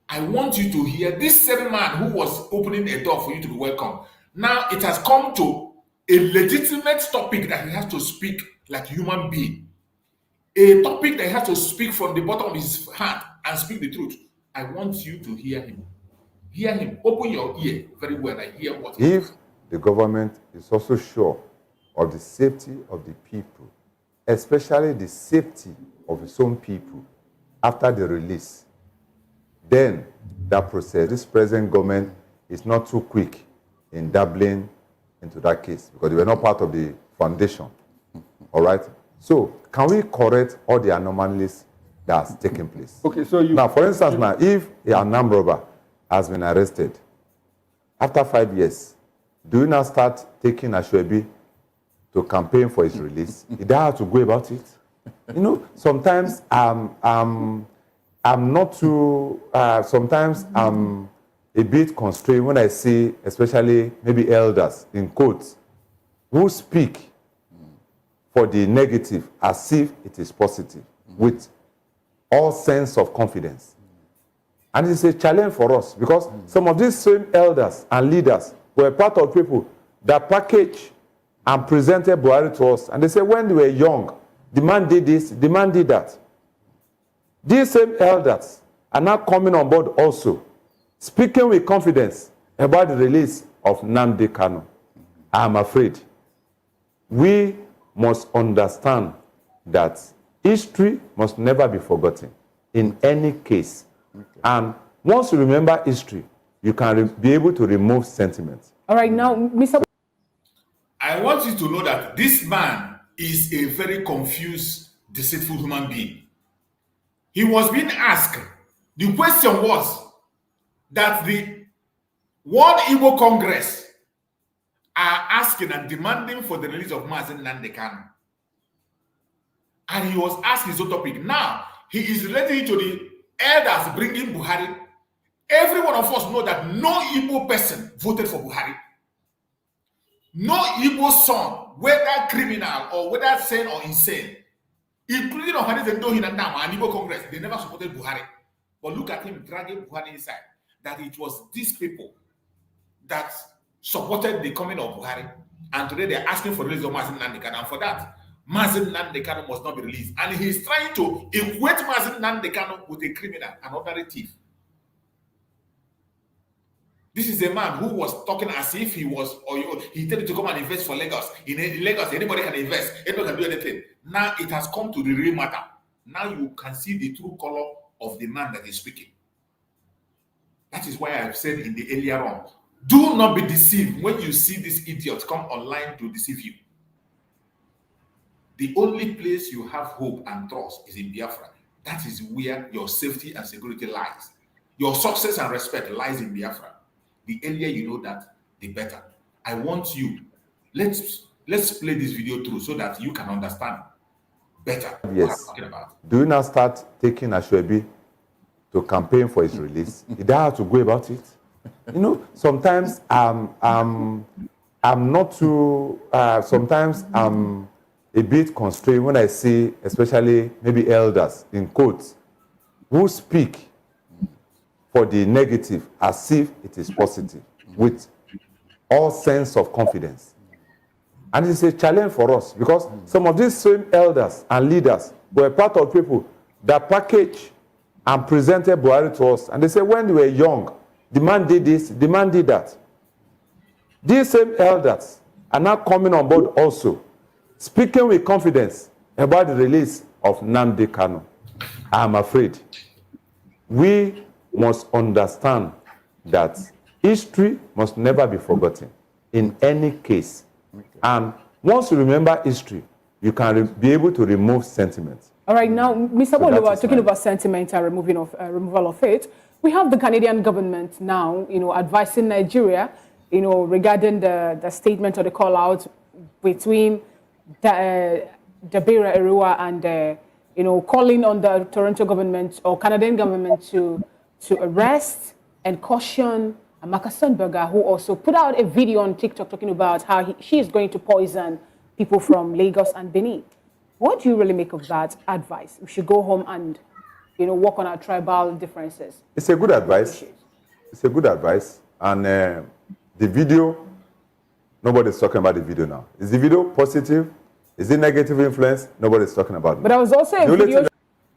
F: I want you to hear this same man who was opening a door for you to be welcome. Now it has come to a legitimate topic that he has to speak like a human being. A topic that he has to speak from the bottom of his heart and speak the truth. I want you to hear him. Hear him. Open your ear very well and hear what he
L: If the government is also sure of the safety of the people, especially the safety of its own people after the release, then that process, this present government is not too quick in dabbling into that case because they were not part of the foundation. All right? So, can we correct all the anomalies that has taken place?
J: Okay, so you...
L: Now, for instance, now, if an armed robber has been arrested, after 5 years, do you now start taking Ashwebi to campaign for his release? He doesn't have to go about it. You know, sometimes I'm not too, sometimes I'm a bit constrained when I see, especially maybe elders, in quotes, who speak for the negative as if it is positive, with all sense of confidence. And it's a challenge for us because some of these same elders and leaders were part of people that packaged and presented Buhari to us. And they said when they were young, the man did this, the man did that. These same elders are now coming on board also, speaking with confidence about the release of Nnamdi Kanu. I'm afraid we must understand that history must never be forgotten in any case. Okay. And once you remember history, you can be able to remove sentiments.
I: All right, now, Mr.
F: I want you to know that this man is a very confused, deceitful human being. He was being asked, the question was that the World Igbo Congress are asking and demanding for the release of Nnamdi Kanu. And he was asked his own topic. Now, he is relating to the elders bringing Buhari. Every one of us know that no Igbo person voted for Buhari. No Igbo son, whether criminal or whether sane or insane, including Ohanis and Dohin and Nama and Igbo Congress, they never supported Buhari. But look at him dragging Buhari inside. That it was these people that supported the coming of Buhari. And today they're asking for the release of Nnamdi Kanu. And for that, Nnamdi Kanu must not be released. And he's trying to equate Nnamdi Kanu with a criminal, an ordinary thief. This is a man who was talking as if he was, or he told you to come and invest for Lagos. In Lagos, anybody can invest, anybody can do anything. Now it has come to the real matter. Now you can see the true color of the man that is speaking. That is why I've said in the earlier on, do not be deceived when you see this idiot come online to deceive you. The only place you have hope and trust is in Biafra. That is where your safety and security lies. Your success and respect lies in Biafra. The earlier you know that, the better. I want you, let's play this video through so that you can understand better what I'm talking about.
L: Do you now start taking Ashwebi to campaign for his release? He doesn't have to go about it. You know, sometimes I'm not too, sometimes I'm a bit constrained when I see, especially maybe elders, in quotes, who speak for the negative as if it is positive, with all sense of confidence. And it's a challenge for us because some of these same elders and leaders were part of people that packaged and presented Buhari to us. And they said when they were young, the man did this, the man did that. These same elders are now coming on board also, speaking with confidence about the release of Nnamdi Kanu. I'm afraid we must understand that history must never be forgotten in any case. Okay. And once you remember history, you can be able to remove sentiments.
I: All right, now, Mr. Bolivar, talking about sentiment and removal of it, we have the Canadian government now, advising Nigeria, regarding the statement or the call out between Dabira Erua and calling on the Toronto government or Canadian government to arrest and caution Amaka Sandberger, who also put out a video on TikTok talking about how she is going to poison people from Lagos and Benin. What do you really make of that advice? We should go home and, work on our tribal differences.
L: It's a good advice. It's a good advice. And the video, nobody's talking about the video now. Is the video positive? Is it negative influence? Nobody's talking about it.
I: But I was also a video.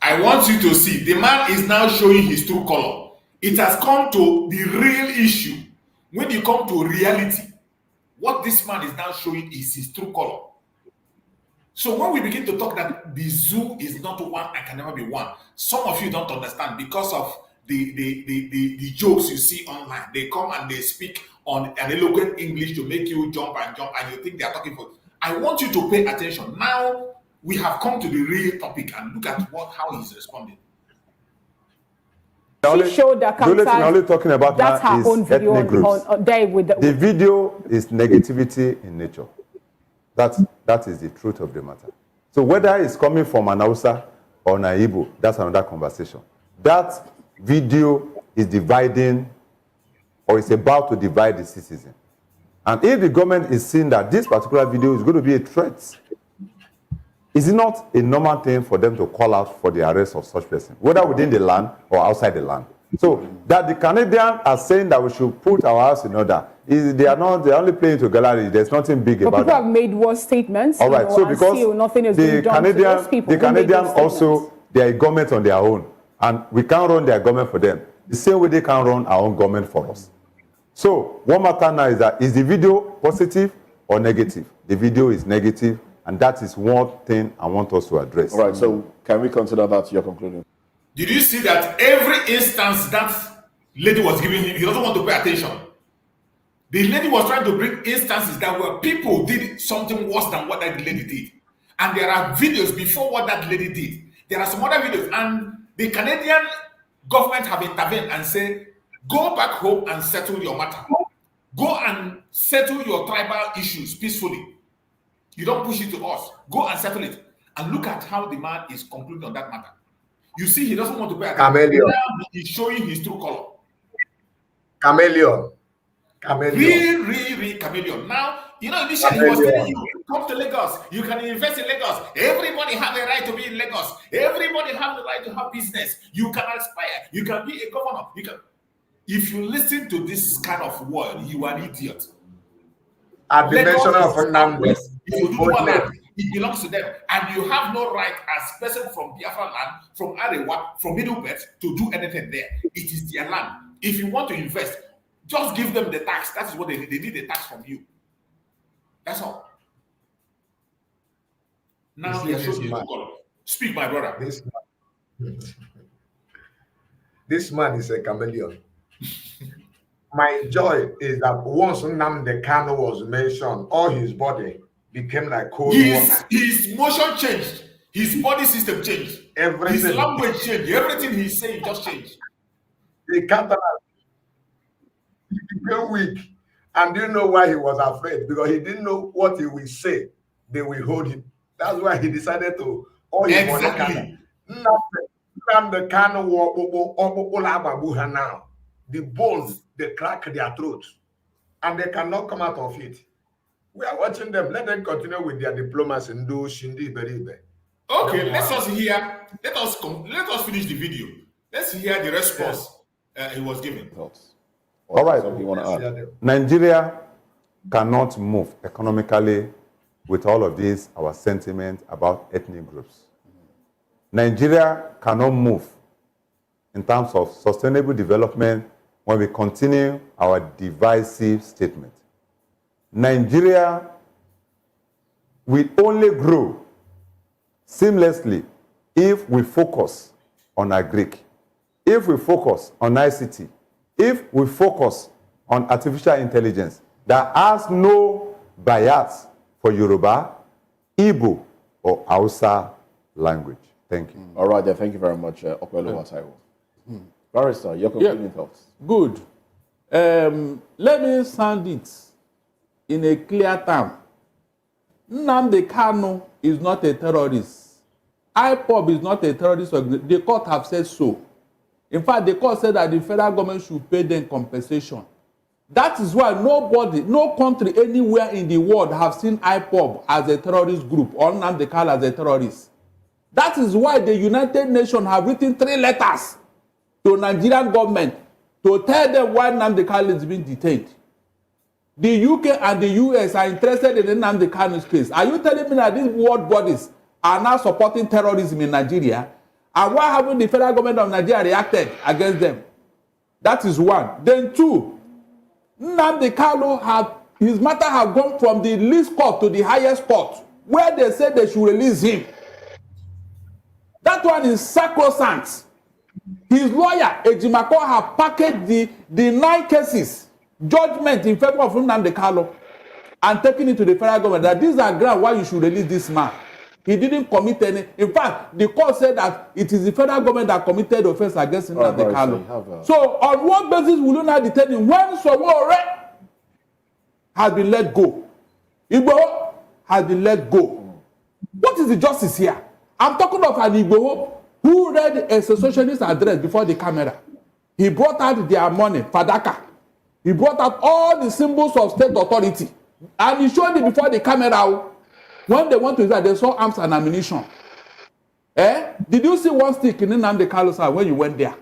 F: I want you to see, the man is now showing his true color. It has come to the real issue. When you come to reality, what this man is now showing is his true color. So when we begin to talk that the zoo is not one and can never be one, some of you don't understand because of the jokes you see online. They come and they speak on an eloquent English to make you jump and you think they are talking for. I want you to pay attention. Now we have come to the real topic and look at how he's responding.
I: She showed that
L: only talking about
I: that's her own video on there with
L: the video is negativity in nature. That is the truth of the matter. So whether it's coming from an Hausa or an Igbo, that's another conversation. That video is dividing or is about to divide the citizen. And if the government is seeing that this particular video is going to be a threat, is it not a normal thing for them to call out for the arrest of such person, whether within the land or outside the land? So that the Canadians are saying that we should put our house in order, they're only playing to gallery. There's nothing big about it.
I: People have made worse statements.
L: All right, so because
I: nothing is being done to those people.
L: The Canadians also, they are a government on their own, and we can't run their government for them. The same way they can't run our own government for us. So what matters now is that, is the video positive or negative? The video is negative, and that is one thing I want us to address.
K: All right, so can we consider that your conclusion?
F: Did you see that every instance that lady was giving him, he doesn't want to pay attention. The lady was trying to bring instances that where people did something worse than what that lady did. And there are videos before what that lady did. There are some other videos, and the Canadian government have intervened and said, go back home and settle your matter. Go and settle your tribal issues peacefully. You don't push it to us. Go and settle it. And look at how the man is concluding on that matter. You see, he doesn't want to pay attention.
G: Chameleon.
F: Now he's showing his true color.
G: Chameleon.
F: Real chameleon. Now, initially he was telling you, come to Lagos. You can invest in Lagos. Everybody have a right to be in Lagos. Everybody have the right to have business. You can aspire. You can be a governor. If you listen to this kind of word, you are an idiot.
G: At the mention of Nnamdi,
F: if you do land, it belongs to them. And you have no right as person from Biafra land, from Arewa, from Middle Belt, to do anything there. It is their land. If you want to invest, just give them the tax. That is what they need. They need the tax from you. That's all. Now you're showing you color. Speak, my brother.
G: This man is a chameleon. My joy is that once Nnamdi Kanu was mentioned, all his body became like cold water.
F: His motion changed. His body system changed.
G: Everything.
F: His language changed. Everything he's saying just changed.
G: The cataract. He became weak. And do you know why he was afraid? Because he didn't know what he will say. They will hold him. That's why he decided to.
F: Exactly.
G: Nnamdi Kanu now. The bones, they crack their throats. And they cannot come out of it. We are watching them. Let them continue with their diplomacy and do Shindi Beribe.
F: Okay, let us finish the video. Let's hear the response he was given.
L: All right.
K: Something you want to add?
L: Nigeria cannot move economically with all of this, our sentiment about ethnic groups. Nigeria cannot move in terms of sustainable development when we continue our divisive statement. Nigeria will only grow seamlessly if we focus on agric, if we focus on ICT, if we focus on artificial intelligence that has no bias for Yoruba, Igbo, or Hausa language. Thank you.
K: All right, then. Thank you very much, Okwelo Wasaiwo. Barrister, your concluding thoughts.
M: Good. Let me sound it in a clear term. Nnamdi Kanu is not a terrorist. IPOB is not a terrorist organization. The court have said so. In fact, the court said that the federal government should pay them compensation. That is why nobody, no country anywhere in the world have seen IPOB as a terrorist group or Nnamdi Kanu as a terrorist. That is why the United Nations have written 3 letters to Nigerian government to tell them why Nnamdi Kanu is being detained. The UK and the US are interested in Nnamdi Kanu's case. Are you telling me that these world bodies are now supporting terrorism in Nigeria? And why haven't the federal government of Nigeria reacted against them? That is one. Then 2, Nnamdi Kanu his matter have gone from the least court to the highest court, where they said they should release him. That one is sacrosanct. His lawyer, Ejimako, have packaged the 9 cases, judgment in favor of Nnamdi Kanu, and taken it to the federal government that these are grounds why you should release this man. He didn't commit any. In fact, the court said that it is the federal government that committed offense against Nnamdi Kanu. So, on what basis will you not detain him when Sowore has been let go? Igboho has been let go. What is the justice here? I'm talking of an Igboho who read a secessionist address before the camera. He brought out their money, Fadaka. He brought out all the symbols of state authority. And he showed it before the camera. When they went to Israel, they saw arms and ammunition. Did you see one stick in Nnamdi Kanu's house when you went there?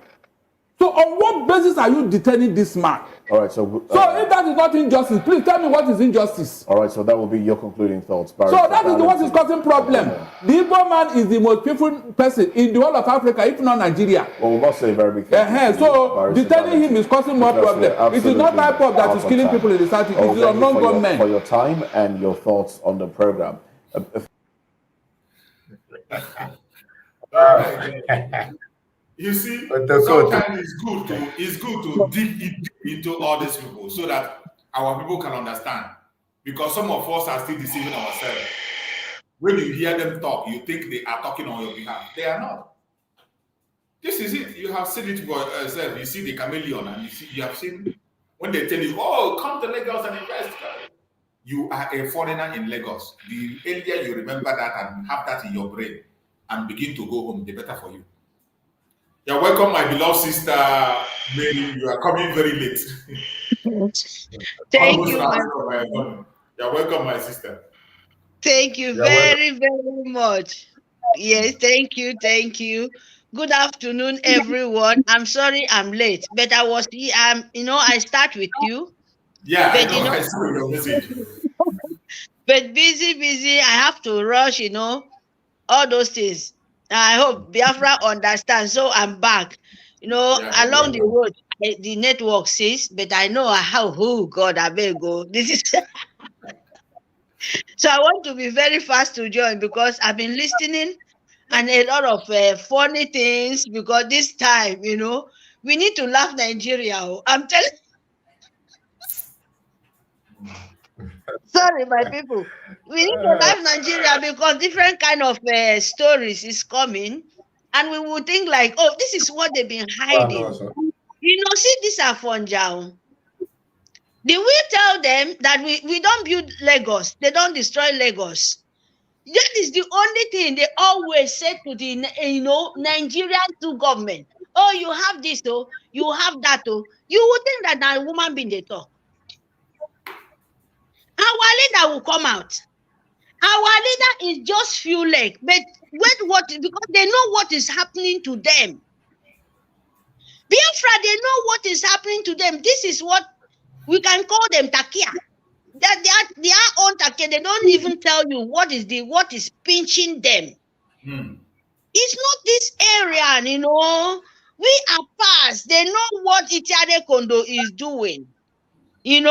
M: So on what basis are you detaining this man?
K: All right, so
M: if that is not injustice, please tell me what is injustice.
K: All right, so that will be your concluding thoughts.
M: So that is what is causing problem. The Igbo man is the most peaceful person in the whole of Africa, if not Nigeria.
K: Well, we must say very big thing.
M: So detaining him is causing more problem. It is not IPOB that is killing people in the south. It is unknown government.
K: For your time and your thoughts on the program.
F: You see, sometimes it's good to dig into all these people so that our people can understand. Because some of us are still deceiving ourselves. When you hear them talk, you think they are talking on your behalf. They are not. This is it. You have seen it for yourself. You see the chameleon, and you have seen when they tell you, "Oh, come to Lagos and invest." You are a foreigner in Lagos. The earlier you remember that and have that in your brain and begin to go home, the better for you. You're welcome, my beloved sister Mary. You are coming very late.
N: Thank you.
F: You're welcome, my sister.
N: Thank you very much. Yes, thank you. Good afternoon, everyone. I'm sorry I'm late, but I was I start with you.
F: Yeah, but I saw your message.
N: But busy. I have to rush, all those things. I hope Biafra understands. So I'm back. Along the road, the network says, but I know how. Oh God, I better go. This is. So I want to be very fast to join because I've been listening and a lot of funny things. Because this time, we need to laugh Nigeria. I'm telling. Sorry, my people. We need to laugh Nigeria because different kind of stories is coming, and we will think like, oh, this is what they've been hiding. See, these are Fonjao. Did we tell them that we don't build Lagos? They don't destroy Lagos. That is the only thing they always say to the Nigerian to government. Oh, you have this, oh, you have that, oh. You would think that now a woman being the talk. Our leader will come out. Our leader is just few leg, but because they know what is happening to them. Biafra, they know what is happening to them. This is what we can call them takia. That they are on takia. They don't even tell you what is pinching them. It's not this area, We are past. They know what Itiade Kondo is doing. Then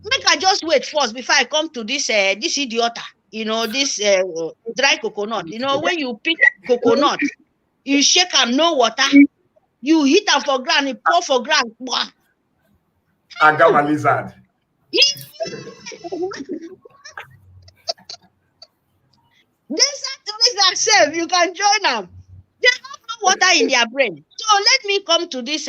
N: make I just wait first before I come to this idiota, this dry coconut. When you pick coconut, you shake them, no water, you hit them for ground, you pour for ground.
G: Agama lizard.
N: Lizard self, you can join them. They have no water in their brain. So let me come to this,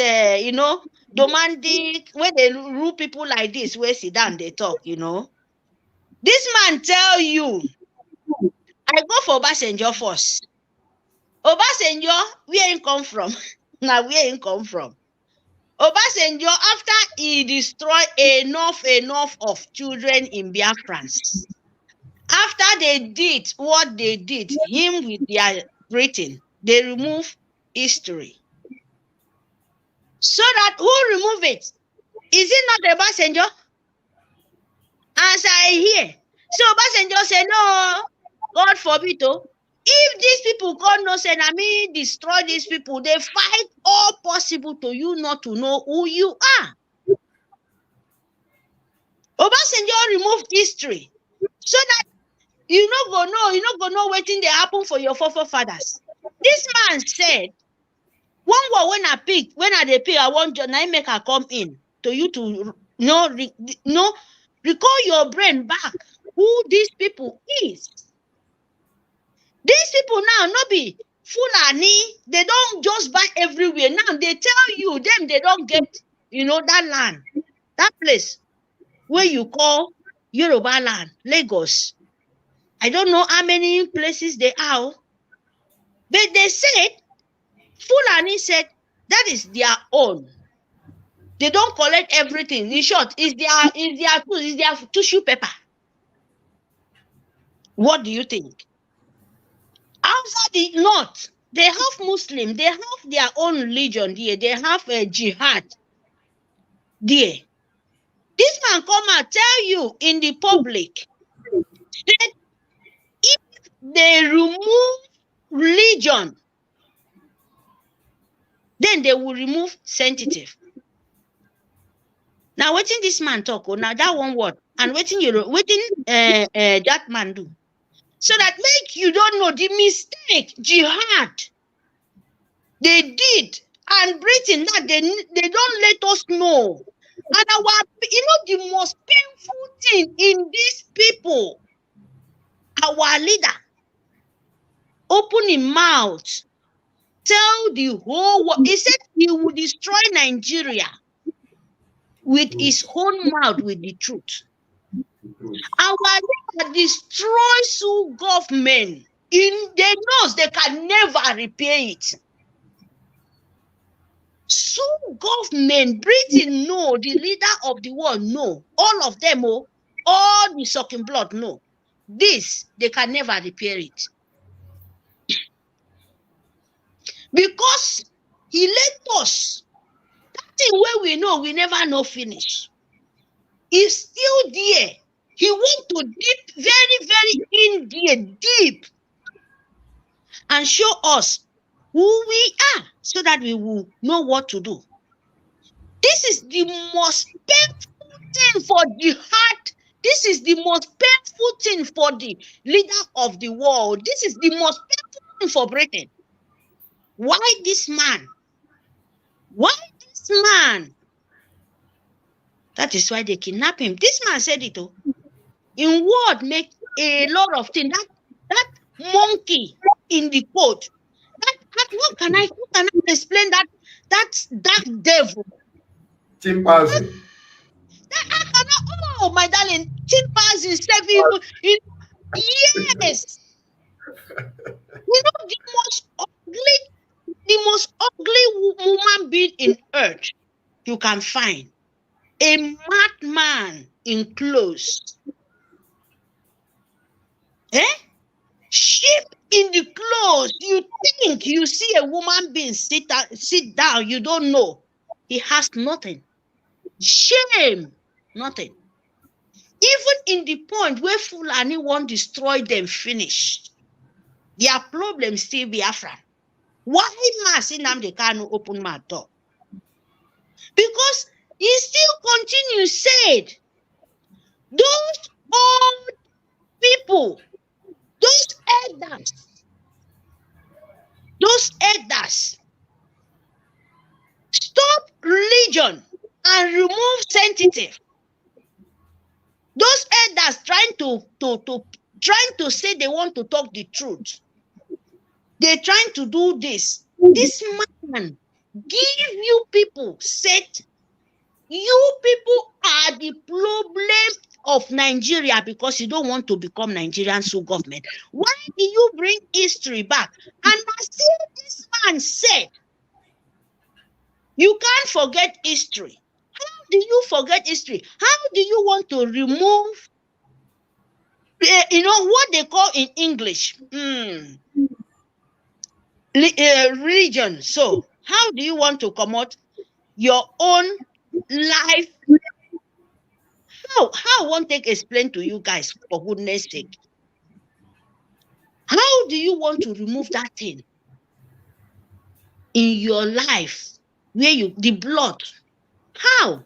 N: Domandi, when they rule people like this, where sit down, they talk, This man tell you, I go for Obasanjo first. Obasanjo, where he come from? Now where he come from? Obasanjo, after he destroyed enough of children in Biafrans, after they did what they did, him with their Britain, they remove history. So that who remove it? Is it not Obasanjo? As I hear. So Obasanjo said, no, God forbid. Oh, if these people God knows and I mean destroy these people, they fight all possible to you not to know who you are. Obasanjo removed history so that you not go know waiting they happen for your forefathers. This man said, one word when I pick, I want John, I make her come in to you to recall your brain back who these people is. These people now not be Fulani, they don't just buy everywhere. Now they tell you them they don't get that land, that place where you call Yoruba land, Lagos. I don't know how many places they are, but they said Fulani said that is their own. They don't collect everything. In short, it's their tissue paper. What do you think? Outside the north, they have Muslim, they have their own religion there, they have a jihad there. This man come and tell you in the public that if they remove religion, then they will remove sensitive. Now, waiting this man talk, now that one word, and waiting that man do. So that make you don't know the mistake, jihad, they did, and Britain, that they don't let us know. And the most painful thing in these people, our leader, open his mouth, tell the whole world, he said he would destroy Nigeria with his own mouth, with the truth. Our leader destroys Sioux government. They knows they can never repair it. Sioux government, Britain know, the leader of the world know, all of them, all the sucking blood know. This, they can never repair it. Because he let us, that thing where we know, we never know finish. He's still there. He want to dip very, very in there, deep, and show us who we are so that we will know what to do. This is the most painful thing for the heart. This is the most painful thing for the leader of the world. This is the most painful thing for Britain. Why this man? Why this man? That is why they kidnap him. This man said it. In word, make a lot of things. That monkey in the coat. How can I explain that devil?
G: Chimpanzee.
N: Oh, my darling, chimpanzee, yes. The most ugly woman being in earth you can find. A madman in clothes. Sheep in the clothes. You think you see a woman being sit down, you don't know. He has nothing. Shame, nothing. Even in the point where Fulani won't destroy them, finish. Their problem still Biafra. Why must Nnamdi Kanu open my door? Because he still continues, said, those old people, those elders, stop religion and remove sensitive. Those elders trying to say they want to talk the truth. They're trying to do this. This man give you people set. You people are the problem of Nigeria because you don't want to become Nigerian sole government? Why do you bring history back? And still this man said, you can't forget history. How do you forget history? How do you want to remove, what they call in English, religion? So how do you want to come out your own life? How I want to explain to you guys, for goodness sake. How do you want to remove that thing in your life where the blood? How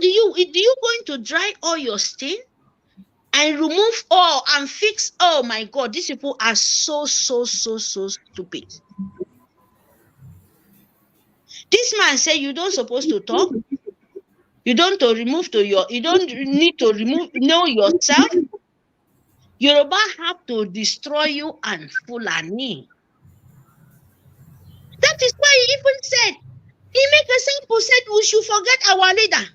N: do you going to dry all your stain and remove all and fix? Oh my God, these people are so stupid. This man said you don't supposed to talk. You don't need to know yourself. Yoruba have to destroy you and Fulani. That is why he even said, he make a sample, said we should forget our leader.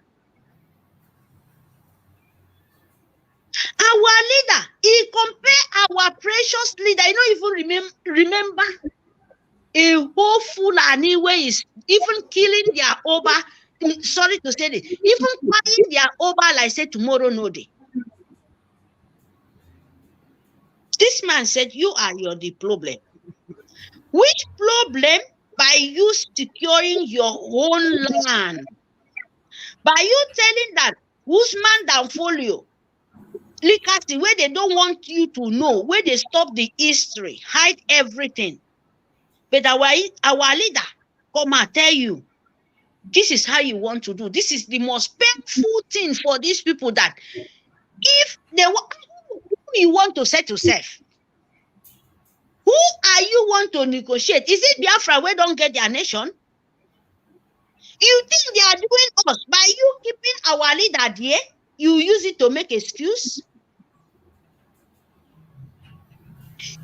N: Our leader, he compare our precious leader. I don't even remember a whole Fulani where is even killing their Oba. Sorry to say this, even killing their Oba like say tomorrow no day. This man said you are the problem. Which problem? By you securing your own land. By you telling that Usman Danfolio, Likasi, where they don't want you to know, where they stop the history, hide everything. But our leader come and tell you, this is how you want to do. This is the most painful thing for these people, that if they who you want to set yourself, who are you want to negotiate? Is it Biafra where don't get their nation? You think they are doing us by you keeping our leader there? You use it to make excuse?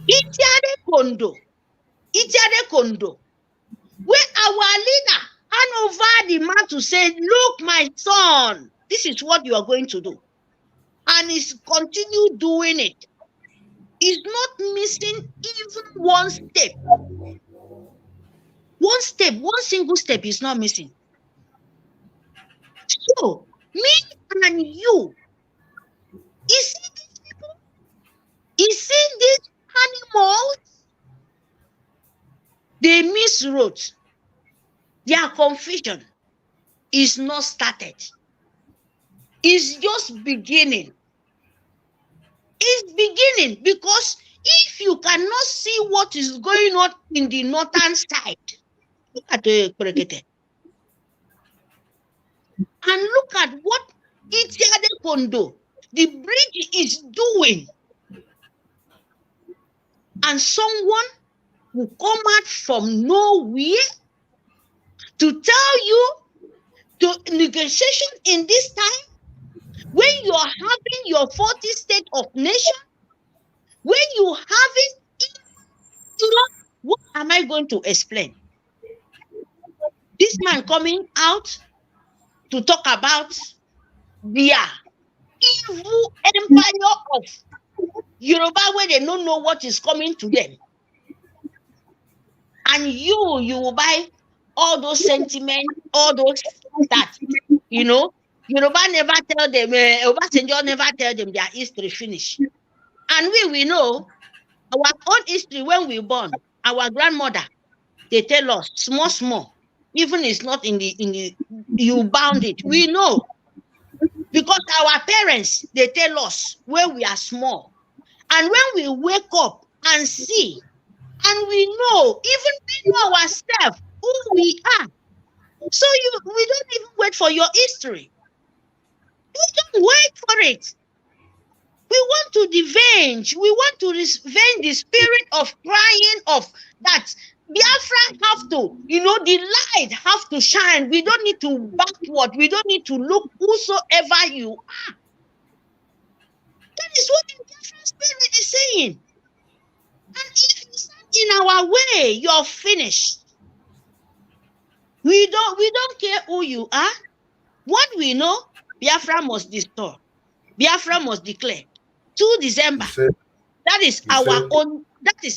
N: Itiade Kondo, where our leader hand over the man to say, look, my son, this is what you are going to do. And he's continue doing it. He's not missing even one step. One single step is not missing. So, me and you see these people? You see these animals? They miswrote. Their confusion is not started. It's just beginning. It's beginning because if you cannot see what is going on in the northern side, look at the Kurekete. And look at what Itiade Kondo, the bridge, is doing. And someone will come out from nowhere to tell you to negotiation in this time, when you are having your 40 state of nation, when you have it, what am I going to explain? This man coming out to talk about the evil empire of Yoruba, where they don't know what is coming to them. And you will buy all those sentiments, all those that, Yoruba never tell them, Obasanjo never tell them their history finish. And we know our own history when we born, our grandmother, they tell us small, even it's not in the you bound it. We know. Because our parents, they tell us when we are small. And when we wake up and see, and we know, even we know ourselves, who we are. So we don't even wait for your history. We don't wait for it. We want to revenge. We want to revenge the spirit of crying of that. Biafra have to, the light have to shine. We don't need to backward. We don't need to look whosoever you are. That is what the Biafra spirit is saying. And if you stand in our way, you're finished. We don't care who you are. What we know, Biafra must destroy. Biafra must declare. 2 December. That is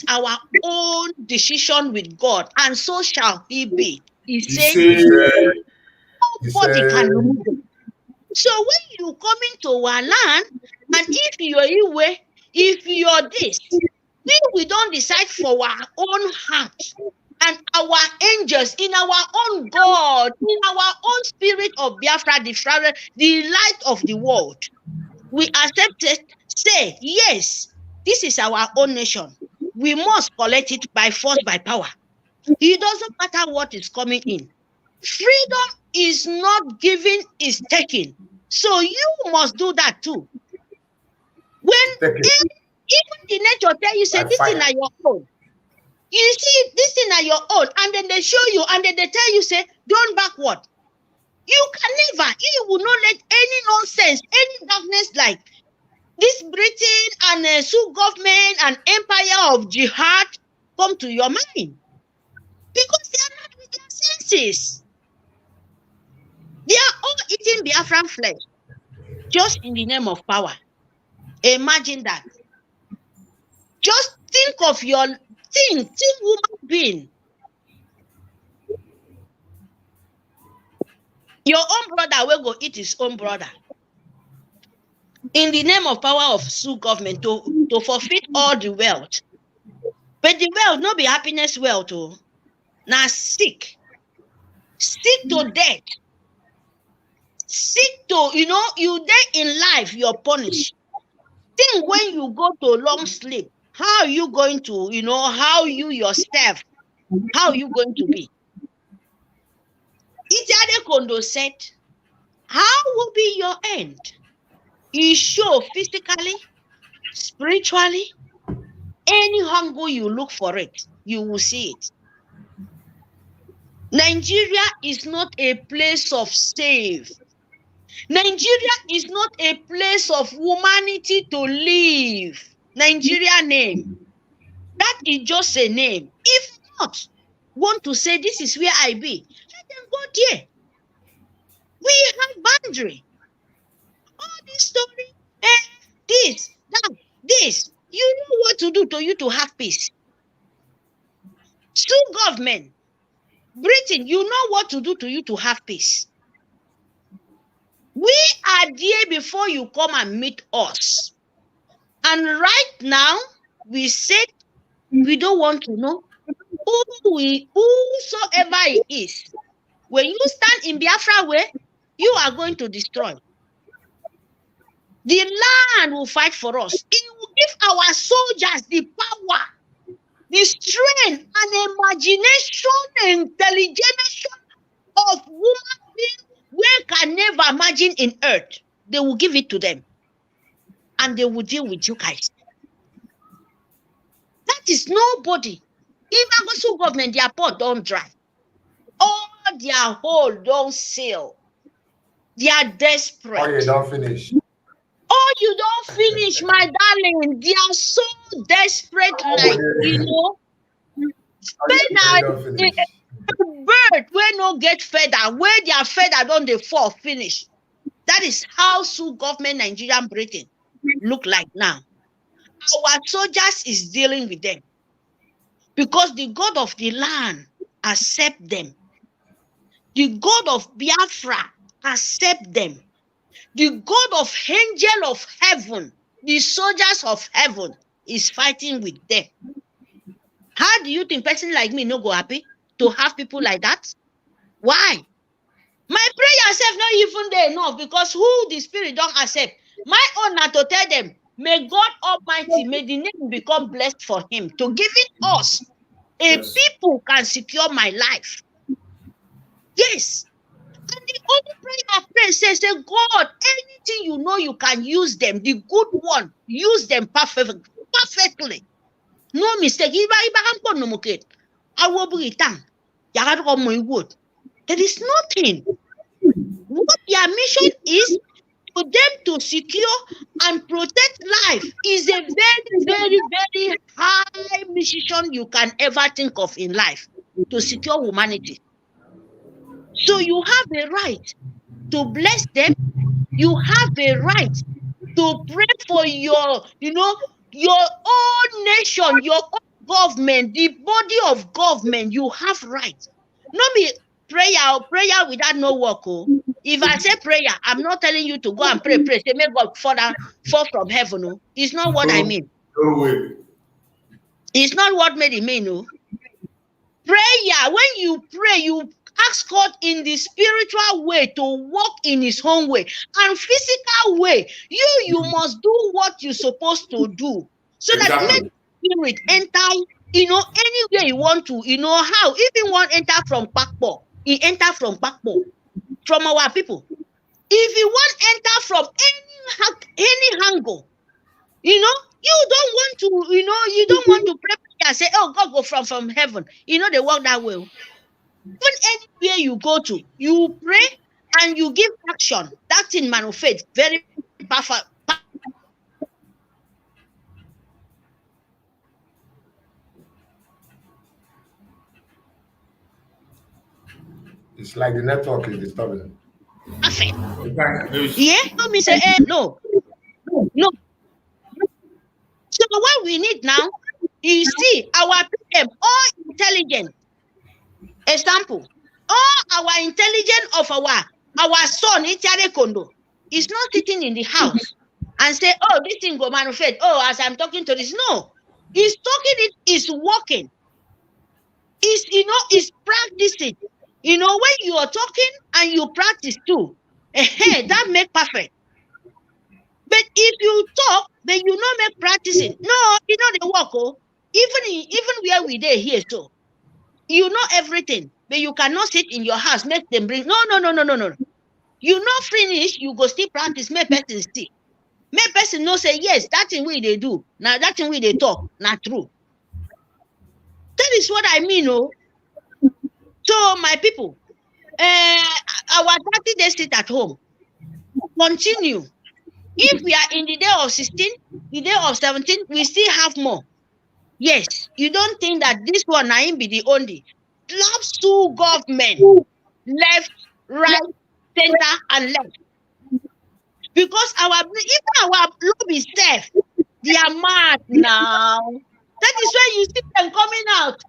N: our own decision with God, and so shall he be. He said nobody can remove it. So when you come into our land, and if you're Iwe, if you're this, we don't decide for our own heart and our angels, in our own God, in our own spirit of Biafra, the light of the world, we accept it, say, yes, this is our own nation. We must collect it by force, by power. It doesn't matter what is coming in. Freedom is not given, is taken. So you must do that too. When even the nature tell you, say, this thing are your own. You see, this thing are your own, and then they show you, and then they tell you, say, don't backward. You can never, you will not let any nonsense, any darkness like this Britain and Sioux government and empire of jihad come to your mind. Because they are not with their senses. They are all eating Biafran flesh, just in the name of power. Imagine that. Just think of your think woman being. Your own brother will go eat his own brother. In the name of power of Sioux government to forfeit all the wealth. But the wealth no be happiness wealth. Now sick to death. Sick to, you there in life, you're punished. Think when you go to long sleep, how are you going to, how you yourself, how are you going to be? Itiade Kondo said, how will be your end? You show physically, spiritually, any hunger you look for it, you will see it. Nigeria is not a place of save. Nigeria is not a place of humanity to live. Nigeria name. That is just a name. If not, want to say this is where I be, let them go there. We have boundary. All this story, this, that, this. You know what to do to you to have peace. Sioux government, Britain, you know what to do to you to have peace. We are there before you come and meet us. And right now, we said we don't want to know whosoever it is. When you stand in Biafra way, you are going to destroy. The land will fight for us. It will give our soldiers the power, the strength, and imagination, intelligence of human beings we can never imagine in earth. They will give it to them. And they will deal with you guys. That is nobody. Even the government, their port don't dry. All their hole don't seal. They are desperate.
G: Oh, you don't finish.
N: Oh, you don't finish, my darling. They are so desperate, like, bird where no get feather, where their feather don't they fall, finish. That is how Sioux government, Nigerian Britain look like now. Our soldiers is dealing with them because the God of the land accept them. The God of Biafra accept them. The God of angel of heaven, the soldiers of heaven is fighting with them. How do you think person like me no go happy to have people like that? Why? My prayer self not even there enough because who the spirit don't accept. My own are to tell them, may God Almighty, may the name become blessed for him to giving us a people can secure my life. Yes. And the only prayer I pray says, God, anything you know you can use them, the good one, use them perfectly. No mistake. I will be done. There is nothing. What their mission is for them to secure and protect life is a very, very, very high mission you can ever think of in life to secure humanity. So you have the right to bless them, You have a right to pray for your, your own nation, your own government, the body of government. You have right. Not be prayer without no work. Oh. If I say prayer, I'm not telling you to go and pray. Say, may God fall from heaven. Oh. It's not what I mean.
F: No way.
N: It's not what made it mean. Oh. Prayer, when you pray, you ask God in the spiritual way to walk in his own way, and physical way, you must do what you're supposed to do, so that let spirit enter, anywhere you want to, how. If you want enter from Pakpo, he enter from Pakpo, from our people. If you want enter from any angle, you don't want to, you don't want to pray and say, oh, God go from heaven. They work that way. Even anywhere you go to, you pray and you give action. That's in man of faith. Very powerful.
G: It's like the network is disturbing.
N: Perfect. Yeah, no, me say, no. So what we need now, you see, our PM, all intelligent. Example, all our intelligence of our son, Itiare Kondo, is not sitting in the house and say, oh, this thing go manifest. Oh, as I'm talking to this. No, he's talking it, is working. Is practicing. When you are talking and you practice too, that make perfect. But if you talk, then you not make practicing. No, they work. Oh, even where we there here, so you know everything, but you cannot sit in your house, make them bring. No. You not finish, you go still practice, make person see. Make person know say, yes, that thing we they do. Now that thing we they talk, not true. That is what I mean, oh. So my people, our 30 days sit at home. Continue. If we are in the day of 16, the day of 17, we still have more. Yes, you don't think that this one I be the only. Loves to government, left, right, center, and left. Because even our lobby self, they are mad now. That is why you see them coming out.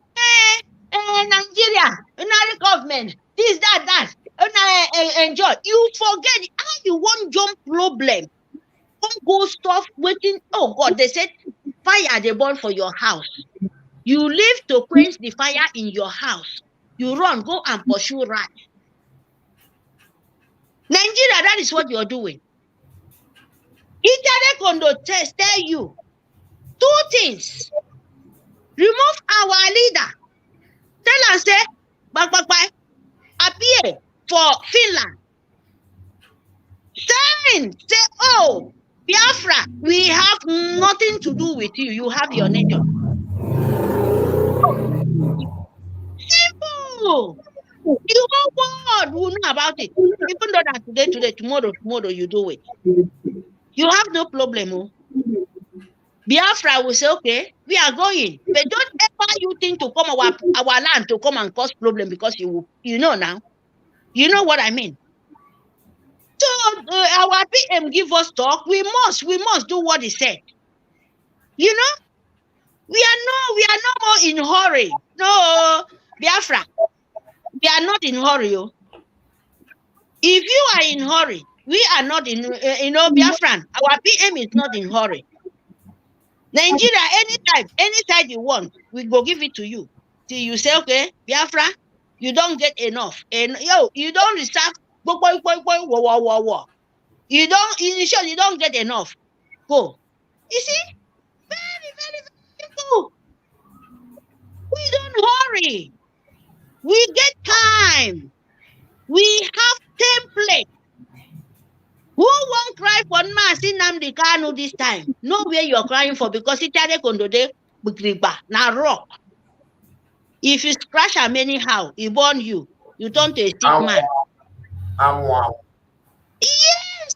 N: Nigeria, another government, this, that, enjoy. You forget how you want jump problem. Don't go stuff waiting. Oh God, they said fire they burn for your house. You live to quench the fire in your house. You run, go and pursue right. Nigeria, that is what you're doing. Itiare Kondo tell you two things. Remove our leader. Tell us, say, appear for Finland. Say, oh, Biafra, we have nothing to do with you. You have your nation. Simple. The whole world will know about it. Even though that today, tomorrow, you do it. You have no problem. Oh. Biafra will say, okay, we are going. But don't ever you think to come our land to come and cause problem, because you know now. You know what I mean? So our PM give us talk. We must do what he said. You know? We are no more in hurry. No, Biafra. We are not in hurry. Oh. If you are in hurry, we are not in, Biafran. Our PM is not in hurry. Nigeria, any side you want, we go give it to you. Till you say, okay, Biafra, you don't get enough. And you don't reserve. You don't get enough. Go. You see? Very, very, very simple. We don't hurry. We get time. We have template. Who won't cry for Nnamdi Kanu this time? No way you're crying for, because Itiare Kondo de Bugriba na rock. If you scratch him anyhow, he burn you. You turn to a sick man. Yes,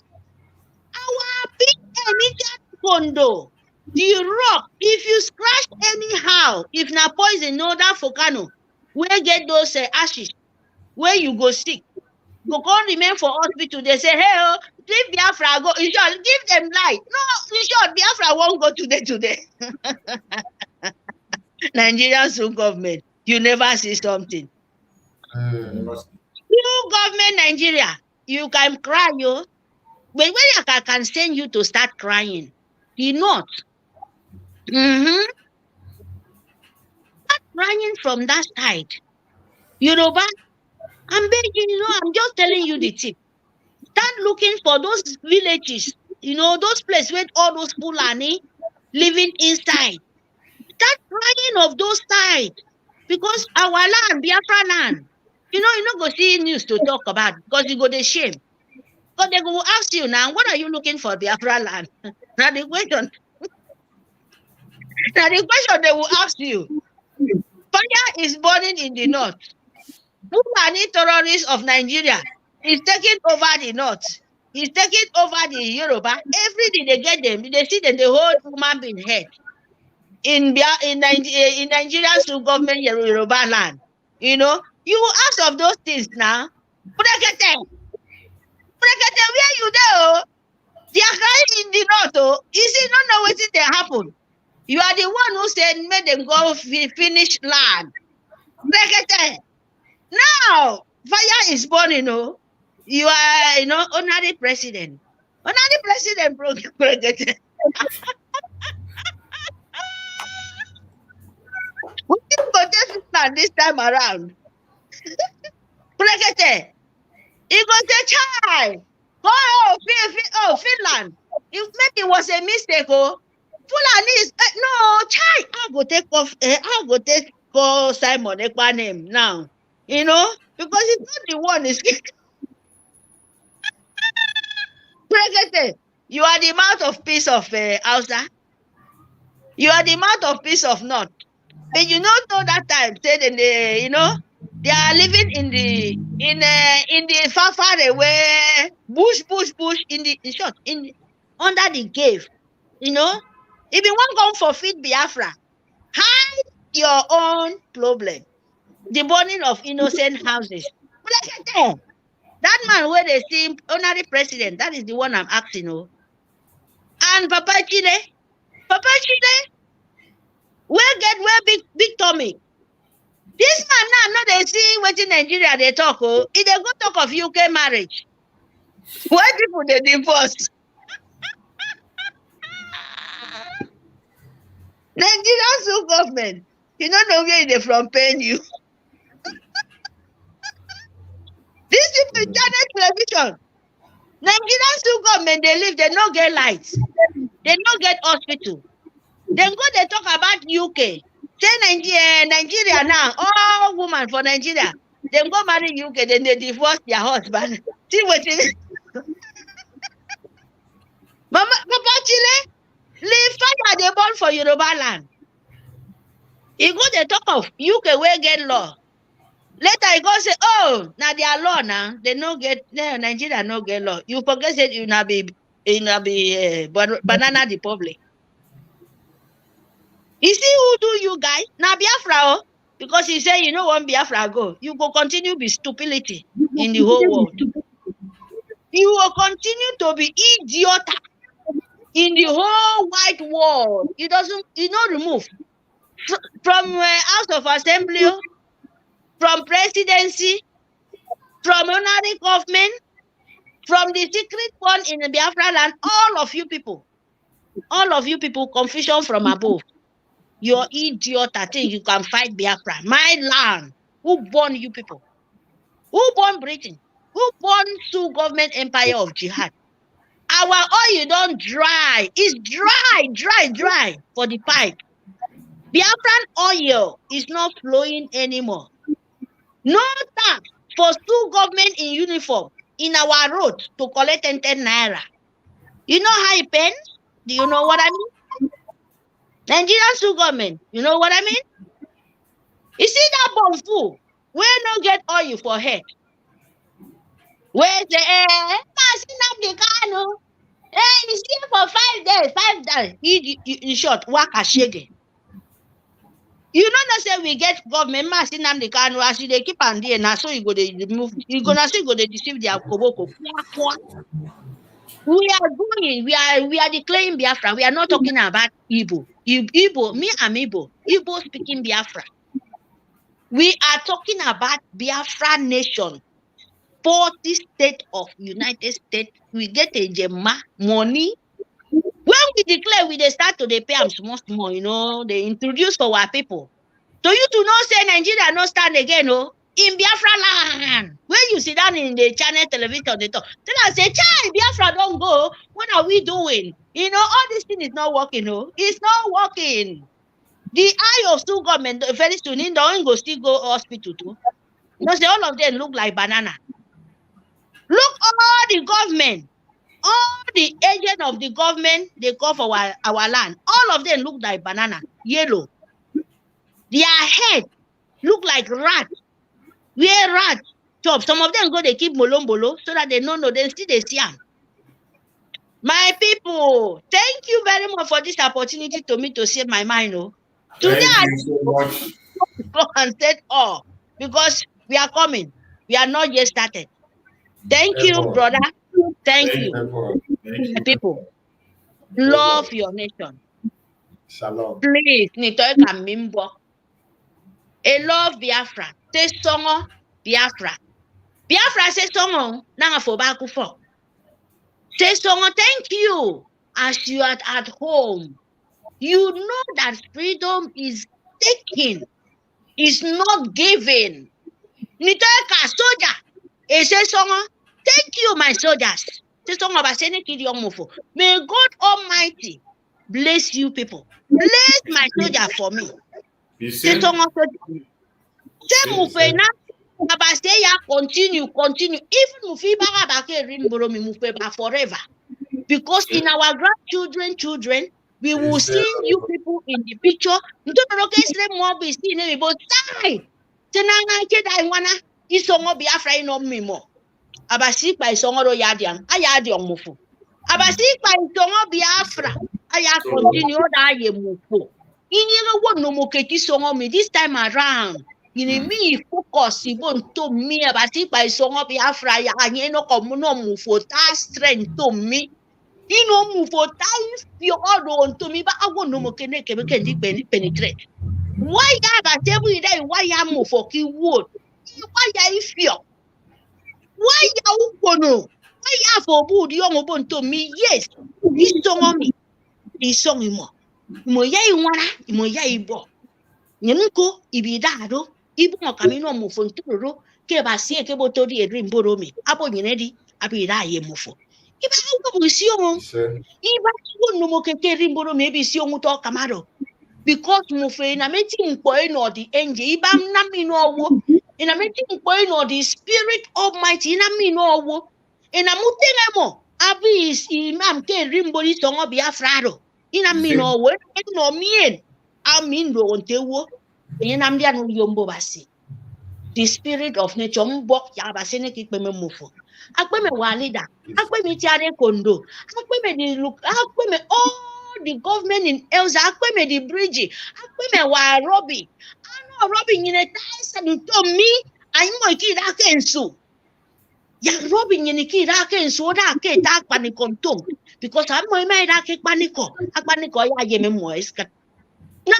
N: our big Itiare Kondo, the rock. If you scratch anyhow, if na poison, no that for Kanu, where get those ashes, where you go sick. go come remain for hospital. They say, hey, oh, leave Biafra go. In short, give them light. No, in short, Biafra won't go today. Nigerian state government, you never see something. You government Nigeria, you can cry, yo. But when I can send you to start crying, you not. Start crying from that side. Yoruba, I'm begging, I'm just telling you the tip. Start looking for those villages, those places where all those Fulani living inside. Start crying of those sides. Because our land, Biafra land, you not go see news to talk about because you go the shame. But they will ask you now, what are you looking for Biafra land? Now the question they will ask you. Fire is burning in the north. Fulani terrorists of Nigeria is taking over the north. He's taking over the Yoruba. Every day they get them, they see them, the whole human being head. In Nigerian state government Yoruba land. You will ask of those things now. Brekete, where you there? They are crying in the north. Oh, you see, not know what they happen. You are the one who said, make them go finish land. Brekete. Now, fire is burning. You are, honorary president. Honorary president, Brekete. We didn't protect land this time around. Brekete. He goes to child. Finland. Maybe it was a mistake. Fulani is no child. I go take call Simon Ekpa name now. Because it's not the one is Brekete. You are the mouthpiece of Hausa. You are the mouthpiece of North. But you know that time said they are living in the far away bush under the cave. If you want to come for feed Biafra, hide your own problem. The burning of innocent houses. That man where they see honorary president, that is the one I'm asking. And Papa Chile, where big Tommy. This man now they see what in Nigeria they talk. If they go talk of UK marriage, why people they divorce? Nigerian state government, you don't know where they from paying you. These people channel television. Nigerian state government they live, they don't get lights, they don't get hospital. Then go they talk about UK. Say Nigeria now, all women for Nigeria, they go marry UK, then they divorce their husband. See what it is? Papa Chile, leave fire they born for Yoruba land. You go they talk of UK where get law. Later you go say, oh, now their law now, they no get Nigeria no get law. You forget that you not be banana republic. You see who do you guys? Now Biafra, because he say you know when Biafra go, you go continue be stupidity in the whole world. You will continue to be idiot in the whole wide world. It doesn't, remove from House of Assembly, from presidency, from honorary government, from the secret one in the Biafra land. All of you people, confusion from above. You're idiot. I think you can fight Biafra. My land. Who born you people? Who born Britain? Who born to government empire of jihad? Our oil don't dry. It's dry for the pipe. Biafran oil is not flowing anymore. No tax for school government in uniform in our road to collect 10 naira. You know how it pens? Do you know what I mean? Nigerian school government, you know what I mean? You see that bomb full, where no get oil for head. Where the Nnamdi Kanu, he's here for 5 days. In short, work a shaggy. You know not say we get government mass in Nnamdi Kanu as they keep on there now, so you go to remove. You gonna say you go to deceive their koboko. We are going. We are declaring Biafra. We are not talking about Igbo. Igbo. Me, I'm Igbo. Igbo speaking Biafra. We are talking about Biafra nation. 40 states of United States. We get a gemma money. When we declare, we they start to they pay them small, you know, they introduce for our people. So you to know say Nigeria no stand again, oh, in Biafra land. When you sit down in the channel television, they talk. Then I say, child, Biafra don't go. What are we doing? You know, all this thing is not working, oh. It's not working. The eye of still government very soon in the go still go hospital too. You know, say all of them look like banana. Look all the government. All the agents of the government, they call for our land. All of them look like banana, yellow. Their head look like rat. Where rat chop. Some of them go, they keep molombolo so that they know, they still they see them. My people, thank you very much for this opportunity to me to save my mind. Oh. Today
F: Thank you so much.
N: Go and set all because we are coming. We are not yet started. Thank you, brother. Thank you.
F: Thank you.
N: People, love your nation.
G: Shalom.
N: Please, Nitoika Mimbo. A love Biafra. Say songo Biafra. Biafra say songo. Nanga fobaku for. Say songo, thank you. As you are at home. You know that freedom is taken. Is not given. Nitoika soldier. E say songo. Thank you, my soldiers. Say songo basene kidi omofo. May God Almighty bless you people. Bless my soldier for me. Say songo soldier. Say mufena. Abaste ya continue. Even mufiba abake rimboro mi mufeba forever. Because in our children, we will see you people in the picture. Ntoroke sle mo be see name but die. Tenanga keda iwana isongo Biafra ino mimo. Abasi pa isongo ro yadiam. Ayadiam mufu. Abasi pa isongo Biafra. Aya continue da ye mufu. Inye wo no mo keki songo me this time around. In me focus ibon to me abasi pa isongo Biafra ya anye no komuno mufu ta strength to me. You know, move for time you all on to me, but I won't know more can penetrate. Why have a table day? Why am move for key wood? Why I feel? Why you gonna? Why have for wood young bone to me? Yes, this song on me. This song more. Moya wana, moya ibo. Nyanko, ibidado, ibo camino mufo, keba see a cable to the dream boromi. Abo yenedi, abida ye mufo. Because mufe na meeting point or the angel ibam na mi no wo in a meeting point or the spirit almighty na mi no wo in a mutengemo abi is imam ke rimbori songo Biafra in a mi no wo no mien amin do ontewo in am dia no yombo basi the spirit of nature mbok ya basene kipeme mufo akpeme walida akpeme tiare kondo akpeme the look akpeme all the government in Elsa akpeme the Brgie akpeme wa Robbie ano Robbie nyine taisa to me ayimo ikira kensu ya Robbie nyine kira kensu da ke ta panikonto because amo mai da ke paniko akpaniko ya yeme mo iska na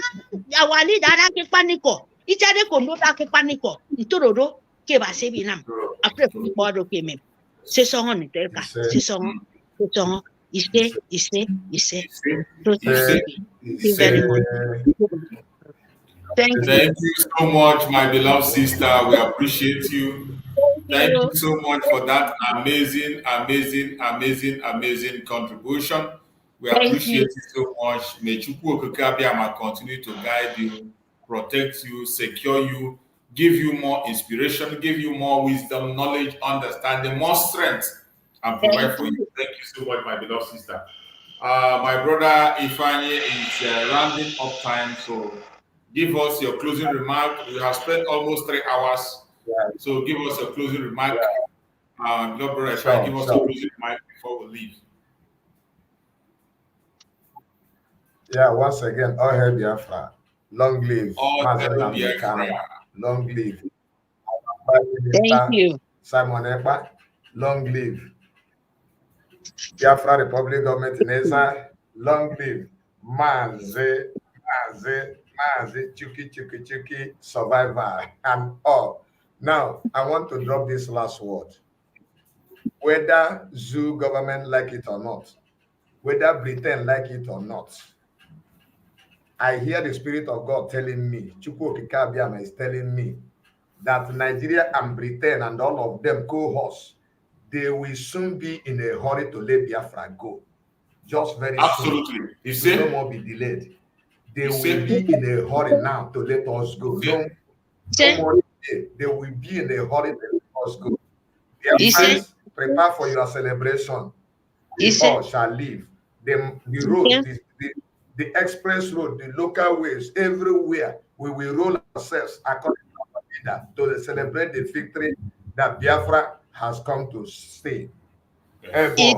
N: ya walida da ke paniko itiare kondo da ke paniko ntororo ke ba sebi nam après pour ke même c'est son on était là c'est son ici
F: Thank you so much, my beloved sister. We appreciate you. Thank you so much for that amazing contribution. We appreciate you so much. May Chukwu Okike continue to guide you, protect you, secure you, give you more inspiration, give you more wisdom, knowledge, understanding, more strength, and provide for you. Thank you so much, my beloved sister. My brother Ifanye is rounding up time, so give us your closing remark. We have spent almost 3 hours, so give us a closing remark. Brother Ifanye, give us a closing remark before we leave.
G: Yeah, once again, all hail Biafra. Long live
F: all
G: Nnamdi Kanu. Long live
N: Thank you.
G: Simon Ekpa. Long live Biafra Republic Government in exile. Long live Mazi Chuki Survivor and all. Now, I want to drop this last word. Whether zoo government like it or not, whether Britain like it or not, I hear the Spirit of God telling me, Chukwu Okike Abiama is telling me that Nigeria and Britain and all of them cohorts, they will soon be in a hurry to let Biafra go. Just very soon. It will no more be delayed. They will be in a hurry now to let us go. No more delay. They will be in a hurry to let us go. Biafrans, prepare for your celebration. We all shall live. The roads, the express road, the local ways, everywhere, we will roll ourselves according to our leader to celebrate the victory that Biafra has come to stay.
F: Thank you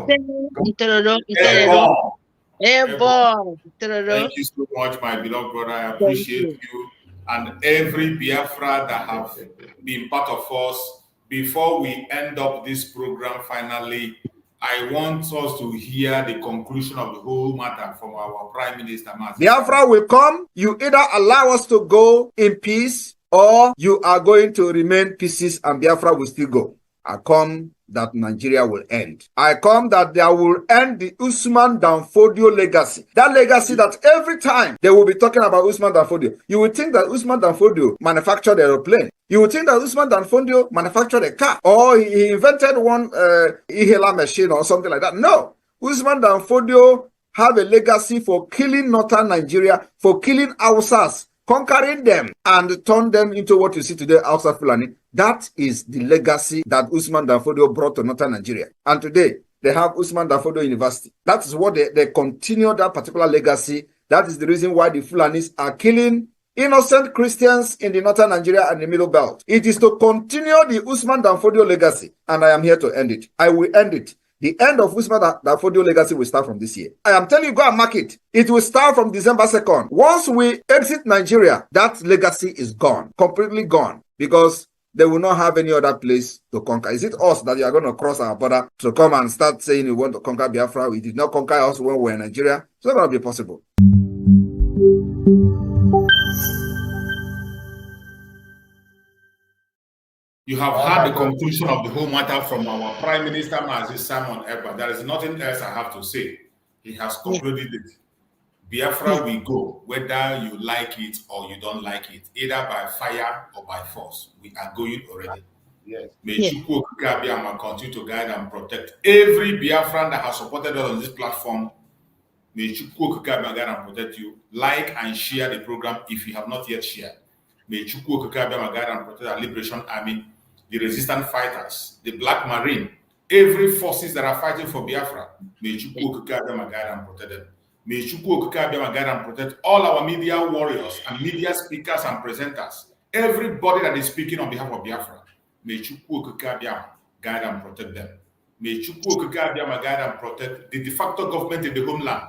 F: so much, my beloved brother. I appreciate you and every Biafra that have been part of us. Before we end up this program finally, I want us to hear the conclusion of the whole matter from our Prime Minister.
O: Biafra will come. You either allow us to go in peace or you are going to remain pieces and Biafra will still go. I come that Nigeria will end. I come that there will end the Usman Danfodio legacy. That legacy that every time they will be talking about Usman Danfodio, you will think that Usman Danfodio manufactured an aeroplane. You would think that Usman Danfodio manufactured a car or he invented one Ihela machine or something like that. No. Usman Danfodio have a legacy for killing northern Nigeria, for killing Hausas, conquering them and turn them into what you see today, Hausa Fulani. That is the legacy that Usman Danfodio brought to northern Nigeria. And today, they have Usman Danfodio University. That is what they continue that particular legacy. That is the reason why the Fulanis are killing innocent Christians in the northern Nigeria and the middle belt. It is to continue the Usman Danfodio legacy, and I am here to end it. I will end it. The end of Usman Danfodio legacy will start from this year. I am telling you, go and mark it. It will start from December 2nd. Once we exit Nigeria, that legacy is gone, completely gone, because they will not have any other place to conquer. Is it us that you are going to cross our border to come and start saying you want to conquer Biafra? We did not conquer us when we were in Nigeria. It's not going to be possible.
F: You have heard the conclusion of the whole matter from our Prime Minister, Mazi Simon Ekpa. There is nothing else I have to say. He has concluded it. Biafra will go, whether you like it or you don't like it, either by fire or by force. We are going already.
G: Yes.
F: May Chukwu Okike Abiama continue to guide and protect every Biafran that has supported us on this platform. May Chukwu Okike Abiama guide and protect you. Like and share the program if you have not yet shared. May Chukwu Okike Abiama guide and protect our Liberation Army, the resistant fighters, the Black Marine, every forces that are fighting for Biafra. May Chukwu Okike Abiama guide and protect them. May Chukwu Okike Abiama guide and protect all our media warriors and media speakers and presenters. Everybody that is speaking on behalf of Biafra. May Chukwu Okike Abiama guide and protect them. May Chukwu Okike Abiama guide and protect the de facto government in the homeland.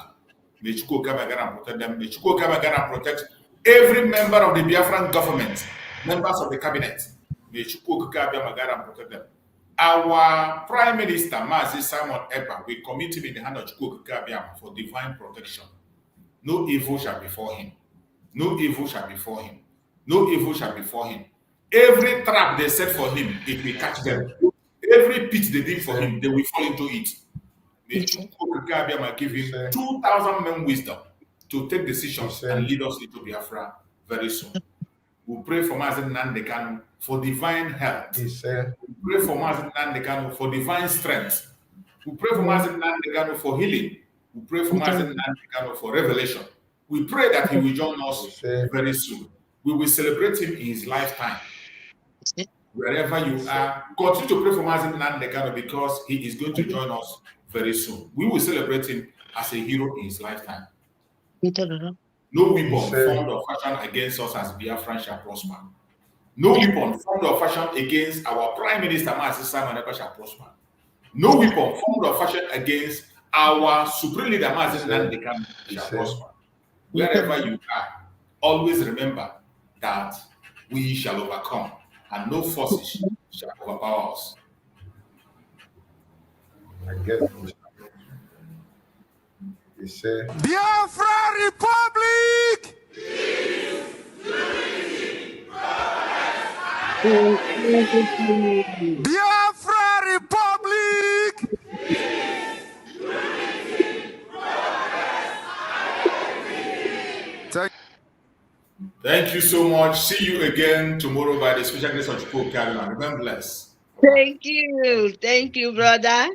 F: May Chukwu Okike Abiama guide and protect them. May Chukwu Okike Abiama guide and protect every member of the Biafran government, members of the cabinet. May Chukwu Okike Abiama guide and protect them. Our Prime Minister, Mazi Simon Ekpa, we commit him in the hand of Chukwu Okike Abiama for divine protection. No evil shall befall him. No evil shall befall him. No evil shall befall him. Every trap they set for him, it will catch them. Every pit they dig for him, they will fall into it. May Chukwu Okike Abiama give him 2,000 men wisdom to take decisions and lead us into Biafra very soon. We pray for Mazi Nnamdi Kanu for divine health. We pray for Mazi Nnamdi Kanu for divine strength. We pray for Mazi Nnamdi Kanu for healing. We pray for Mazi Nnamdi Kanu for revelation. We pray that he will join us very soon. We will celebrate him in his lifetime. Wherever you are, continue to pray for Mazi Nnamdi Kanu because he is going to join us very soon. We will celebrate him as a hero in his lifetime. No weapon formed or fashioned against us as Biafran shall prosper. No weapon formed or fashioned against our Prime Minister, Mazi Simon Ekpa, shall prosper. No weapon formed or fashioned against our Supreme Leader, Mazi Nnamdi Kanu, shall prosper. Wherever you are, always remember that we shall overcome, and no forces shall overpower us.
G: I guess he said,
A: Biafra Republic! Biafra Republic!
F: Thank you so much. See you again tomorrow by the special grace of Chukwu Okadu. Remember, bless.
N: Thank you, brother.